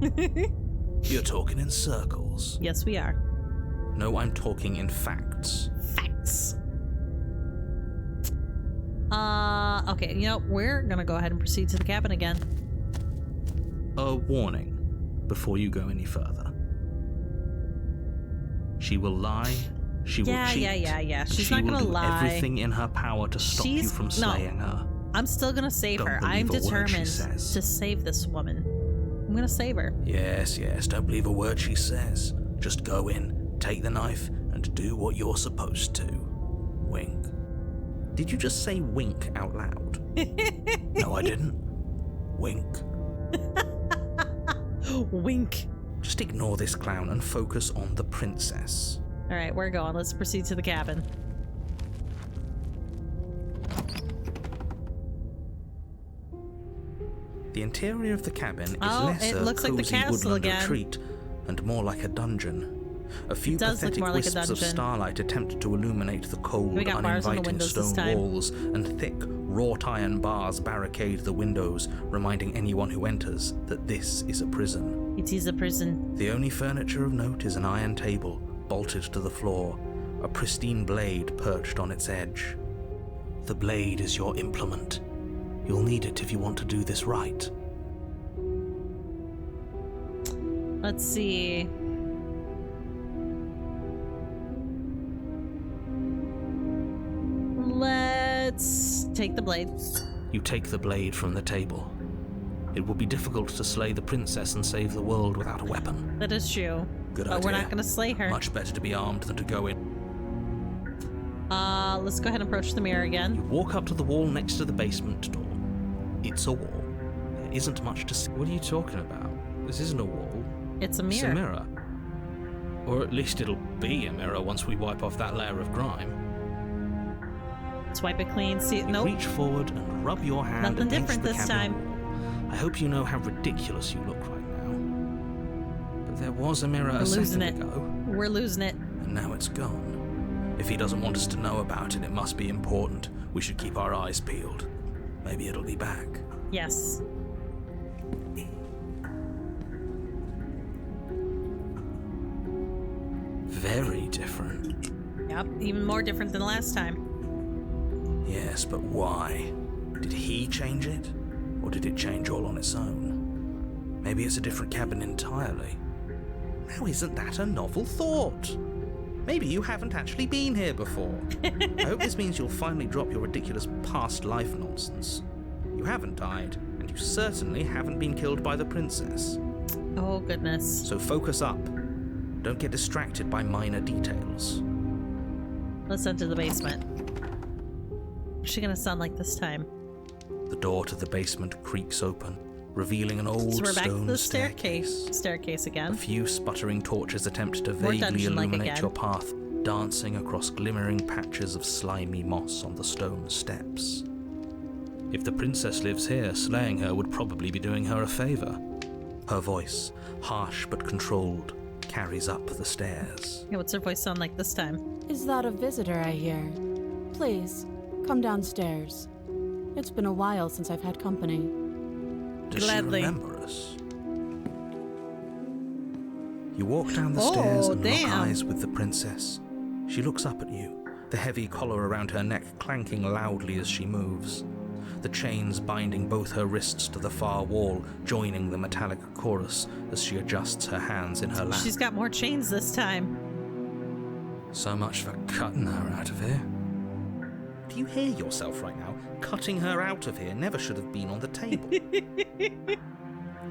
You're talking in circles. Yes, we are. No, I'm talking in facts. Facts. Okay, you know, we're gonna go ahead and proceed to the cabin again. A warning before you go any further. She will lie. She will cheat. Yeah. and She's she not will gonna do lie. everything in her power to stop you from slaying her. I'm still gonna save Don't her. believe I'm a word she determined says. to save this woman. I'm gonna save her. Yes, don't believe a word she says. Just go in, take the knife, and do what you're supposed to. Wink. Did you just say wink out loud? No, I didn't. Wink. Wink. Just ignore this clown and focus on the princess. All right, we're going. Let's proceed to the cabin. The interior of the cabin is Oh, less it a looks like the cozy castle woodland again. retreat and more like a dungeon. A few It does look pathetic more like a wisps of dungeon. starlight attempt to illuminate the cold, We got bars on the uninviting windows this stone time. walls, and thick, wrought iron bars barricade the windows, reminding anyone who enters that this is a prison. It is a prison. The only furniture of note is an iron table, bolted to the floor, a pristine blade perched on its edge. The blade is your implement. You'll need it if you want to do this right. Let's see. Let's take the blade. You take the blade from the table. It will be difficult to slay the princess and save the world without a weapon. That is true. Good But idea. we're not going to slay her. Much better to be armed than to go in. Let's go ahead and approach the mirror You again. walk up to the wall next to the basement door. It's a wall. There isn't much to see. What are you talking about? This isn't a wall. It's a It's mirror. a mirror. Or at least it'll be a mirror once we wipe off that layer of grime. Let's wipe it clean. See, You nope. reach forward and rub your hand Nothing against different the this cabin time. wall. I hope you know how ridiculous you look right now. But there was a mirror We're a losing second it. ago. We're losing it. And now it's gone. If he doesn't want us to know about it, it must be important. We should keep our eyes peeled. Maybe it'll be back. Yes. Very different. Yep. Even more different than last time. Yes, but why? Did he change it? Or did it change all on its own? Maybe it's a different cabin entirely. Now isn't that a novel thought? Maybe you haven't actually been here before. I hope this means you'll finally drop your ridiculous past life nonsense. You haven't died, and you certainly haven't been killed by the princess. Oh, goodness. So focus up. Don't get distracted by minor details. Let's enter the basement. What's she going to sound like this time? The door to the basement creaks open, revealing an old So we're back to stone the staircase. Staircase A again. few sputtering torches attempt to More vaguely dungeon-like illuminate again. your path, dancing across glimmering patches of slimy moss on the stone steps. If the princess lives here, slaying her would probably be doing her a favor. Her voice, harsh but controlled, carries up the stairs. Yeah, what's her voice sound like this time? Is that a visitor I hear? Please, come downstairs. It's been a while since I've had company. Does Gladly. she remember us? You walk down the Oh, stairs and damn. lock eyes with the princess. She looks up at you, the heavy collar around her neck clanking loudly as she moves. The chains binding both her wrists to the far wall, joining the metallic chorus as she adjusts her hands in her lap. She's got more chains this time. So much for cutting her out of here. Do you hear yourself right now? Cutting her out of here never should have been on the table.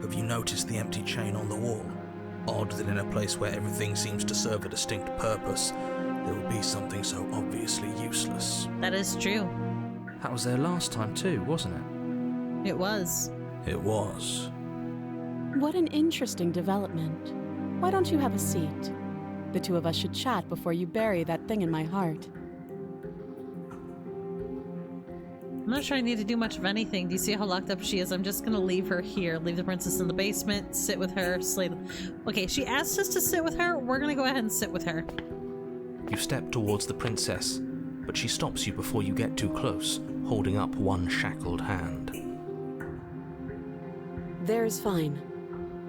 Have you noticed the empty chain on the wall? Odd that in a place where everything seems to serve a distinct purpose, there would be something so obviously useless. That is true. That was there last time too, wasn't it? It was. It was. What an interesting development. Why don't you have a seat? The two of us should chat before you bury that thing in my heart. I'm not sure I need to do much of anything. Do you see how locked up she is? I'm just gonna leave her here. Leave the princess in the basement, sit with her, slay the... Okay, she asked us to sit with her. We're gonna go ahead and sit with her. You step towards the princess, but she stops you before you get too close, holding up one shackled hand. There's fine.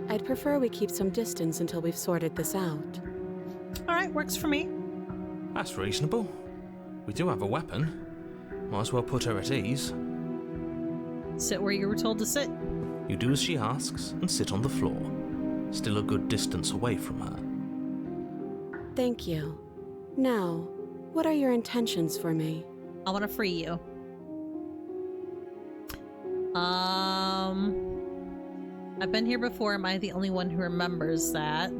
I'd prefer we keep some distance until we've sorted this out. Alright, works for me. That's reasonable. We do have a weapon. Might as well put her at ease. Sit where you were told to sit. You do as she asks and sit on the floor, still a good distance away from her. Thank you. Now, what are your intentions for me? I want to free you. I've been here before. Am I the only one who remembers that?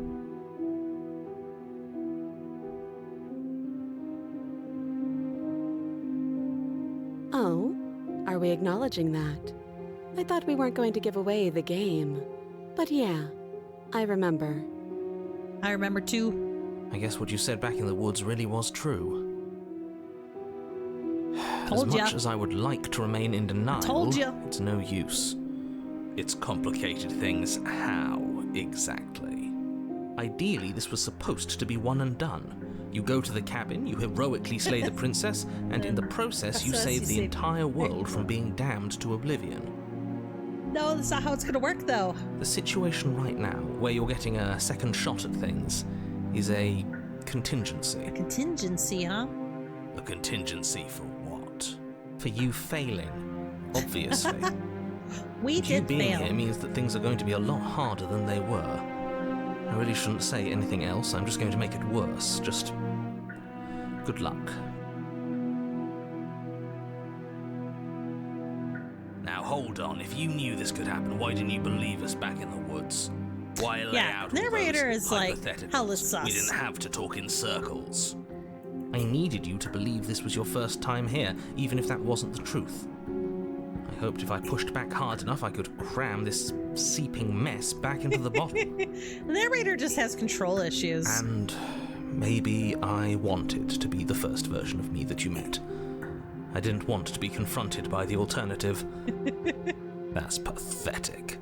Oh, are we acknowledging that? I thought we weren't going to give away the game. But yeah, I remember. I remember too. I guess what you said back in the woods really was true. Told as ya. much as I would like to remain in denial, Told ya. it's no use. It's complicated things. How exactly? Ideally, this was supposed to be one and done. You go to the cabin, you heroically slay the princess, and in the process you save the entire world from being damned to oblivion. No, that's not how it's gonna work though. The situation right now, where you're getting a second shot at things, is a contingency. Contingency, huh? A contingency for what? For you failing, obviously. We And you did being fail. here means that things are going to be a lot harder than they were. I really shouldn't say anything else. I'm just going to make it worse. Just good luck. Now hold on, if you knew this could happen, why didn't you believe us back in the woods? Why lay Yeah, out all narrator those is like, hypotheticals? hella sus. We didn't have to talk in circles. I needed you to believe this was your first time here, even if that wasn't the truth. I hoped if I pushed back hard enough, I could cram this seeping mess back into the bottle. The narrator just has control issues. And maybe I wanted to be the first version of me that you met. I didn't want to be confronted by the alternative. That's pathetic.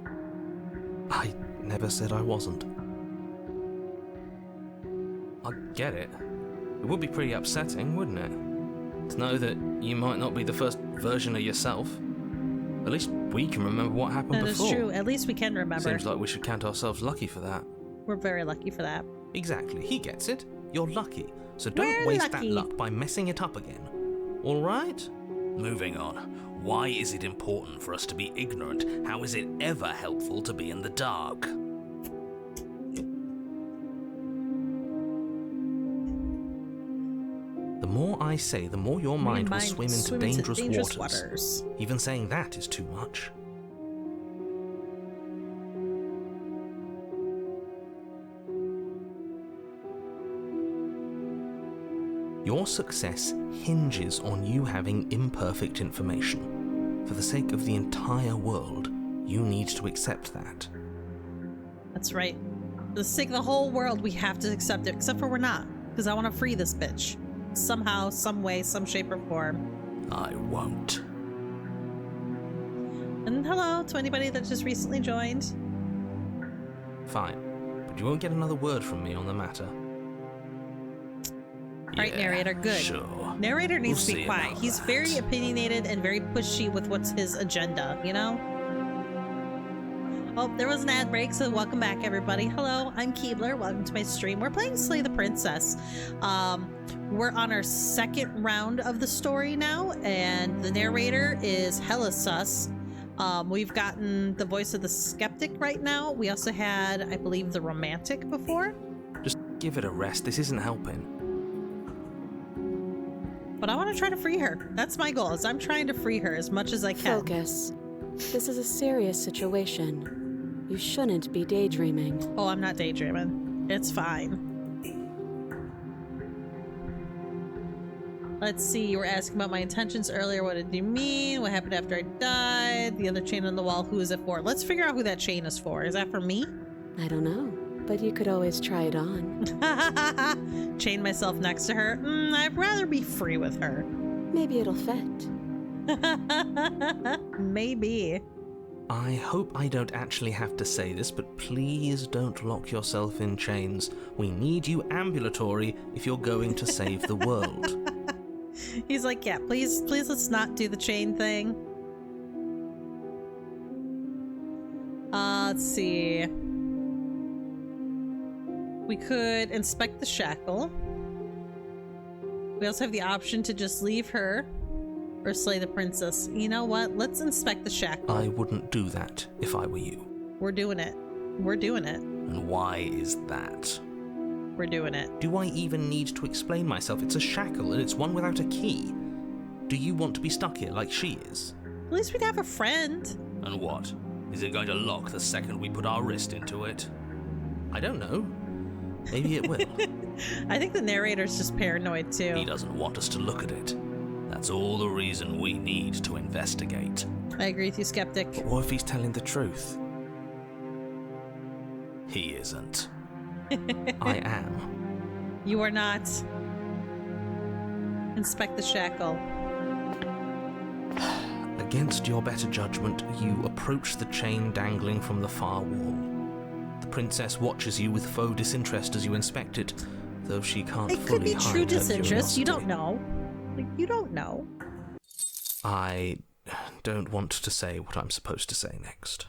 I never said I wasn't. I get it. It would be pretty upsetting, wouldn't it? To know that you might not be the first version of yourself. At least we can remember what happened That is before. true. At least we can remember. Seems like we should count ourselves lucky for that. We're very lucky for that. Exactly. He gets it. You're lucky. So don't We're waste lucky. that luck by messing it up again. All right? Moving on. Why is it important for us to be ignorant? How is it ever helpful to be in the dark? The more I say, the more your mind will swim into dangerous waters. waters. Even saying that is too much. Your success hinges on you having imperfect information. For the sake of the entire world, you need to accept that. That's right. For the sake of the whole world, we have to accept it. Except for we're not. Because I want to free this bitch. Somehow, some way, some shape or form. I won't. And hello to anybody that just recently joined. Fine, but you won't get another word from me on the matter. Right, narrator, good. Sure. Narrator needs We'll to be see quiet. about He's that. very opinionated and very pushy with what's his agenda, you know? Oh, there was an ad break, so welcome back, everybody. Hello, I'm Keebler. Welcome to my stream. We're playing Slay the Princess. We're on our second round of the story now, and the narrator is hella sus. We've gotten the voice of the skeptic right now. We also had, I believe, the romantic before. Just give it a rest. This isn't helping. But I want to try to free her. That's my goal, is I'm trying to free her as much as I can. Focus. This is a serious situation. You shouldn't be daydreaming. Oh, I'm not daydreaming. It's fine. Let's see, you were asking about my intentions earlier. What did you mean? What happened after I died? The other chain on the wall, who is it for? Let's figure out who that chain is for. Is that for me? I don't know, but you could always try it on. Chain myself next to her? I'd rather be free with her. Maybe it'll fit. Maybe. I hope I don't actually have to say this, but please don't lock yourself in chains. We need you ambulatory if you're going to save the world. He's like, yeah, please let's not do the chain thing. Let's see. We could inspect the shackle. We also have the option to just leave her or slay the princess. You know what? Let's inspect the shackle. I wouldn't do that if I were you. We're doing it. We're doing it. And why is that? We're doing it. Do I even need to explain myself? It's a shackle and it's one without a key. Do you want to be stuck here like she is? At least we'd have a friend. And what? Is it going to lock the second we put our wrist into it? I don't know. Maybe it will. I think the narrator's just paranoid too. He doesn't want us to look at it. That's all the reason we need to investigate. I agree with you, skeptic. But what if he's telling the truth? He isn't. I am. You are not. Inspect the shackle. Against your better judgment, you approach the chain dangling from the far wall. The princess watches you with faux disinterest as you inspect it, though she can't It could fully be hide true her disinterest. You don't curiosity. know. Like, you don't know. I don't want to say what I'm supposed to say next.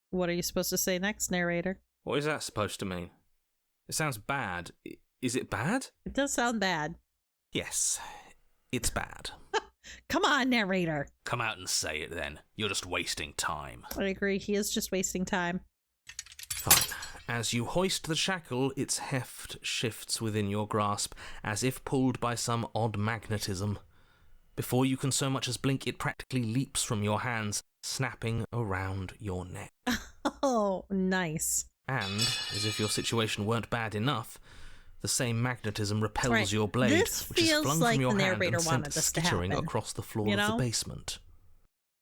What are you supposed to say next, narrator? What is that supposed to mean? It sounds bad. Is it bad? It does sound bad. Yes, it's bad. Come on, narrator. Come out and say it then. You're just wasting time. I agree. He is just wasting time. Fine. As you hoist the shackle, its heft shifts within your grasp, as if pulled by some odd magnetism. Before you can so much as blink, it practically leaps from your hands, snapping around your neck. Oh, nice. And, as if your situation weren't bad enough, the same magnetism repels Right. your blade, This which is feels flung like from your the hand narrator and wanted sent this to skittering happen, across the floor you of the know? basement.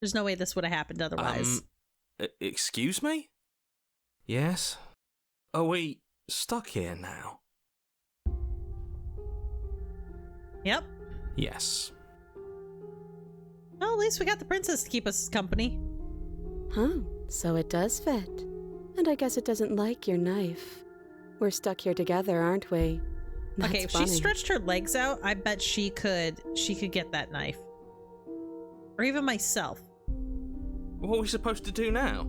There's no way this would have happened otherwise. Excuse me? Yes? Are we stuck here now? Yep. Yes. Well, at least we got the princess to keep us company. Huh, so it does fit. And I guess it doesn't like your knife. We're stuck here together, aren't we? That's Okay, if funny. she stretched her legs out, I bet she could get that knife. Or even myself. What are we supposed to do now?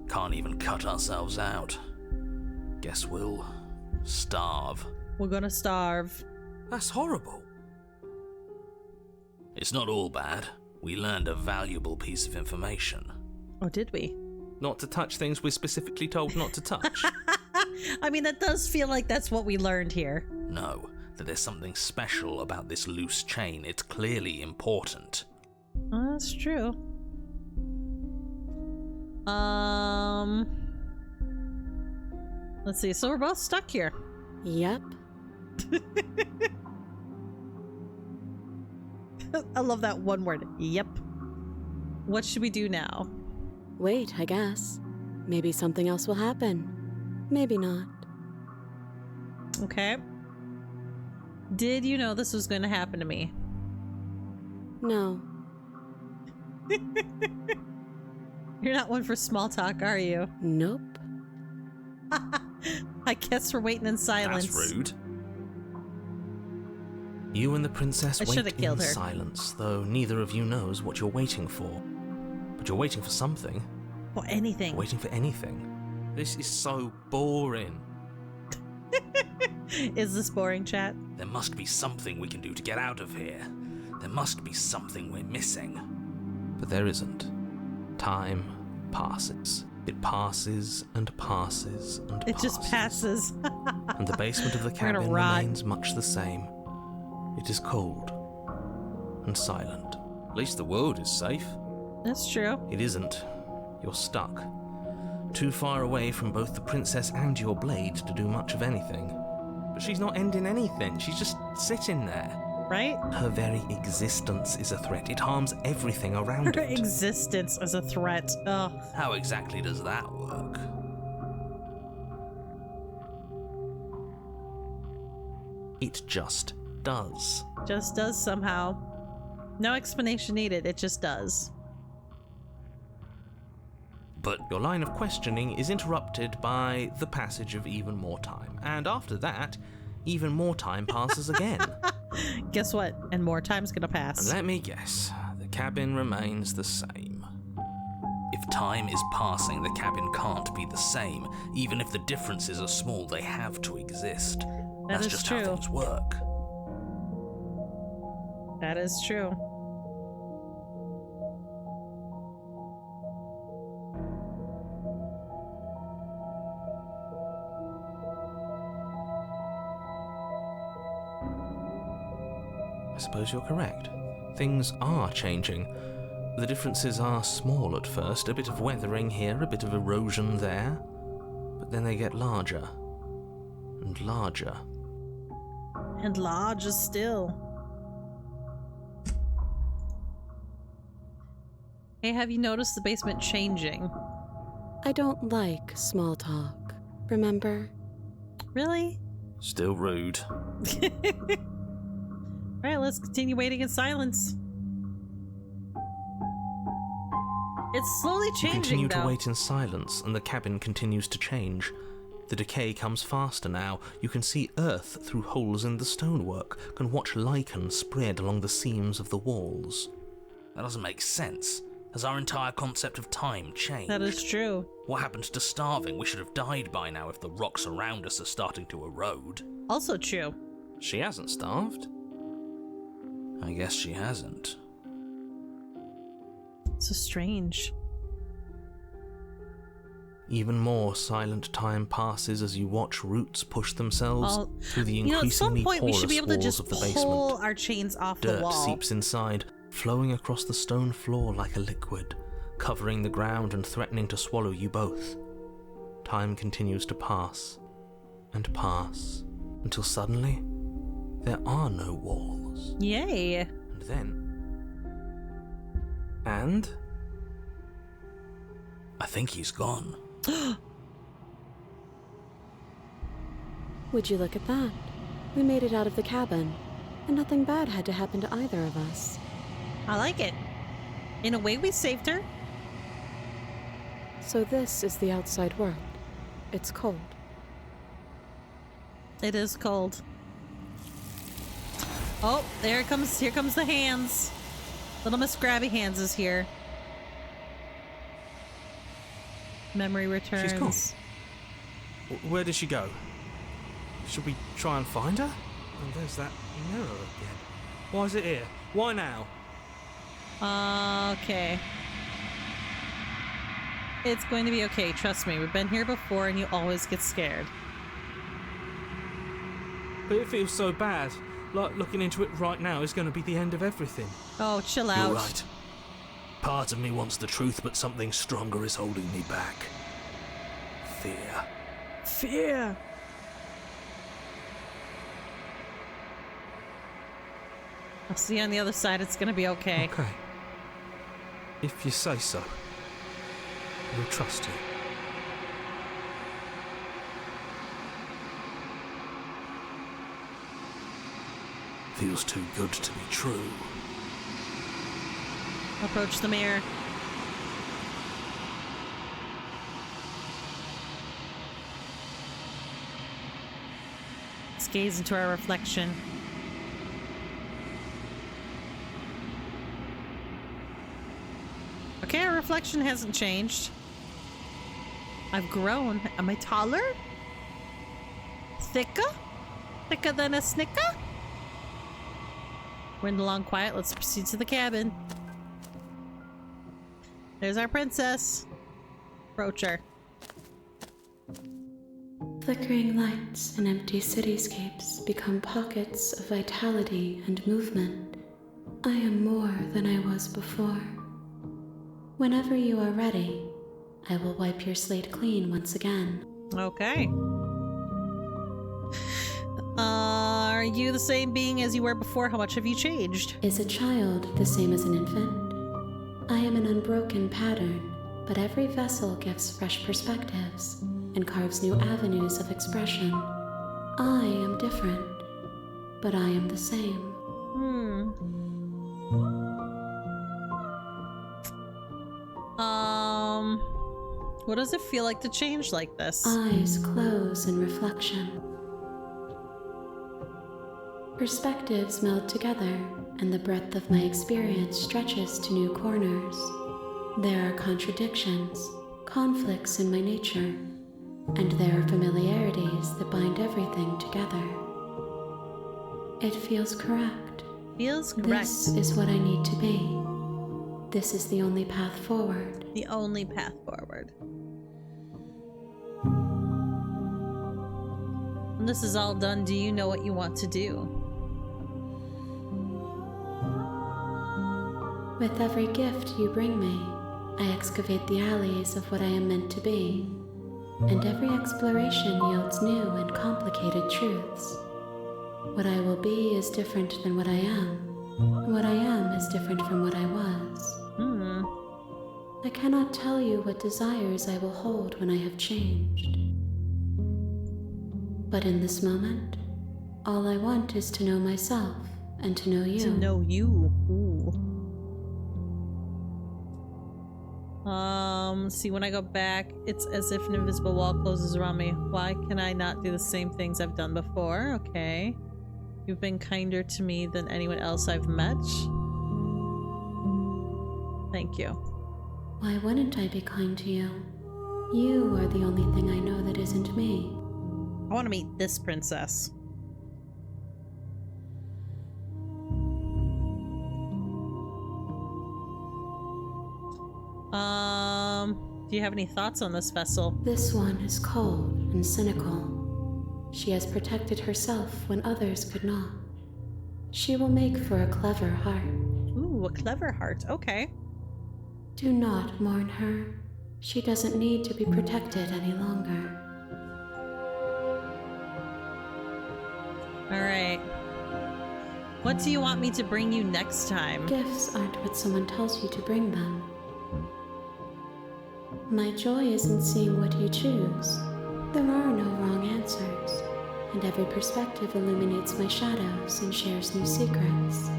Can't even cut ourselves out. Guess we'll starve. We're gonna starve. That's horrible. It's not all bad. We learned a valuable piece of information. Oh, did we? Not to touch things we're specifically told not to touch. I mean, that does feel like that's what we learned here. No, that there's something special about this loose chain. It's clearly important. Oh, that's true. Let's see. So we're both stuck here. Yep. I love that one word. Yep. What should we do now? Wait, I guess. Maybe something else will happen. Maybe not. Okay. Did you know this was going to happen to me? No. You're not one for small talk, are you? Nope. I guess we're waiting in silence. That's rude. You and the princess I wait shoulda killed in her. silence, though neither of you knows what you're waiting for. But you're waiting for something. Or anything. Waiting for anything. This is so boring. Is this boring, chat? There must be something we can do to get out of here. There must be something we're missing. But there isn't. Time passes. It passes and passes and It just passes. And the basement of the We're gonna cabin rot. remains much the same. It is cold and silent. At least the world is safe. That's true. It isn't. You're stuck. Too far away from both the princess and your blade to do much of anything. But she's not ending anything. She's just sitting there. Right? Her very existence is a threat. It harms everything around Her it. existence as a threat. Ugh. How exactly does that work? It just does. Just does somehow. No explanation needed. It just does. But Your line of questioning is interrupted by the passage of even more time. And after that, even more time passes again. Guess what? And more time's gonna And pass. let me guess, the cabin remains the same. if time is passing, the cabin can't be the same. Even if the differences are small, they have to exist. That's is just true. how things work. That is true. I suppose you're correct. Things are changing. The differences are small at first, a bit of weathering here, a bit of erosion there, but then they get larger and larger. And larger still. Hey, have you noticed the basement changing? I don't like small talk, remember? Really? Still rude. Alright, let's continue waiting in silence. It's slowly You changing, continue though. to wait in silence, and the cabin continues to change. The decay comes faster now. You can see earth through holes in the stonework, can watch lichen spread along the seams of the walls. That doesn't make sense. Has our entire concept of time changed? That is true. What happened to starving? We should have died by now if the rocks around us are starting to erode. Also true. She hasn't starved. I guess she hasn't. So strange. Even more silent time passes as you watch roots push themselves Well, through the at some increasingly point we porous should be able to walls just of the pull basement. our chains off the Dirt wall. seeps inside, flowing across the stone floor like a liquid, covering the ground and threatening to swallow you both. Time continues to pass and pass until suddenly there are no walls. Yay. And then. And. I think he's gone. Would you look at that? We made it out of the cabin, and nothing bad had to happen to either of us. I like it. In a way, we saved her. So this is the outside world. It's cold. It is cold. Oh, there it comes. Here comes the hands. Little Miss Grabby Hands is here. Memory returns. She's gone. Where did she go? Should we try and find her? And there's that mirror again. Why is it here? Why now? Okay. It's going to be okay. Trust me. We've been here before and you always get scared. But it feels so bad. Like looking into it right now is going to be the end of everything. Oh, chill out. You're right. Part of me wants the truth, but something stronger is holding me back. Fear. Fear. I'll see you on the other side. It's gonna be okay. Okay. If you say so. We'll trust you. Feels too good to be true. Approach the mirror. Let's gaze into our reflection. Okay, our reflection hasn't changed. I've grown. Am I taller? Thicker? Thicker than a snicker? Went along quiet. Let's proceed to the cabin. There's our princess. Approach her. Flickering lights and empty cityscapes become pockets of vitality and movement. I am more than I was before. Whenever you are ready, I will wipe your slate clean once again. Okay. Are you the same being as you were before? How much have you changed? Is a child the same as an infant? I am an unbroken pattern, but every vessel gives fresh perspectives and carves new avenues of expression. I am different, but I am the same. What does it feel like to change like this? Eyes close in reflection. Perspectives meld together, and the breadth of my experience stretches to new corners. There are contradictions, conflicts in my nature, and there are familiarities that bind everything together. It feels correct. Feels correct. This is what I need to be. This is the only path forward. The only path forward. When this is all done, do you know what you want to do? With every gift you bring me, I excavate the alleys of what I am meant to be, and every exploration yields new and complicated truths. What I will be is different than what I am, and what I am is different from what I was. I cannot tell you what desires I will hold when I have changed. But in this moment, all I want is to know myself and to know you. To know you. Ooh. See, when I go back, it's as if an invisible wall closes around me. Why can I not do the same things I've done before? Okay. You've been kinder to me than anyone else I've met. Thank you. Why wouldn't I be kind to you? You are the only thing I know that isn't me. I want to meet this princess. Do you have any thoughts on this vessel? This one is cold and cynical. She has protected herself when others could not. She will make for a clever heart. Ooh, a clever heart. Okay. Do not mourn her. She doesn't need to be protected any longer. All right. What do you want me to bring you next time? Gifts aren't what someone tells you to bring them. My joy is in seeing what you choose. There are no wrong answers, and every perspective illuminates my shadows and shares new secrets.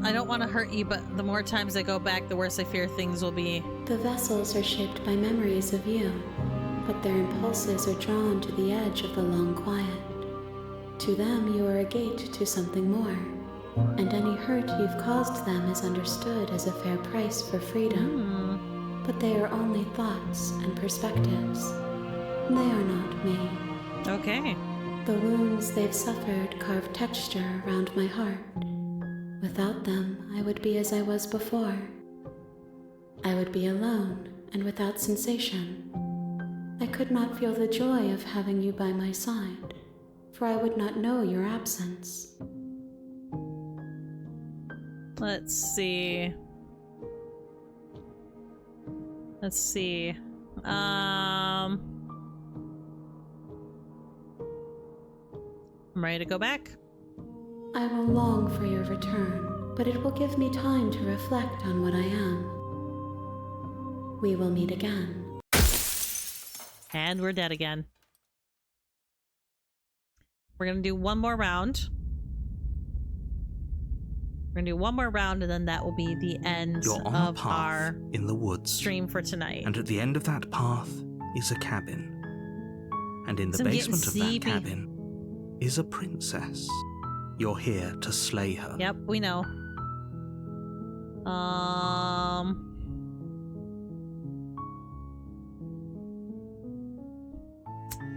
I don't want to hurt you, but the more times I go back, the worse I fear things will be. The vessels are shaped by memories of you, but their impulses are drawn to the edge of the long quiet. To them, you are a gate to something more, and any hurt you've caused them is understood as a fair price for freedom. But they are only thoughts and perspectives. They are not me. Okay. The wounds they've suffered carve texture around my heart. Without them, I would be as I was before. I would be alone and without sensation. I could not feel the joy of having you by my side, for I would not know your absence. Let's see. I'm ready to go back. I will long for your return, but it will give me time to reflect on what I am. We will meet again. And we're dead again. We're gonna do one more round. And then that will be the end You're on of a path our in the woods, stream for tonight. and at the end of that path is a cabin. And in the I'm getting basement of that sleepy. cabin is a princess. You're here to slay her. Yep, we know.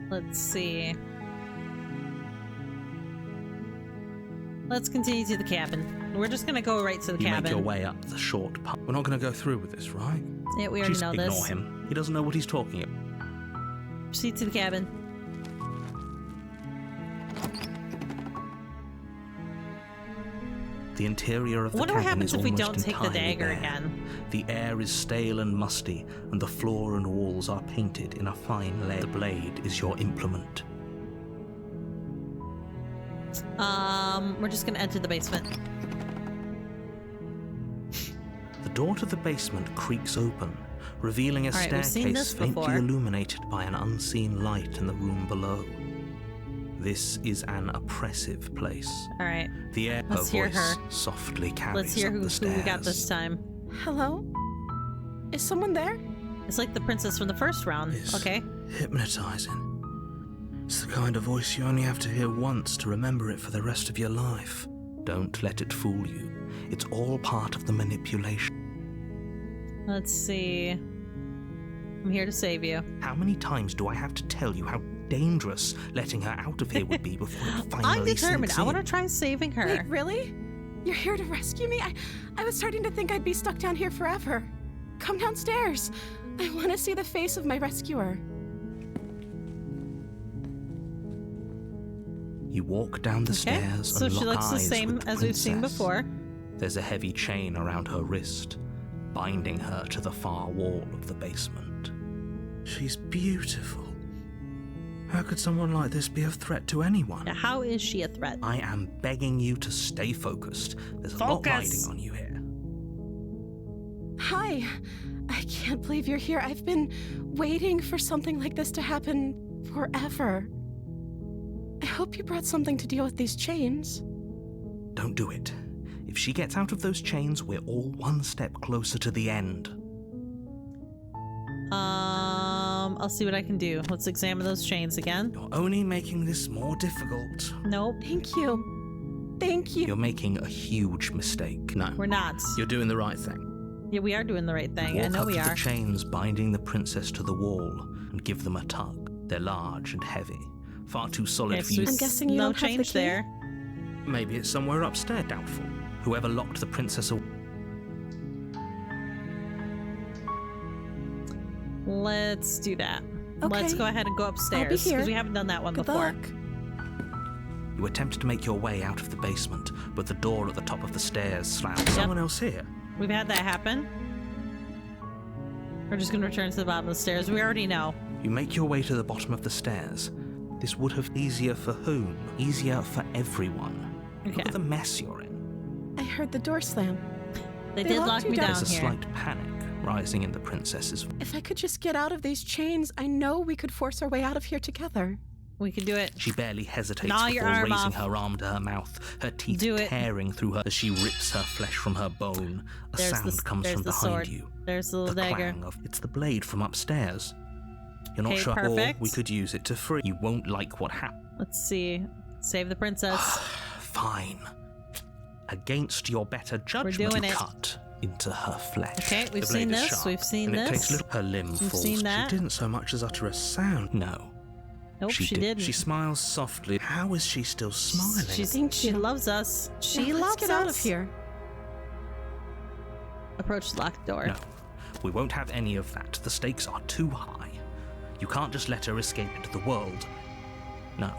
Let's see. Let's continue to the cabin. We're just gonna go right to the You cabin. make your way up the short path. We're not going to go through with this, right? Yeah, we already Just know ignore this. him. He doesn't know what he's talking about. Proceed to the cabin. The interior of I the wonder what cabin happens is if we almost don't take the entirely dagger bare. again. The air is stale and musty, and the floor and walls are painted in a fine lead. The blade is your implement. We're just gonna enter the basement. The door to the basement creaks open, revealing a All right, we've seen staircase this faintly before. illuminated by an unseen light in the room below. This is an oppressive place. All right, The air Let's her hear voice her. softly carries let's hear up who the stairs. we got this time. Hello? Is someone there? It's like the princess from the first round. It's Okay. hypnotizing. It's the kind of voice you only have to hear once to remember it for the rest of your life. Don't let it fool you. It's all part of the manipulation. Let's see. I'm here to save you. How many times do I have to tell you how dangerous letting her out of here would be before it finally I'm determined. sinks I want to in? try saving her. Wait, really? You're here to rescue me? I was starting to think I'd be stuck down here forever. Come downstairs. I want to see the face of my rescuer. You walk down the Okay. stairs So and she lock looks the eyes same with the as we've seen princess. before. There's a heavy chain around her wrist, binding her to the far wall of the basement. She's beautiful. How could someone like this be a threat to anyone? Now, how is she a threat? I am begging you to stay focused. There's a lot Focus. riding on you here. Hi. I can't believe you're here. I've been waiting for something like this to happen forever. I hope you brought something to deal with these chains. Don't do it. If she gets out of those chains, we're all one step closer to the end. I'll see what I can do. Let's examine those chains again. You're only making this more difficult. Nope, Thank you. Thank you. You're making a huge mistake. No, we're not. you're doing the right thing. Yeah, we are doing the right thing. I Walk know up we to are. the chains binding the princess to the wall and give them a tug. They're large and heavy, far too solid Okay, for so you. I'm guessing you no don't have the change key? there. Maybe it's somewhere upstairs. Doubtful. Whoever locked the princess away. Let's do that. Let's Okay. go ahead and go upstairs here. because we haven't done that one Good before. luck. You attempt to make your way out of the basement, but the door at the top of the stairs slams. Someone else here. We've had that happen. We're just gonna return to the bottom of the stairs. We already know. You make your way to the bottom of the stairs. This would have easier for whom? Easier for everyone. Look Okay. at the mess you're in. I heard the door slam. They They did locked lock you me down. down There's a here. slight panic rising in the princess's. If I could just get out of these chains, I know we could force our way out of here together. We can do it. She barely hesitates Gnaw your before arm raising off. her arm to her mouth, her teeth Do it. tearing through her as she rips her flesh from her bone. A There's sound the, comes there's from the behind sword. you. There's the little The dagger. clang of it's the blade from upstairs. You're not Okay, sure. perfect. Or we could use it to free. You won't like what happened. Let's see. Save the princess. Fine. Against your better judgment, doing you it. cut into her flesh. Okay, we've The blade seen is this, sharp, we've seen and this. It takes little. Her limb We've falls. seen that. She didn't so much as utter a sound. No. Nope, she did. didn't. She smiles softly. How is she still smiling? She loves us. She Now, loves let's get us. out of here. Approach the locked door. No, we won't have any of that. The stakes are too high. You can't just let her escape into the world. No.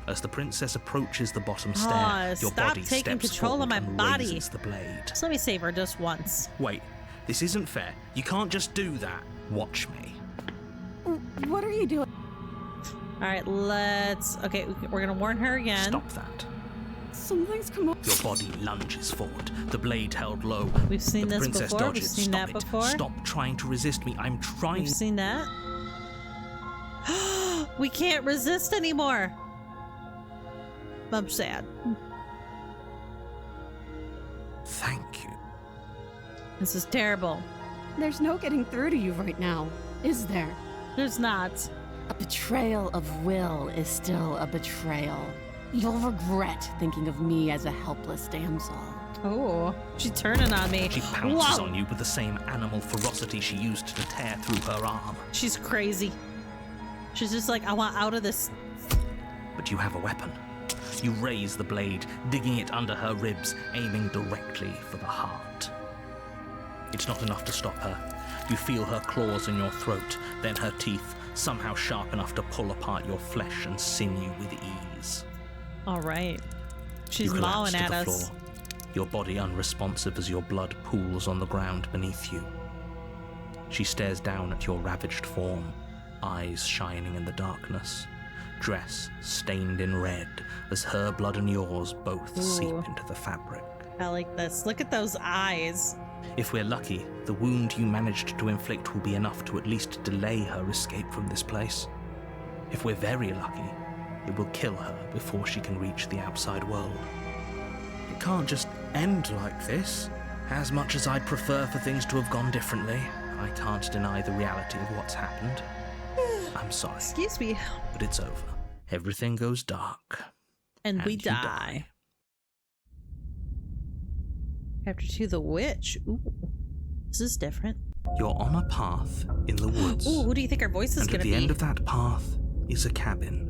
As the princess approaches the bottom stair, your stop body taking steps control of forward my and body. raises the blade. So let me save her just once. Wait, this isn't fair. You can't just do that. Watch me. What are you doing? All right, let's. Okay, we're gonna warn her again. Stop that. Something's come up. Your body lunges forward, the blade held low. We've seen the this princess before. We've dodges. seen Stop that it. before. Stop trying to resist me. I'm trying. We've seen that. We can't resist anymore. I'm sad. Thank you. This is terrible. There's no getting through to you right now, is there? There's not. A betrayal of will is still a betrayal. You'll regret thinking of me as a helpless damsel. Oh, she's turning on me. She pounces Whoa. on you with the same animal ferocity she used to tear through her arm. She's crazy. She's just like, I want out of this. But you have a weapon. You raise the blade, digging it under her ribs, aiming directly for the heart. It's not enough to stop her. You feel her claws in your throat, then her teeth, somehow sharp enough to pull apart your flesh and sinew with ease. All right. She's You collapse mauling to at the us. floor, your body unresponsive as your blood pools on the ground beneath you. She stares down at your ravaged form, eyes shining in the darkness, dress stained in red as her blood and yours both seep Ooh. into the fabric. I like this. Look at those eyes. If we're lucky, the wound you managed to inflict will be enough to at least delay her escape from this place. If we're very lucky, it will kill her before she can reach the outside world. It can't just end like this. As much as I'd prefer for things to have gone differently, I can't deny the reality of what's happened. I'm sorry, Excuse me. but it's over. Everything goes dark. And we you die. Chapter 2, The Witch. Ooh. This is different. You're on a path in the woods. Ooh, who do you think our voice is And going at to the be? end of that path is a cabin.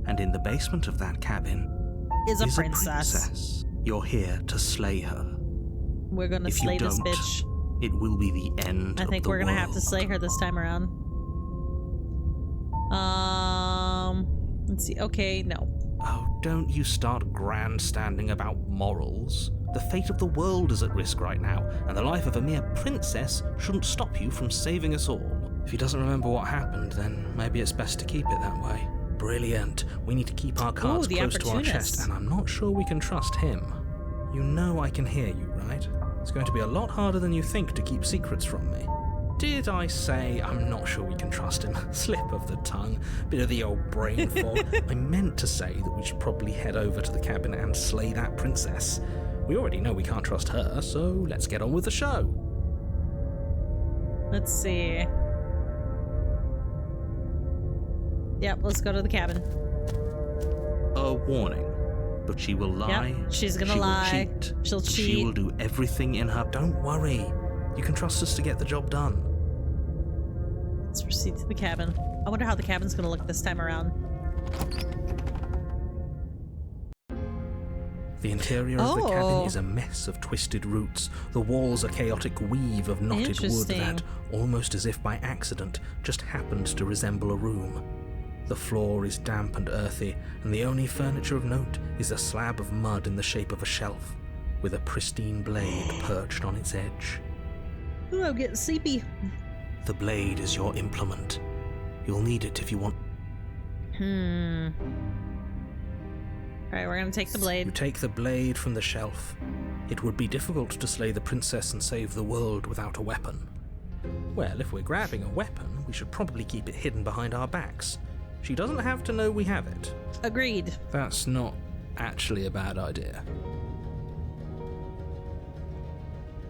And in the basement of that cabin is a is princess. a princess. You're here to slay her. We're going to If you slay this don't, bitch. It will be the end I think of the we're going to have to world. slay her this time around. Let's see. Okay, no. Oh, don't you start grandstanding about morals. The fate of the world is at risk right now, and the life of a mere princess shouldn't stop you from saving us all. If he doesn't remember what happened, then maybe it's best to keep it that way. Brilliant. We need to keep our cards the close to our opportunist. chest, and I'm not sure we can trust him. You know I can hear you, right? It's going to be a lot harder than you think to keep secrets from me. Did I say I'm not sure we can trust him? Slip of the tongue, bit of the old brain fog. I meant to say that we should probably head over to the cabin and slay that princess. We already know we can't trust her, so let's get on with the show. Let's see. Yep, let's go to the cabin. A warning, but she will lie. Yep, she's gonna she lie. Will cheat. She'll She cheat. will do everything in her. Don't worry. You can trust us to get the job done. Let's proceed to the cabin. I wonder how the cabin's gonna look this time around. The interior of the cabin Oh. is a mess of twisted roots. The walls a chaotic weave of knotted wood Interesting. that, almost as if by accident, just happened to resemble a room. The floor is damp and earthy, and the only furniture of note is a slab of mud in the shape of a shelf, with a pristine blade perched on its edge. Ooh, I'm getting sleepy. The blade is your implement. You'll need it if you want. Alright, we're gonna take the You blade. take the blade from the shelf. It would be difficult to slay the princess and save the world without a weapon. Well, if we're grabbing a weapon, we should probably keep it hidden behind our backs. She doesn't have to know we have it. Agreed. That's not actually a bad idea.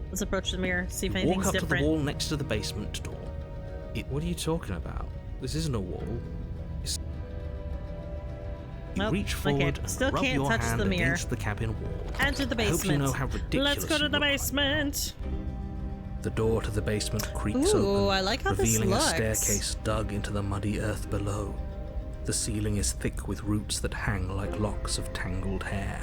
Let's approach the mirror, see if You anything's walk up to the different. wall next to the basement door. What are you talking about? This isn't a wall. You Nope, reach okay, forward and still rub can't your touch hand the mirror. against the cabin wall. Enter the I hope you basement. know how ridiculous Let's go to you the look like. basement. The door to the basement creaks Ooh, open, I like how this revealing a looks. staircase dug into the muddy earth below. The ceiling is thick with roots that hang like locks of tangled hair.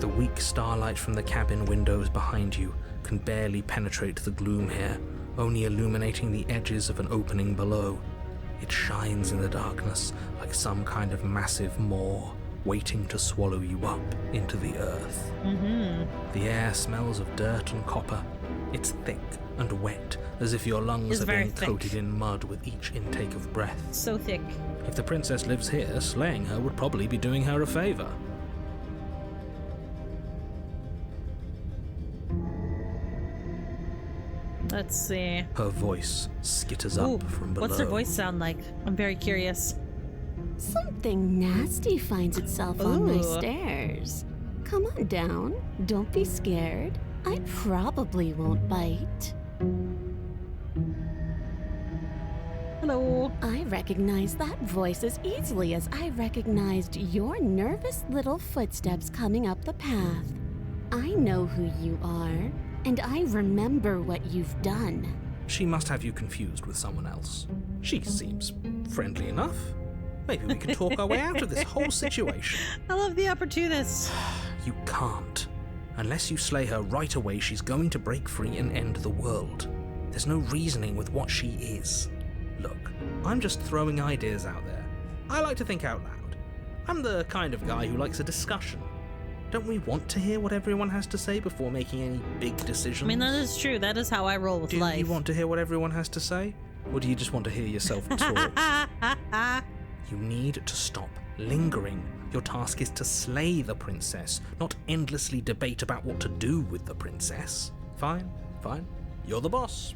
The weak starlight from the cabin windows behind you can barely penetrate the gloom here, only illuminating the edges of an opening below. It shines in the darkness like some kind of massive maw waiting to swallow you up into the earth. The air smells of dirt and copper. It's thick and wet, as if your lungs It's are very being thick. coated in mud with each intake of breath. So thick. If the princess lives here, slaying her would probably be doing her a favor. Let's see. Her voice skitters Ooh, up from below. what's her voice sound like? I'm very curious. Something nasty finds itself on my Ooh. stairs. Come on down. Don't be scared. I probably won't bite. Hello. I recognize that voice as easily as I recognized your nervous little footsteps coming up the path. I know who you are, and I remember what you've done. She must have you confused with someone else. She seems friendly enough. Maybe we can talk our way out of this whole situation. I love the opportunist. You can't. Unless you slay her right away, she's going to break free and end the world. There's no reasoning with what she is. Look, I'm just throwing ideas out there. I like to think out loud. I'm the kind of guy who likes a discussion. Don't we want to hear what everyone has to say before making any big decisions? I mean, that is true. That is how I roll with Do life. you want to hear what everyone has to say? Or do you just want to hear yourself talk? You need to stop lingering. Your task is to slay the princess, not endlessly debate about what to do with the princess. Fine, fine. You're the boss.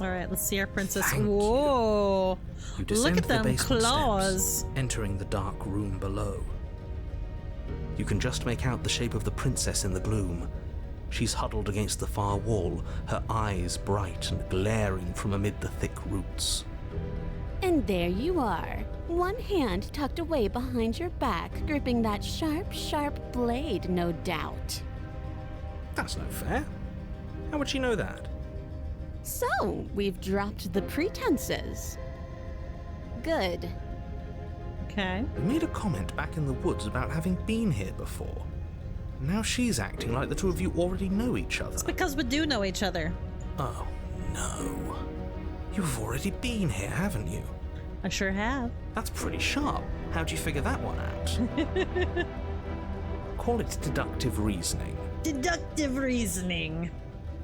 All right, let's see our princess. Thank you. Whoa. You descend Look at the them basement claws. steps, entering the dark room below. You can just make out the shape of the princess in the gloom. She's huddled against the far wall, her eyes bright and glaring from amid the thick roots. And there you are, one hand tucked away behind your back, gripping that sharp, sharp blade, no doubt. That's no fair. How would she know that? So, we've dropped the pretenses. Good. Okay. We made a comment back in the woods about having been here before. Now she's acting like the two of you already know each other. It's because we do know each other. Oh, no. You've already been here, haven't you? I sure have. That's pretty sharp. How'd you figure that one out? Call it deductive reasoning. Deductive reasoning.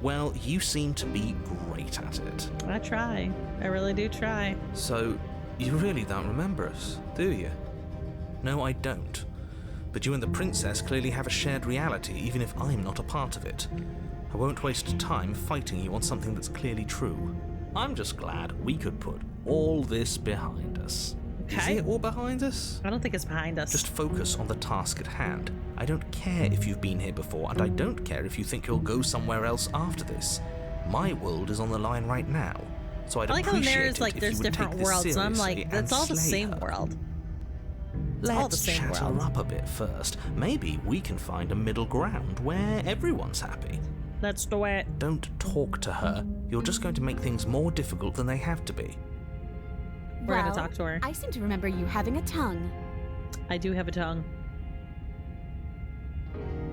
Well, you seem to be great at it. I try. I really do try. So, you really don't remember us, do you? No, I don't. But you and the princess clearly have a shared reality, even if I'm not a part of it. I won't waste time fighting you on something that's clearly true. I'm just glad we could put all this behind us. Is Okay. it all behind us? I don't think it's behind us. Just focus on the task at hand. I don't care if you've been here before, and I don't care if you think you'll go somewhere else after this. My world is on the line right now, so I'd I like how appreciate there's it like if there's you would different take this worlds, and I'm seriously like, and it's all the slay same her. world. Let's all the same chat world. her up a bit first. Maybe we can find a middle ground where everyone's happy. Let's do it. Don't talk to her. You're just going to make things more difficult than they have to be. We're gonna Well, talk to her. I seem to remember you having a tongue. I do have a tongue.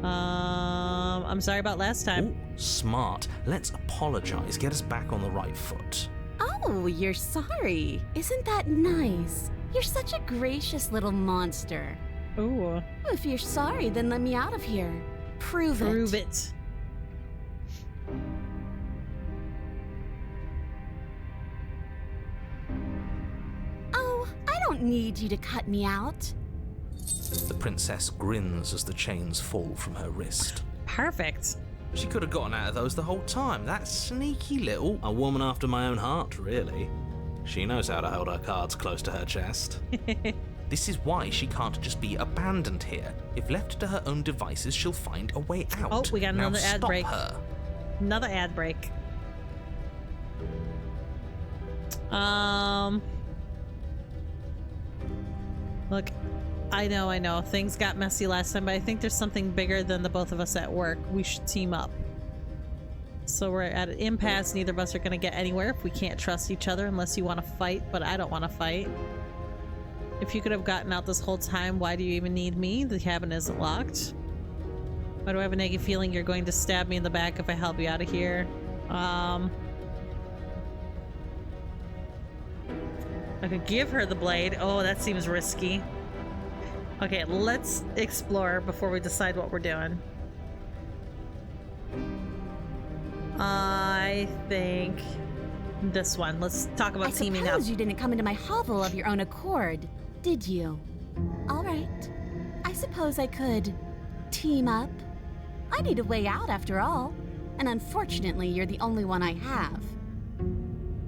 I'm sorry about last time. Ooh, smart. Let's apologize. Get us back on the right foot. Oh, you're sorry. Isn't that nice? You're such a gracious little monster. Ooh. If you're sorry, then let me out of here. Prove it. Prove it. Oh, I don't need you to cut me out. The princess grins as the chains fall from her wrist. Perfect. She could have gotten out of those the whole time. That sneaky little... A woman after my own heart, really. She knows how to hold her cards close to her chest. This is why she can't just be abandoned here. If left to her own devices, she'll find a way out. Oh, we got Now another ad stop break. her. Another ad break. Look, I know. Things got messy last time, but I think there's something bigger than the both of us at work. We should team up. So we're at an impasse. Neither of us are going to get anywhere if we can't trust each other unless you want to fight, but I don't want to fight. If you could have gotten out this whole time, why do you even need me? The cabin isn't locked. Why do I have a nagging feeling you're going to stab me in the back if I help you out of here? I could give her the blade. Oh, that seems risky. Okay, let's explore before we decide what we're doing. I think this one. Let's talk about teaming up. I suppose you didn't come into my hovel of your own accord, did you? All right. I suppose I could team up. I need a way out after all. And unfortunately, you're the only one I have.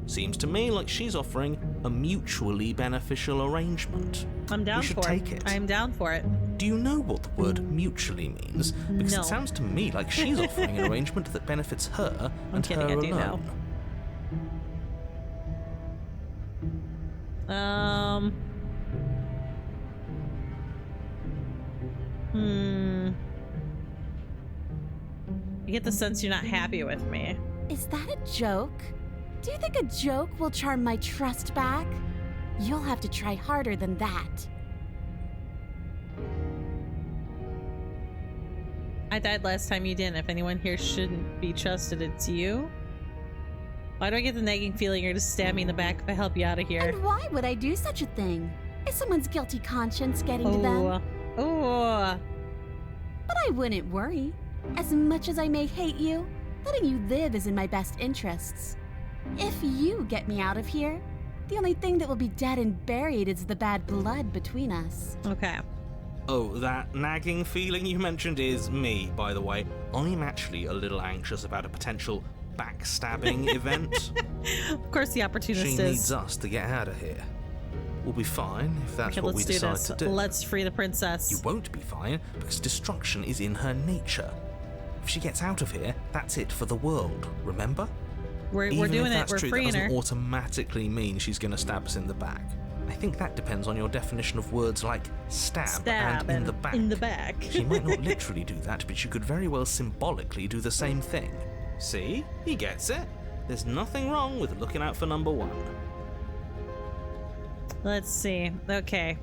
Seems to me like she's offering a mutually beneficial arrangement. I'm down We should for take it. it. I'm down for it. Do you know what the word mutually means? Because No. it sounds to me like she's offering an arrangement that benefits her and kidding, her I do know. alone. I get the sense you're not happy with me. Is that a joke? Do you think a joke will charm my trust back? You'll have to try harder than that. I died last time you didn't. If anyone here shouldn't be trusted, it's you. Why do I get the nagging feeling you're gonna stab me in the back if I help you out of here? And why would I do such a thing? Is someone's guilty conscience getting to them? Oh. But I wouldn't worry. As much as I may hate you, letting you live is in my best interests. If you get me out of here, the only thing that will be dead and buried is the bad blood between us. Okay. Oh, that nagging feeling you mentioned is me, by the way. I'm actually a little anxious about a potential backstabbing event. Of course the opportunist She is. needs us to get out of here. We'll be fine if that's Okay, what we let's do decide this. to do. Let's free the princess. You won't be fine because destruction is in her nature. If she gets out of here, that's it for the world, remember? We're Even doing if it. that's We're true, freeing that her. doesn't automatically mean she's going to stab us in the back. I think that depends on your definition of words like stab and in the back. In the back. She might not literally do that, but she could very well symbolically do the same thing. See? He gets it. There's nothing wrong with looking out for number one. Let's see. Okay.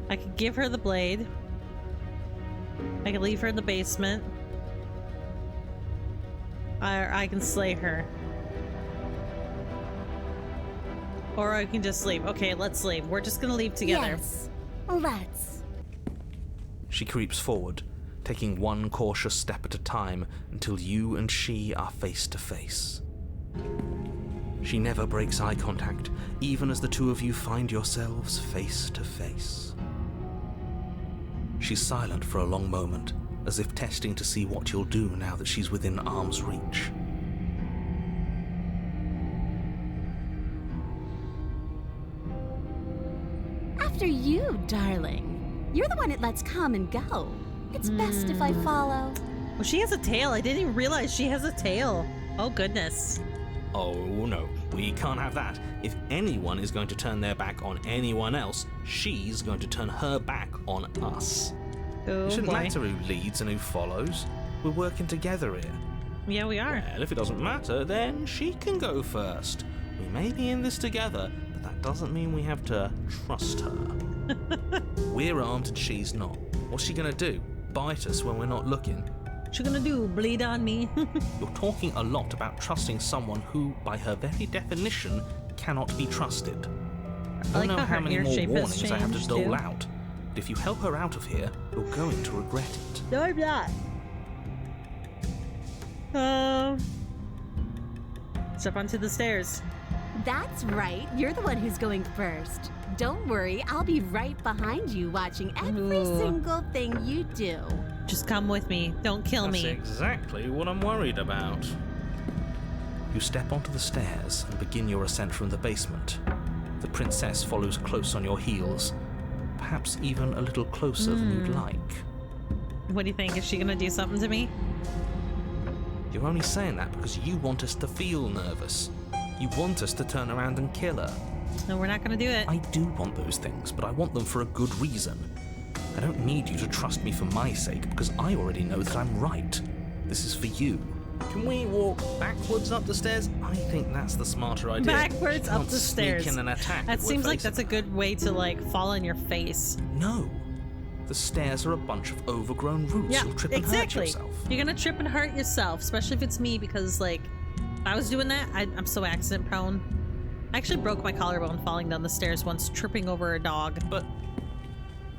I could give her the blade. I could leave her in the basement. I can slay her. Or I can just leave. Okay, let's leave. We're just gonna leave together. Yes, let's. She creeps forward, taking one cautious step at a time until you and she are face to face. She never breaks eye contact, even as the two of you find yourselves face to face. She's silent for a long moment, as if testing to see what you'll do now that she's within arm's reach. After you, darling. You're the one that lets come and go. It's best if I follow. Well, she has a tail. I didn't even realize she has a tail. Oh, goodness. Oh no, we can't have that. If anyone is going to turn their back on anyone else, she's going to turn her back on us. Oh, It shouldn't boy. matter who leads and who follows. We're working together here. Yeah, we are. Well, if it doesn't matter, then she can go first. We may be in this together, but but that doesn't mean we have to trust her. We're armed and she's not. What's she gonna do? Bite us when we're not looking? What you gonna do? Bleed on me? You're talking a lot about trusting someone who, by her very definition, cannot be trusted. I don't know how many more warnings I have to dole out, but if you help her out of here, you're going to regret it. No, I'm not. Step onto the stairs. That's right. You're the one who's going first. Don't worry, I'll be right behind you watching every Ooh. single thing you do. Just come with me. Don't kill That's me. exactly what I'm worried about. You step onto the stairs and begin your ascent from the basement. The princess follows close on your heels, perhaps even a little closer than you'd like. What do you think? Is she gonna do something to me? You're only saying that because you want us to feel nervous. You want us to turn around and kill her. No, we're not gonna do it. I do want those things, but I want them for a good reason. I don't need you to trust me for my sake, because I already know that I'm right. This is for you. Can we walk backwards up the stairs? I think that's the smarter idea. Backwards She up can't the stairs. Sneak in and attack That if we're seems like facing that's a good way to like fall on your face. No. The stairs are a bunch of overgrown roots. Yeah, You'll trip and hurt exactly. yourself. You're gonna trip and hurt yourself, especially if it's me, because like, if I was doing that, I'm so accident prone. I actually broke my collarbone falling down the stairs once, tripping over a dog. But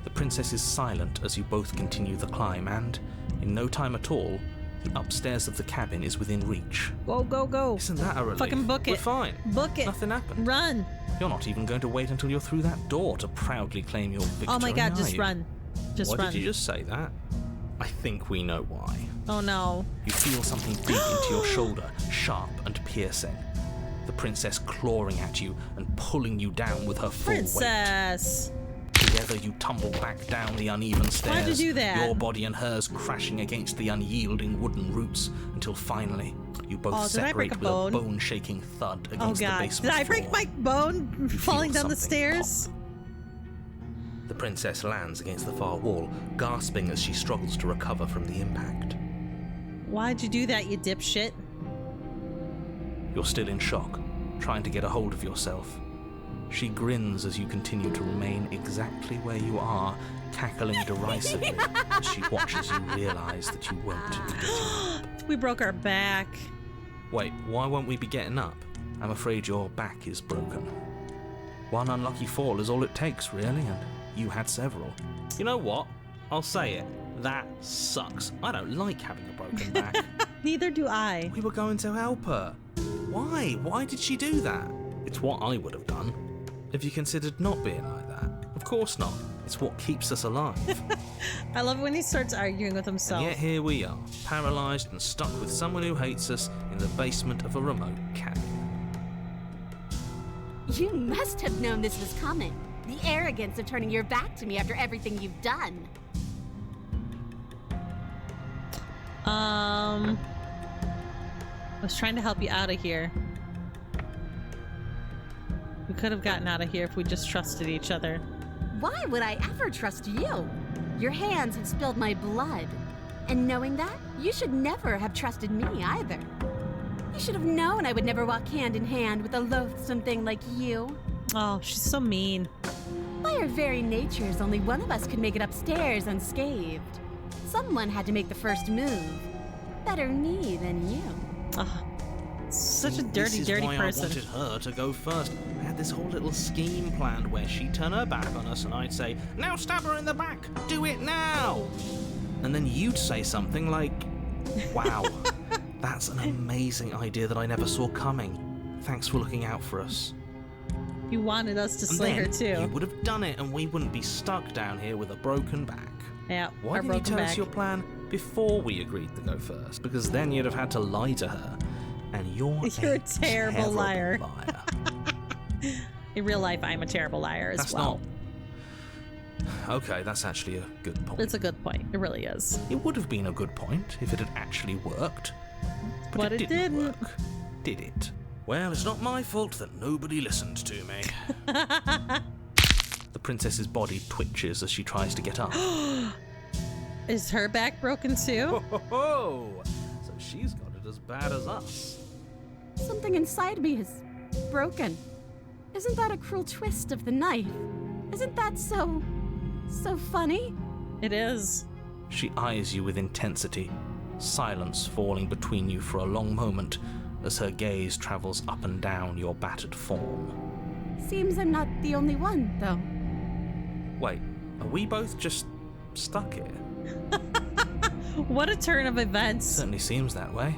the princess is silent as you both continue the climb, and in no time at all, the upstairs of the cabin is within reach. Go, go, go. Isn't that a relief? Fucking book We're it. fine. Book it. Nothing happened. Run. You're not even going to wait until you're through that door to proudly claim your victory. Oh my god, are just you? run. Just Why run. did you just say that? I think we know why. Oh no. You feel something dig into your shoulder, sharp and piercing. The princess clawing at you and pulling you down with her full weight. Princess. Together you tumble back down the uneven stairs. Why'd you do that? Your body and hers crashing against the unyielding wooden roots until finally you both Oh, did I break separate a with bone? a bone-shaking thud Oh against the god. basement Did I break floor. my bone You falling feel down the something stairs? pop. The princess lands against the far wall, gasping as she struggles to recover from the impact. Why'd you do that, you dipshit? You're still in shock, trying to get a hold of yourself. She grins as you continue to remain exactly where you are, cackling derisively as she watches you realize that you won't be getting up. We broke our back. Wait, why won't we be getting up? I'm afraid your back is broken. One unlucky fall is all it takes, really, and you had several. You know what? I'll say it. That sucks. I don't like having a broken back. Neither do I. We were going to help her. Why? Why did she do that? It's what I would have done. Have you considered not being like that? Of course not. It's what keeps us alive. I love it when he starts arguing with And himself. yet here we are, paralysed and stuck with someone who hates us in the basement of a remote cabin. You must have known this was coming. The arrogance of turning your back to me after everything you've done. I was trying to help you out of here. We could have gotten out of here if we just trusted each other. Why would I ever trust you? Your hands have spilled my blood. And knowing that, you should never have trusted me either. You should have known I would never walk hand in hand with a loathsome thing like you. Oh, she's so mean. By our very natures, only one of us could make it upstairs unscathed. Someone had to make the first move. Better me than you. Oh, such a This dirty, is dirty why person. I wanted her to go first. I had this whole little scheme planned where she'd turn her back on us and I'd say, "Now stab her in the back! Do it now!" And then you'd say something like, "Wow, that's an amazing idea that I never saw coming. Thanks for looking out for us." You wanted us to And slay her then too. you would have done it and we wouldn't be stuck down here with a broken back. Yeah, Why our didn't you broken tell back. us your plan before we agreed to go first? Because then you'd have had to lie to her. And you're You're a terrible liar. liar. In real life, I'm a terrible liar as That's well. not... Okay, that's actually a good point. It's a good point. It really is. It would have been a good point if it had actually worked. But it didn't work, did it? Well, it's not my fault that nobody listened to me. The princess's body twitches as she tries to get up. Is her back broken too? Ho! So she's got it as bad as us. Something inside me is broken. Isn't that a cruel twist of the knife? Isn't that so funny? It is. She eyes you with intensity, silence falling between you for a long moment as her gaze travels up and down your battered form. Seems I'm not the only one, though. Wait, are we both just stuck here? What a turn of events. Certainly seems that way.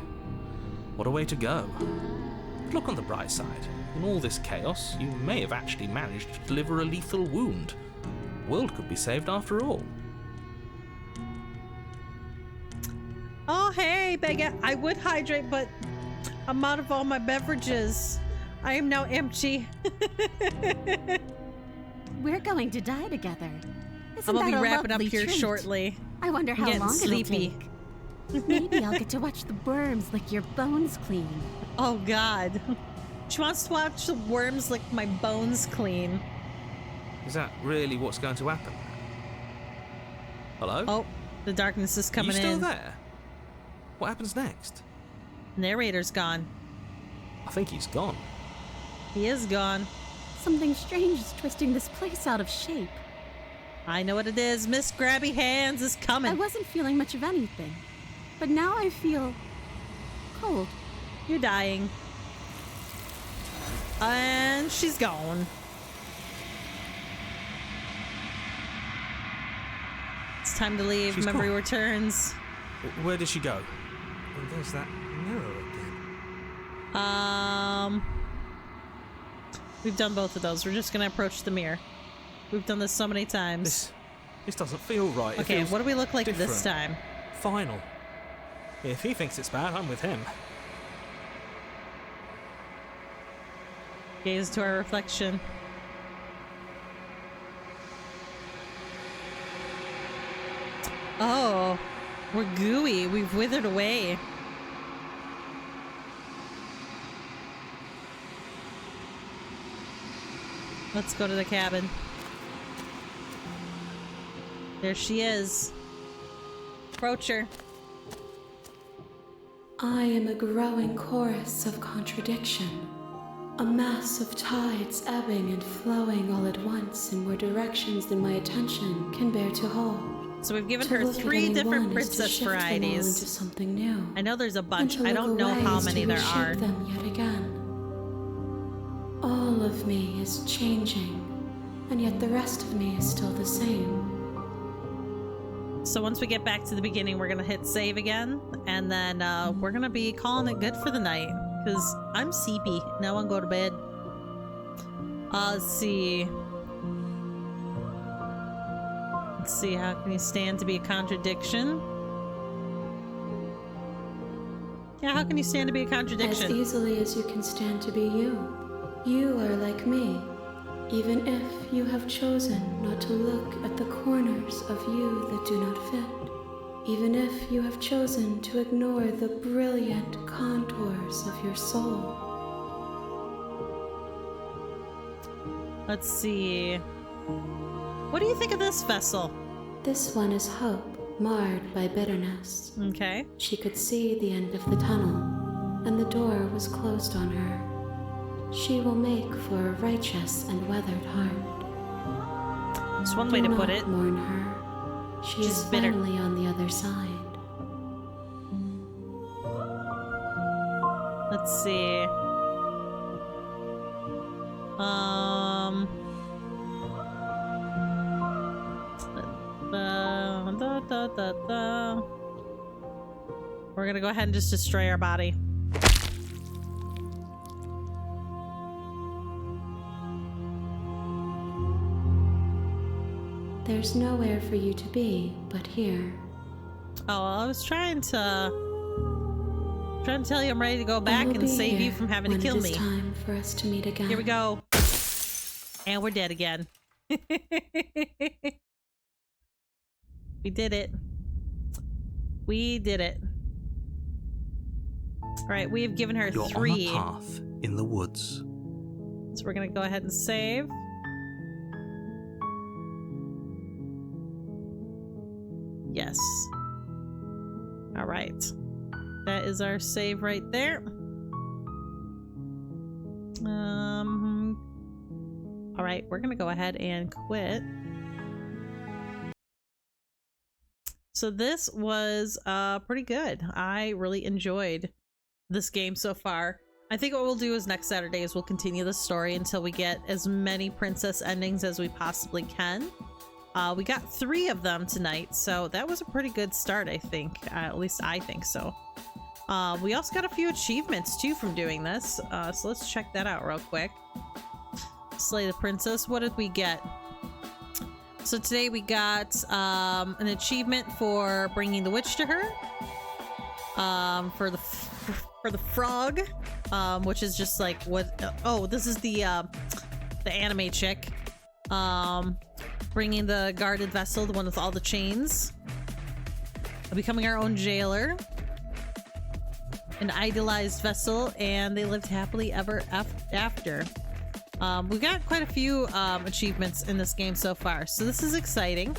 What a way to go. But look on the bright side. In all this chaos, you may have actually managed to deliver a lethal wound. The world could be saved after all. Oh, hey, Baguette. I would hydrate, but I'm out of all my beverages. I am now empty. We're going to die together. Isn't I'm gonna that be a wrapping up lovely here treat? shortly. I wonder I'm how getting long sleepy. it'll take. Maybe I'll get to watch the worms lick your bones clean. Oh, God. She wants to watch the worms lick my bones clean. Is that really what's going to happen? Hello? Oh, the darkness is coming Are you still in. there? What happens next? Narrator's gone. I think he's gone. He is gone. Something strange is twisting this place out of shape. I know what it is. Miss Grabby Hands is coming. I wasn't feeling much of anything, but now I feel cold. You're dying. And she's gone. It's time to leave. She's Memory gone. returns. Where did she go? And there's that mirror again. We've done both of those. We're just gonna approach the mirror. We've done this so many times. This doesn't feel right. It Okay, feels what do we look like this different. time? Final. If he thinks it's bad, I'm with him. Gaze to our reflection. Oh, we're gooey. We've withered away. Let's go to the cabin. There she is. Approach her. I am a growing chorus of contradiction, a mass of tides ebbing and flowing all at once in more directions than my attention can bear to hold. So we've given To her look at 3 any different one is to princess shift them all into varieties. something new. I know there's a And bunch. to I look don't know away how is to many there reshape are. them yet again. All of me is changing, and yet the rest of me is still the same. So once we get back to the beginning, we're gonna hit save again, and then we're gonna be calling it good for the night, because I'm sleepy. Now I'll go to bed. Let's see. Let's see, how can you stand to be a contradiction? Yeah, how can you stand to be a As contradiction? easily as you can stand to be you. You are like me, even if you have chosen not to look at the corners of you that do not fit. Even if you have chosen to ignore the brilliant contours of your soul. Let's see. What do you think of this vessel? This one is hope, marred by bitterness. Okay. She could see the end of the tunnel, and the door was closed on her. She will make for a righteous and weathered heart. That's one way to Do put not it. mourn her. She She's is bitter. finally on the other side. Let's see. We're gonna go ahead and just destroy our body. There's nowhere for you to be but here. Oh, I was trying to tell you I'm ready to go I back will and be save you here from having to when kill it is me. time for us to meet again. Here we go. And we're dead again. We did it. We did it. Alright, we have given her You're 3. on a path in the woods. So we're gonna go ahead and save. Yes. Alright. That is our save right there. All right, we're gonna go ahead and quit. So this was pretty good. I really enjoyed this game so far. I think what we'll do is next Saturday is we'll continue the story until we get as many princess endings as we possibly can. We got 3 of them tonight, so that was a pretty good start, I think. At least I think so. We also got a few achievements too from doing this, so let's check that out real quick. Slay the princess. What did we get? So today we got an achievement for bringing the witch to her. For the frog, which is just like what? Oh, this is the anime chick. Bringing the guarded vessel, the one with all the chains. Becoming our own jailer. An idolized vessel, and they lived happily ever after. We got quite a few achievements in this game so far, so this is exciting,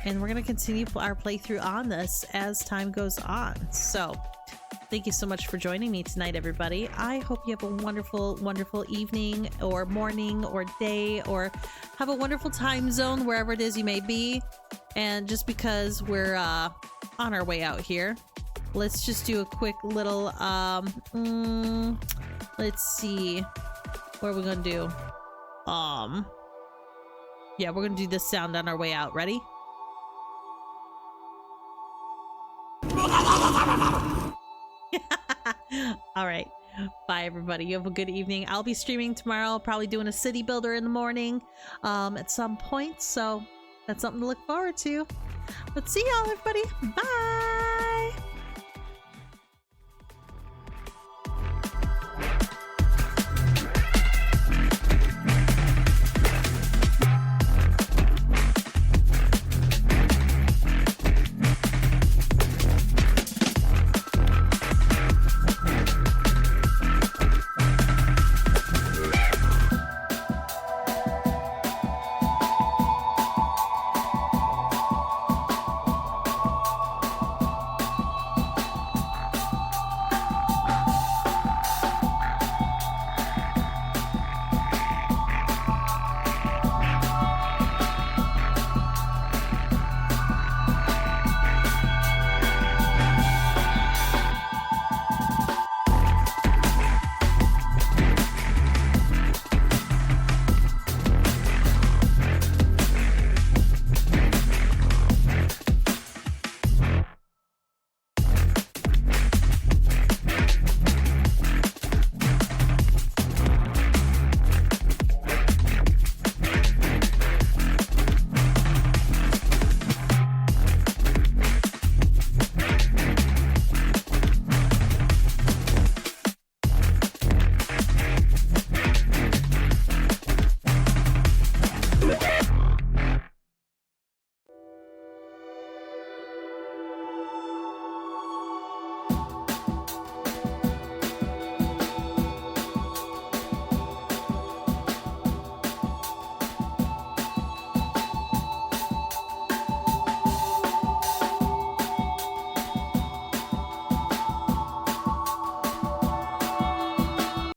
and we're gonna continue our playthrough on this as time goes on. So thank you so much for joining me tonight, everybody. I hope you have a wonderful, wonderful evening or morning or day, or have a wonderful time zone wherever it is you may be. And just because we're on our way out here, let's just do a quick little let's see, what are we gonna do? Yeah, we're gonna do this sound on our way out. Ready? All right, bye everybody. You have a good evening. I'll be streaming tomorrow, probably doing a city builder in the morning at some point, so that's something to look forward to. But see y'all, everybody. Bye.